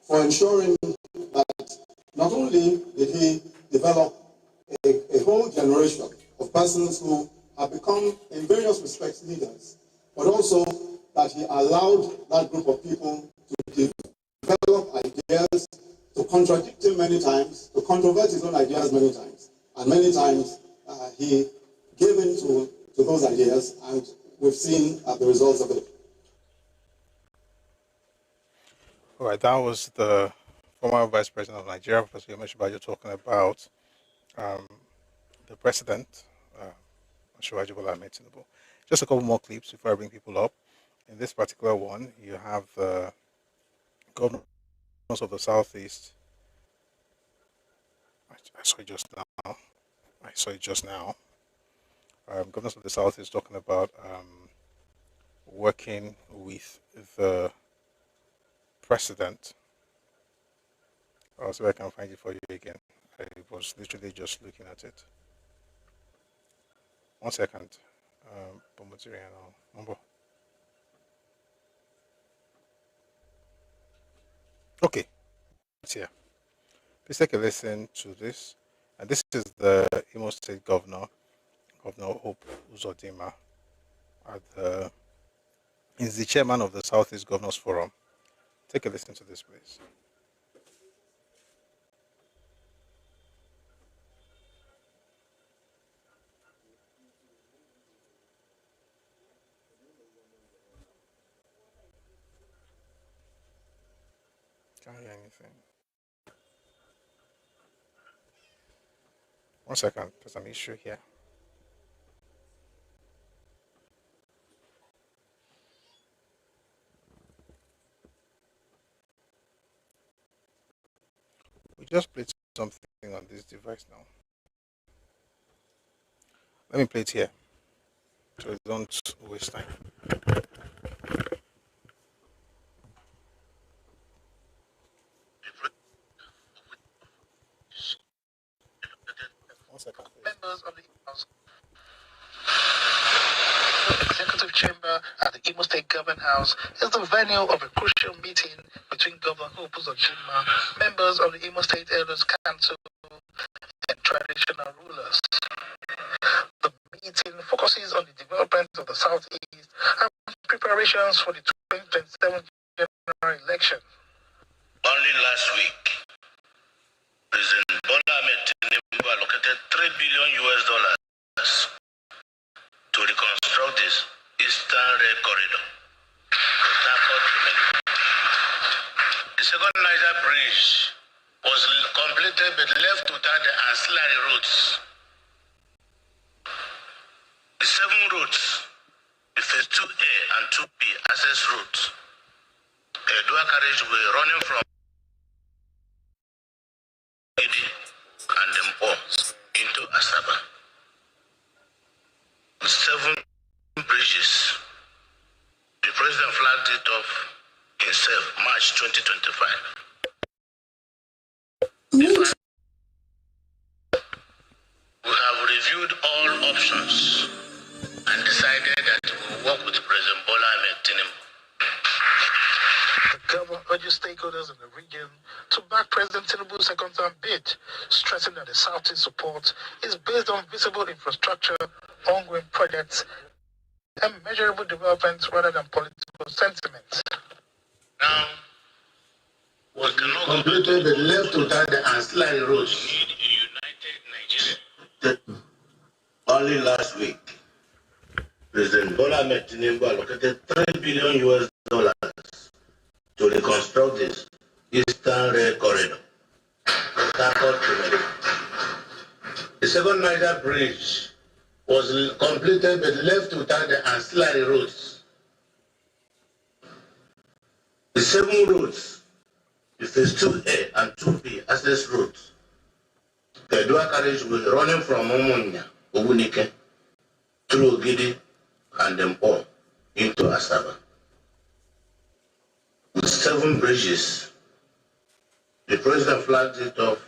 For ensuring that not only did he develop a whole generation of persons who have become, in various respects, leaders, but also that he allowed that group of people to develop ideas, to contradict him many times, to controvert his own ideas many times. And many times he gave in to those ideas, and we've seen the results of it. All right, that was the former Vice President of Nigeria, Professor Yomeshibajo, talking about the President, Asiwaju Bola Ahmed Tinubu. Just a couple more clips before I bring people up. In this particular one, you have the governors of the Southeast. I saw it just now. Governors of the Southeast talking about working with the President. I'll see if I can find it for you again. I was literally just looking at it. 1 second. Okay, it's here. Please take a listen to this. And this is the Imo State Governor, Governor Hope Uzodinma. He's the chairman of the Southeast Governors Forum. Take a listen to this, please. Can't hear anything. 1 second, there's an issue here. We just played something on this device now. Let me play it here, so we don't waste time. Members of the House Executive Chamber at the Imo State Government House is the venue of a crucial meeting between Governor Hope Uzodinma, members of the Imo State Elders Council, and traditional rulers. The meeting focuses on the development of the Southeast and preparations for the 2027 general election. Only last week, President Bola Ahmed Tinubu allocated $3 billion to reconstruct this Eastern Rail Corridor. The second Niger Bridge was completed but left without the ancillary routes. The 7 routes, the phase 2A and 2B access routes, a dual carriageway running from Idi and Dempo into Asaba. 7 bridges. The president flagged it off himself, March 2025. We have reviewed all options and decided that we will work with President Bola Ahmed Tinubu. The government urges stakeholders in the region to back President Tinubu's second-term bid, stressing that the Southeast support is based on visible infrastructure, ongoing projects, and measurable developments rather than political sentiment. Now, we cannot completely be left without the ancillary roads. We need a united Nigeria. Only last week, President Bola Ahmed Tinubu allocated $3 billion to reconstruct this Eastern Rail Corridor. The second Niger bridge was completed but left without the ancillary roads. The 7 roads, the phase 2A and 2B access roads, the dual carriageway running from Omonia, Obunike, through Ogidi and Dempo into Asaba. With 7 bridges, the president flagged it off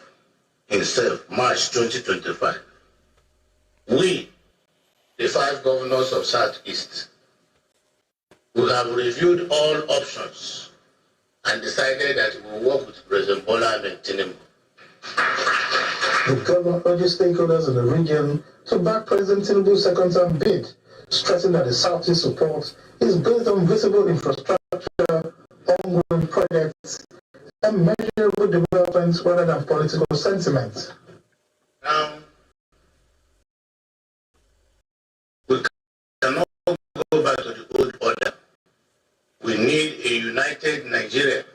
himself, March 2025. We, the 5 governors of Southeast, we have reviewed all options and decided that we will work with President Bola Ahmed Tinubu. The government urges stakeholders in the region to back President Tinubu's second-term bid, stressing that the Southeast support is based on visible infrastructure, ongoing projects, and measurable developments rather than political sentiment. We cannot go back to the old order. We need a united Nigeria.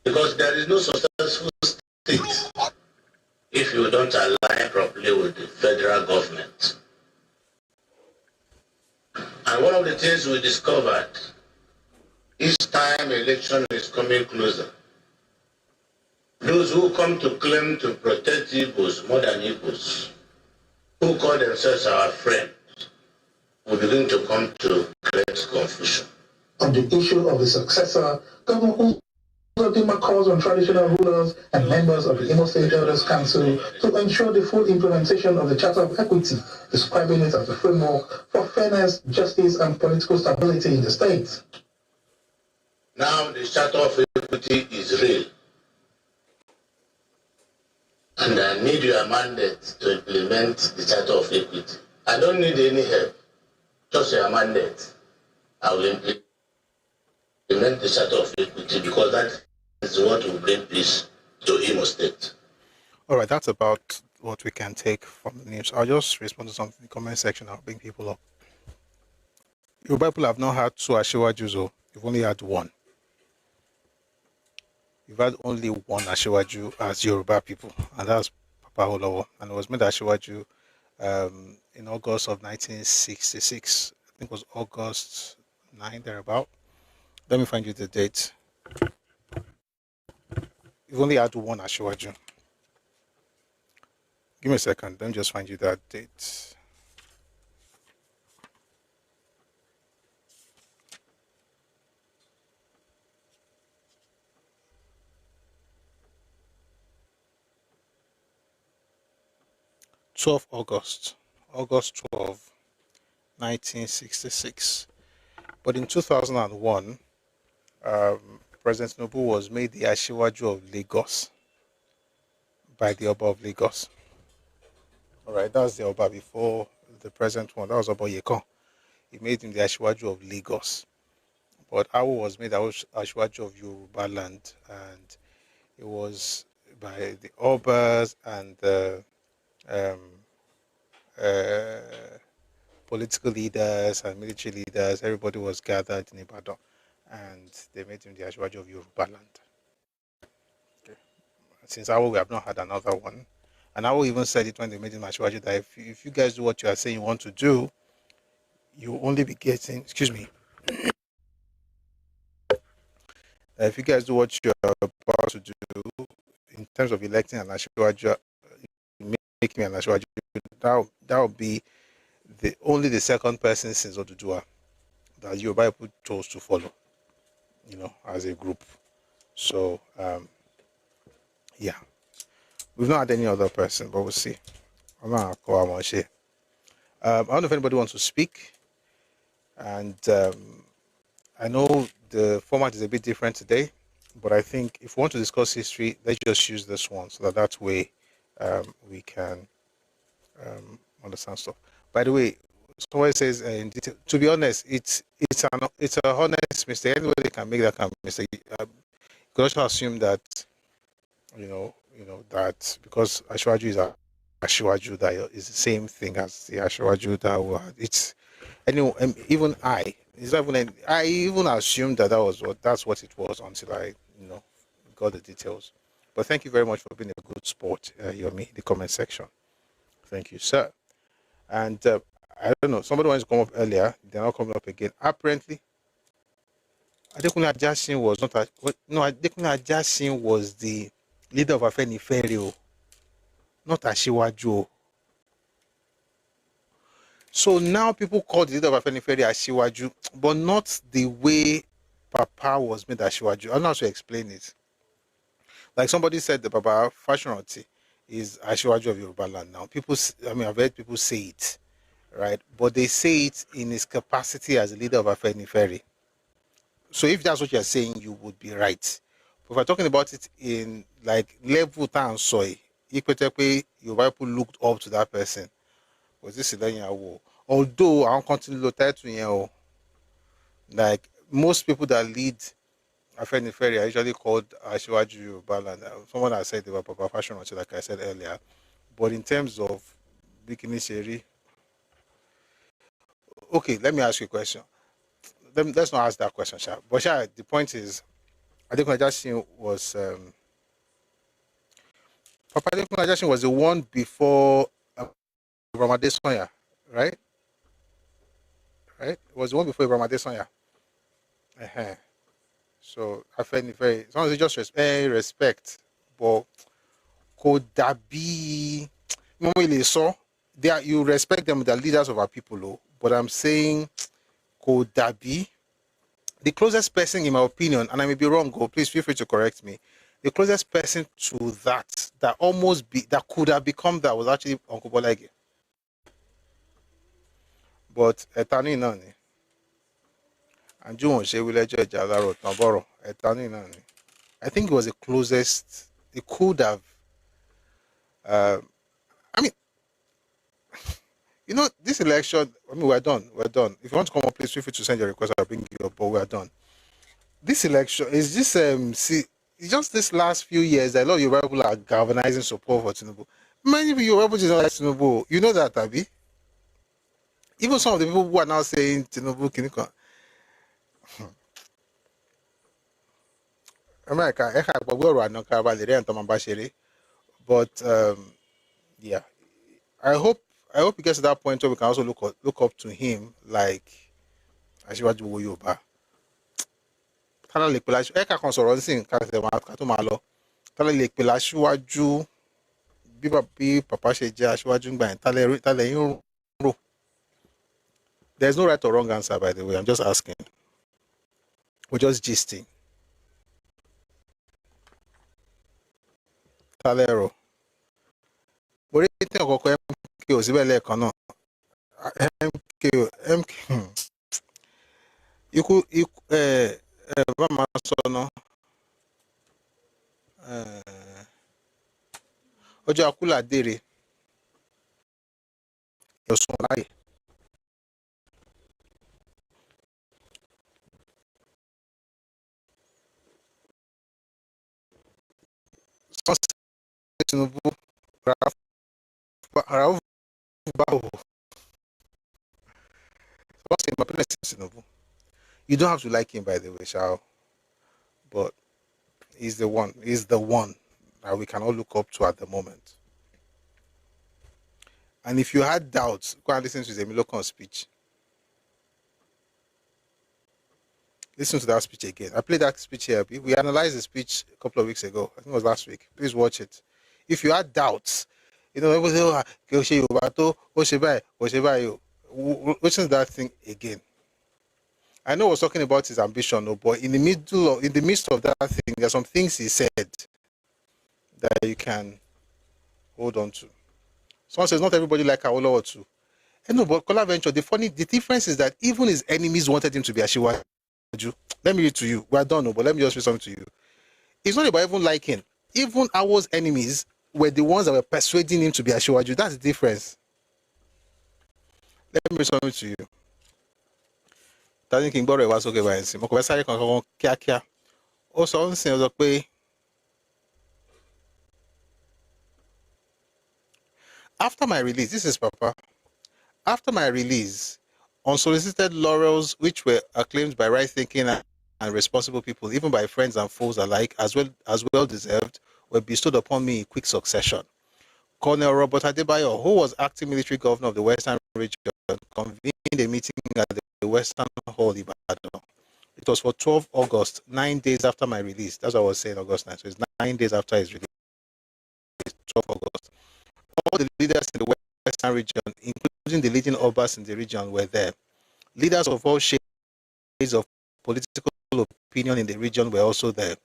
Because there is no successful state if you don't align properly with the federal government. And one of the things we discovered, each time election is coming closer, those who come to claim to protect Igbos more than Igbos, who call themselves our friends, will begin to come to create confusion. On the issue of the successor, Governor Uzodinma calls on traditional rulers and members of the Imo State Elders Council to ensure the full implementation of the Charter of Equity, describing it as a framework for fairness, justice, and political stability in the state. Now the Charter of Equity is real. And I need your mandate to implement the Charter of Equity. I don't need any help, just your mandate. I will implement the Charter of Equity because that is what will bring peace to Imo State. All right, that's about what we can take from the news. I'll just respond to something in the comment section. I'll bring people up. Yoruba people have not had 2 Asiwaju, you've only had 1. You've had only 1 Asiwaju as Yoruba people, and that's Papa Awolowo. And it was made Asiwaju in August of 1966. I think it was August 9, thereabout. Let me find you the date. You've only had 1 Asiwaju. Give me a second. Let me just find you that date. August 12, 1966. But in 2001, President Tinubu was made the Asiwaju of Lagos by the Oba of Lagos. All right, that's the Oba before the present one. That was Oba Yekon. He made him the Asiwaju of Lagos. But Awo was made the Asiwaju of Yoruba land, and it was by the Obas and the political leaders and military leaders. Everybody was gathered in Ibadan, and they made him the Asiwaju of Yoruba land. Okay. Since Awo, we have not had another one. And Awo even said it when they made him Asiwaju, that if you guys do what you are saying you want to do, you will only be getting, excuse me, if you guys do what you're about to do in terms of electing an Asiwaju, make me an Asiwaju, that would be only the second person since Oduduwa that Yoruba people chose to follow, as a group. So, yeah, we've not had any other person, but we'll see. I don't know if anybody wants to speak, and I know the format is a bit different today, but I think if we want to discuss history, let's just use this one so that way we can understand stuff. By the way, someone says in detail. To be honest, it's a honest mistake. Anybody can make that kind of mistake. You can also assume that that because Ashwaju is a Ashwaju, that is the same thing as the Ashwaju that it's anyway. Even I even assumed that's what it was until I got the details. But thank you very much for being a good sport, Yomi, in the comment section. Thank you, sir. And I don't know, somebody wants to come up earlier. They're not coming up again. Apparently, Adekunle Ajasin was not. Adekunle Ajasin was the leader of Afenifere, not Asiwaju. So now people call the leader of Afenifere Asiwaju, but not the way Papa was made Asiwaju. I don't know how to explain it. Like somebody said, the Papa Fashionati is Asiwaju of Yoruba land now. I've heard people say it, right? But they say it in his capacity as a leader of Afenifere. So if that's what you're saying, you would be right. But if we're talking about it in like level and soy, Yoruba people looked up to that person. Was this Awolowo? Although I don't continue to title, like most people that lead Afenifere are usually called Asiwaju Yoruba land. Someone has said they were Papa Fashion, like I said earlier. But in terms of Bikini Sheri, okay, let me ask you a question. Let's not ask that question, Sha. But Sha, the point is, Adekunle Ajasin was Papa Adekunle Ajasin was the one before Ramade Sonya, right? Right? It was the one before Ramade Sonya. So Afenifere, as long as you just respect, but could that be? So you respect them, the leaders of our people, but I'm saying, could that be? The closest person, in my opinion, and I may be wrong, please feel free to correct me. The closest person to that could have become that was actually Uncle Bolege. But Etani Nani. And June Shewilejo Jalaro Tamboro. Etani Nani. I think it was the closest. It could have. This election, we're done. We're done. If you want to come up, please feel free to send your request. I'll bring you up, but we're done. This election is just just this last few years that a lot of Yoruba people are galvanizing support for Tinubu. Many of Yoruba people don't like Tinubu. You know that, Abi? Even some of the people who are now saying Tinubu Kinikon. America, but yeah, I hope it gets to that point where we can also look up to him like Asiwaju Yoruba. Tala lè pè láṣíwájú ẹ̀ka kan sọ̀rọ̀ nísìnyí ká tó máa lọ. Tala lè pè láṣíwájú bí Papa ṣe jẹ́ aṣíwájú ńgbà yẹn tálẹ̀ yín rò. There's no right or wrong answer, by the way. I'm just asking. We're just gisting. Tálẹ̀ rò. Orí tí ọ̀kọ̀ọ̀kan MKO síbẹ̀ lẹ́ẹ̀kan náà. MKO ikú bá máa sọ ọ́nà ọjọ́ akúlà dèrè ẹ̀sùn láàyè. Tinubu Rauf Bawo. Tinubu. You don't have to like him, by the way, Shao. But he's the one. He's the one that we can all look up to at the moment. And if you had doubts, go and listen to the Milocon speech. Listen to that speech again. I played that speech here. We analyzed the speech a couple of weeks ago. I think it was last week. Please watch it. If you had doubts, everybody say, listen to that thing again. I know I was talking about his ambition, but in the midst of that thing, there's some things he said that you can hold on to. Someone says not everybody like Awolowo too. No, but Kola Venture, the difference is that even his enemies wanted him to be Ashiwaju. Let me read to you. We're done, but let me just read something to you. It's not about even liking. Even our enemies were the ones that were persuading him to be Ashiwaju. That's the difference. Let me read something to you. Tani King Bore was okay by him. Mo ko sáré kan kíákíá. Ó sọ ń sìn ó sọ pé after my release, this is Papa. After my release, unsolicited laurels which were acclaimed by right-thinking and responsible people, even by friends and foes alike, as well deserved, were bestowed upon me in quick succession. Colonel Robert Adebayo, who was acting military governor of the Western region, convened a meeting at the Western Hall, Ibadan. It was for 12 August, 9 days after my release. That's what I was saying, August 9. So it's 9 days after his release, 12 August. All the leaders in the Western region, including the leading Obas in the region, were there. Leaders of all shades of political opinion in the region were also there.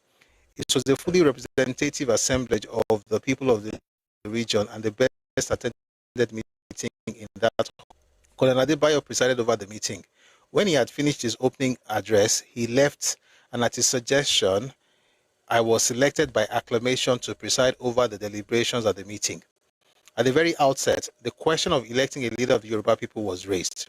It was a fully representative assemblage of the people of the region and the best attended meeting in that. Colonel Adebayo presided over the meeting. When he had finished his opening address, he left, and at his suggestion, I was selected by acclamation to preside over the deliberations at the meeting. At the very outset, the question of electing a leader of the Yoruba people was raised.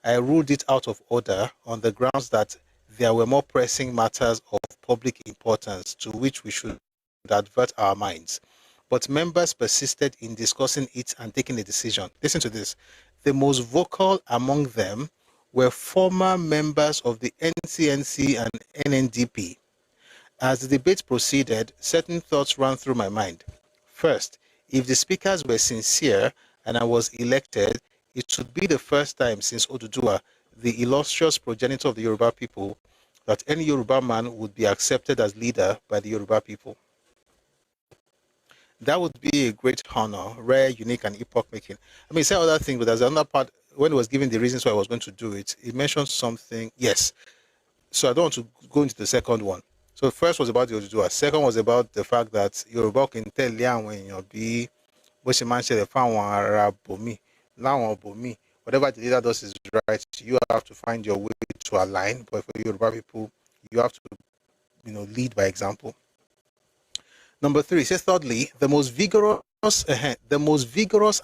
I ruled it out of order on the grounds that there were more pressing matters of public importance to which we should divert our minds. But members persisted in discussing it and taking a decision. Listen to this. The most vocal among them were former members of the NCNC and NNDP. As the debate proceeded, certain thoughts ran through my mind. First, if the speakers were sincere and I was elected, it should be the first time since Oduduwa, the illustrious progenitor of the Yoruba people, that any Yoruba man would be accepted as leader by the Yoruba people. That would be a great honor, rare, unique, and epoch-making. I mean, he said other things, but there's another part, when he was giving the reasons why I was going to do it, he mentioned something, yes. So I don't want to go into the second one. So the first was about the Oduduwa. Second was about the fact that Yoruba can tell when you be, but she mentioned the found one Arab me, now me. Whatever the leader does is right. You have to find your way to align. But for Yoruba people, you have to, lead by example. Number 3, says thirdly, the most vigorous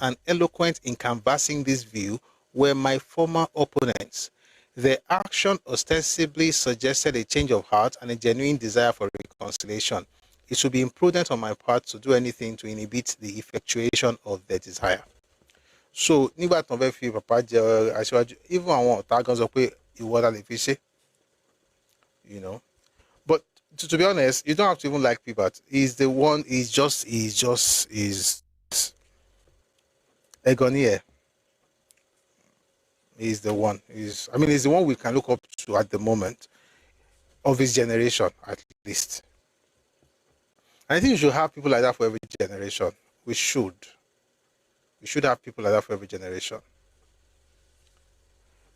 and eloquent in canvassing this view were my former opponents. Their action ostensibly suggested a change of heart and a genuine desire for reconciliation. It would be imprudent on my part to do anything to inhibit the effectuation of their desire. So, nígbà tí wọ́n fẹ́ fi Papa jẹ Aṣíwájú, even àwọn ọ̀tá gan sọ pé ìwọ la lè fi ṣe, But to be honest, you don't have to even like people. He's the one. He's Egonier. He's the one. He's the one we can look up to at the moment of his generation, at least. And I think we should have people like that for every generation. We should have people like that for every generation.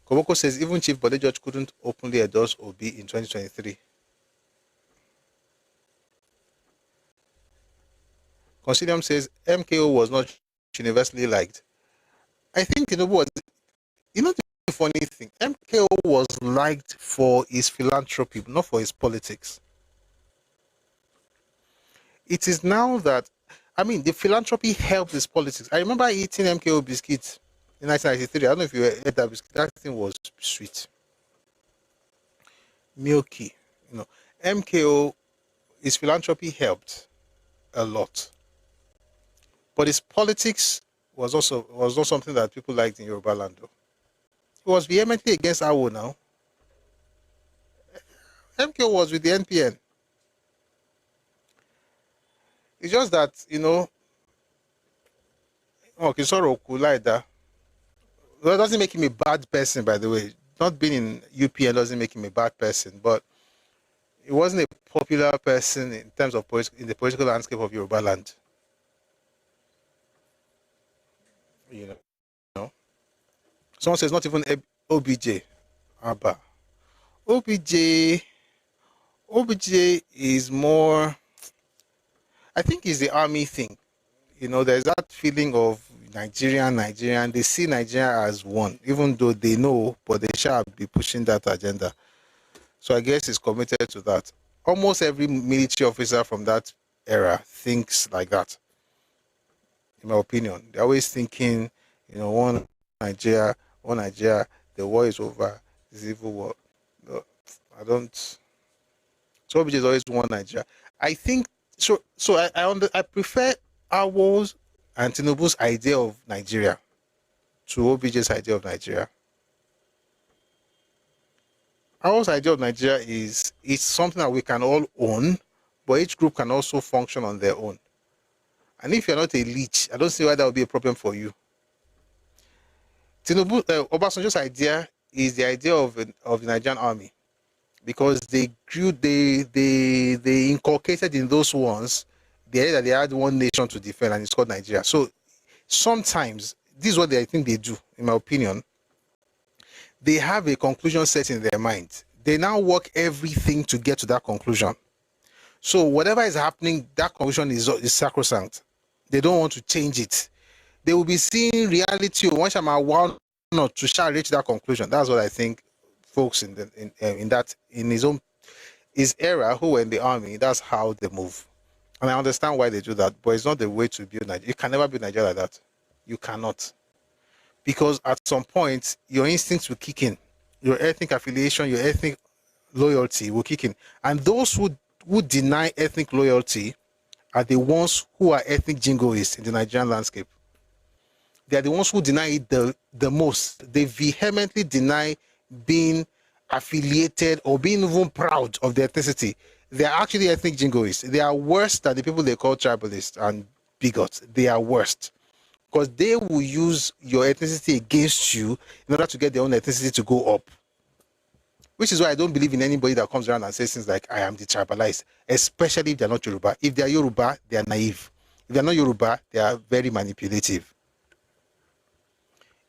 Koboko says even Chief Bode George couldn't openly endorse Obi in 2023. Concilium says MKO was not universally liked. I think Tinubu was. The funny thing, MKO was liked for his philanthropy, not for his politics. It is now that, the philanthropy helped his politics. I remember eating MKO biscuits in 1993. I don't know if you ate that biscuit. That thing was sweet. Milky. MKO, his philanthropy helped a lot. But his politics was not something that people liked in Yoruba land, though. He was vehemently against Awo now. MKO was with the NPN. It's just that, Kisoro like that. That doesn't make him a bad person, by the way. not being in UPN doesn't make him a bad person, but he wasn't a popular person in terms of in the political landscape of Yoruba land. You know. Someone says not even OBJ. Abba. OBJ is more, I think it's the army thing. You know, there's that feeling of Nigerian. They see Nigeria as one, even though they know, but they shall be pushing that agenda. So I guess he's committed to that. Almost every military officer from that era thinks like that, in my opinion. They're always thinking, you know, one Nigeria, the war is over, this evil war. No, I don't. So OBJ is always one Nigeria. I think so. So I prefer ours and Tinubu's idea of Nigeria to OBJ's idea of Nigeria. Our idea of Nigeria is something that we can all own, but each group can also function on their own. And if you're not a leech, I don't see why that would be a problem for you. Tinubu, Obasanjo's idea is the idea of the Nigerian army, because they inculcated in those ones the idea that they had one nation to defend, and it's called Nigeria. So sometimes this is what I think they do, in my opinion. They have a conclusion set in their mind. They now work everything to get to that conclusion. So whatever is happening, that conclusion is sacrosanct. They don't want to change it. They will be seeing reality. Once I'm one not to shall reach that conclusion. That's what I think. Folks in his era who were in the army, that's how they move. And I understand why they do that, but it's not the way to build Nigeria. You can never build Nigeria like that. You cannot. Because at some point, your instincts will kick in. Your ethnic affiliation, your ethnic loyalty will kick in. And those who deny ethnic loyalty are the ones who are ethnic jingoists in the Nigerian landscape. They are the ones who deny it the most. They vehemently deny being affiliated or being even proud of their ethnicity. They are actually ethnic jingoists. They are worse than the people they call tribalists and bigots. They are worst. Because they will use your ethnicity against you in order to get their own ethnicity to go up. Which is why I don't believe in anybody that comes around and says things like, I am the tribalized, especially if they're not Yoruba. If they're Yoruba, they are naive. If they're not Yoruba, they are very manipulative.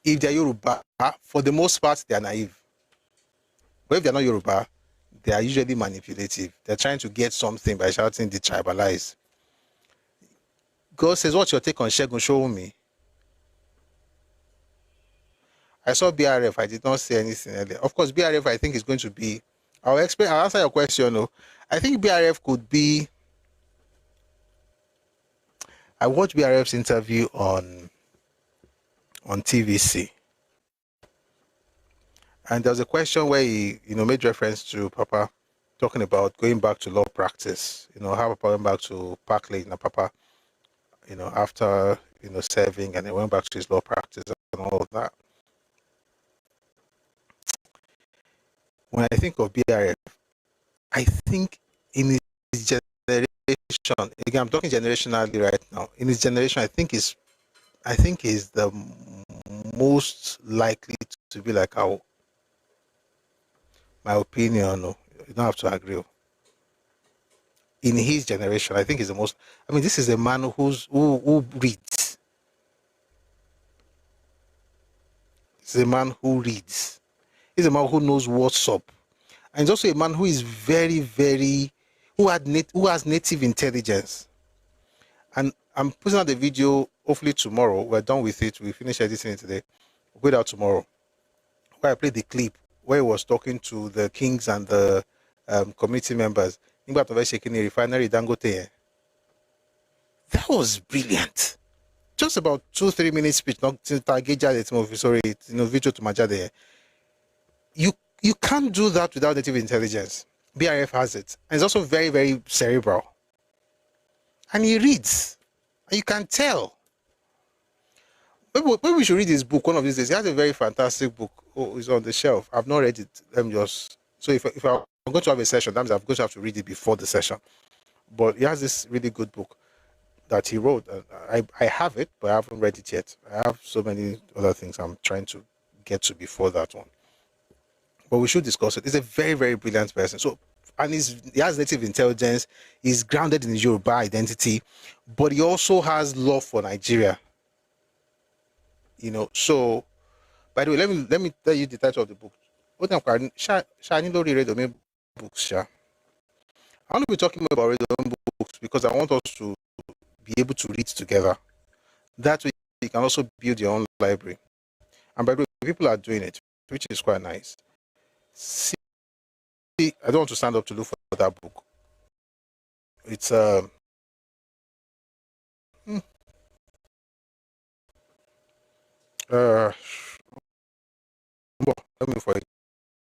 If they're Yoruba, for the most part, they are naive. But if they're not Yoruba, they are usually manipulative. They're trying to get something by shouting the tribalized. God says, what's your take on Shegun? Show me. I saw BRF. I did not say anything earlier. Of course, BRF, I think, is going to be... I'll answer your question. No. I think BRF could be... I watched BRF's interview on TVC. And there was a question where he, made reference to Papa talking about going back to law practice. How Papa went back to Park Lane and Papa, after, serving, and he went back to his law practice and all of that. When I think of BRF, I think in his generation, again, I'm talking generationally right now. In his generation, I think he's the most likely to be like our. My opinion, no, you don't have to agree. In his generation, I think he's the most. I mean, this is a man who reads. This is a man who reads. He's a man who knows what's up, and he's also a man who is very, very, who has native intelligence. And I'm putting out the video. Hopefully tomorrow we're done with it. We finish editing it today. We'll put it out tomorrow. Where I played the clip where he was talking to the kings and the committee members. That was brilliant. Just about 2-3 minutes speech. Not sorry, video to Majade. You can't do that without native intelligence. BRF has it. And it's also very, very cerebral. And he reads. And you can tell. Maybe we should read his book one of these days. He has a very fantastic book. Oh, it's on the shelf. I've not read it. So if I'm going to have a session, that means I'm going to have to read it before the session. But he has this really good book that he wrote. I have it, but I haven't read it yet. I have so many other things I'm trying to get to before that one. but we should discuss it. He's a very, very brilliant person. So, and he has native intelligence. He's grounded in his Yoruba identity, but he also has love for Nigeria. So, by the way, let me tell you the title of the book. What I'm calling Shani read the books. I want to be talking about reading books because I want us to be able to read together. That way, you can also build your own library. And by the way, people are doing it, which is quite nice. See, I don't want to stand up to look for that book. It's let me for it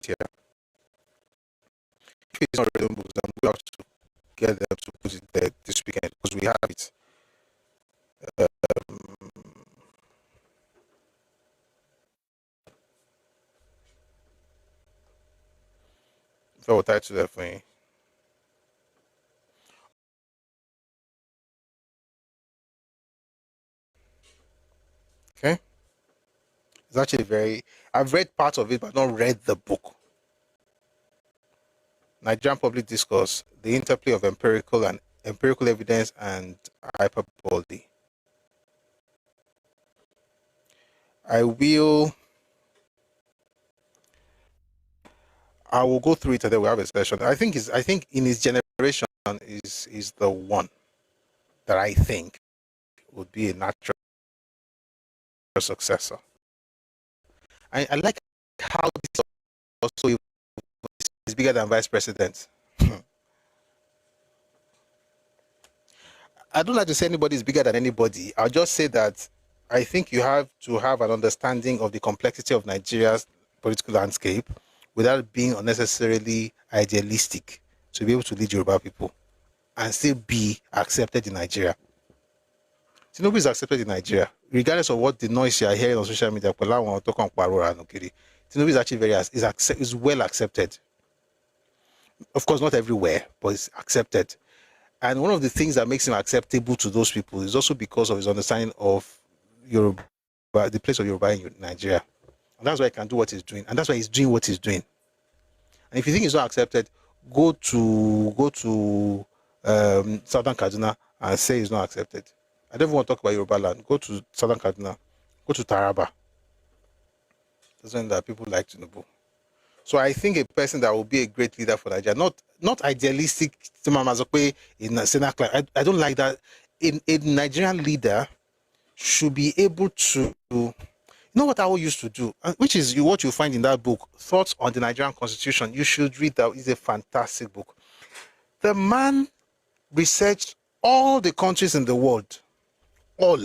here. If it's not reading books, then we have to get them to put it there this weekend because we have it. If I will title that for you. Okay. It's actually I've read part of it, but not read the book. Nigerian public discourse, the interplay of empirical evidence and hyperbole. I will go through it and then we'll have a session. I think in his generation is the one that I think would be a natural successor. I like how this also is bigger than vice president. I don't like to say anybody is bigger than anybody. I'll just say that I think you have to have an understanding of the complexity of Nigeria's political landscape without being unnecessarily idealistic to be able to lead Yoruba people and still be accepted in Nigeria. Tinubu is accepted in Nigeria, regardless of what the noise you are hearing on social media. Tinubu is actually is well accepted. Of course, not everywhere, but it's accepted. And one of the things that makes him acceptable to those people is also because of his understanding of Yoruba, the place of Yoruba in Nigeria. And that's why he can do what he's doing. And that's why he's doing what he's doing. And if you think he's not accepted, go to Southern Kaduna and say he's not accepted. I don't even want to talk about Yoruba land. Go to Southern Kaduna. Go to Taraba. That's when that people like Tinubu. So I think a person that will be a great leader for Nigeria, not idealistic, in I don't like that. A Nigerian leader should be able to, you know what I used to do, which is what you find in that book, Thoughts on the Nigerian Constitution. You should read that. It's a fantastic book. The man researched all the countries in the world, all,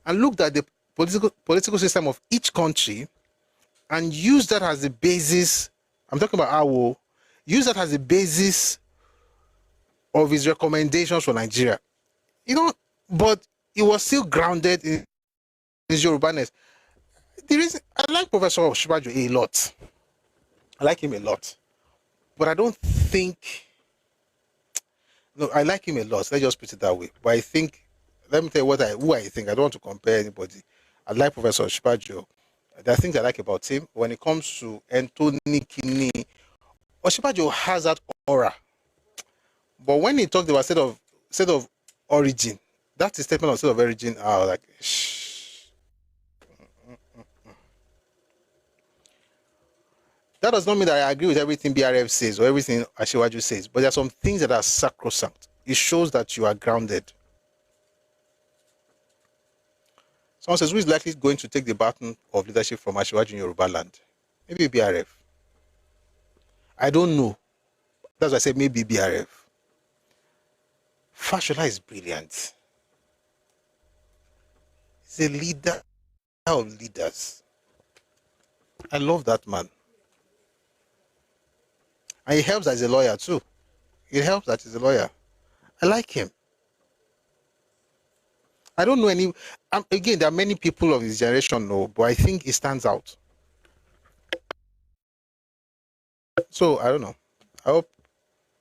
and looked at the political system of each country and use that as the basis. I'm talking about Awolowo. Use that as the basis of his recommendations for Nigeria. But he was still grounded in his Yorubaness. The reason I like Professor Shibajo a lot. I like him a lot. But I don't think. No, I like him a lot. Let's just put it that way. But I think, let me tell you who I think. I don't want to compare anybody. I like Professor Shibajo. There are things I like about him. When it comes to Anthony Kini, Oshibajo has that aura. But when he talked about state of origin, that's the statement of state of origin. I was like, shh. That does not mean that I agree with everything BRF says or everything Asiwaju says, but there are some things that are sacrosanct. It shows that you are grounded. Someone says, who is likely going to take the baton of leadership from Asiwaju in Yoruba land? Maybe BRF. I don't know. That's why I said maybe BRF. Fashola is brilliant. He's a leader of leaders. I love that man. And he helps as a lawyer too. It helps that he's a lawyer. I like him. I don't know any. Again, there are many people of his generation, but I think he stands out. So I don't know. I hope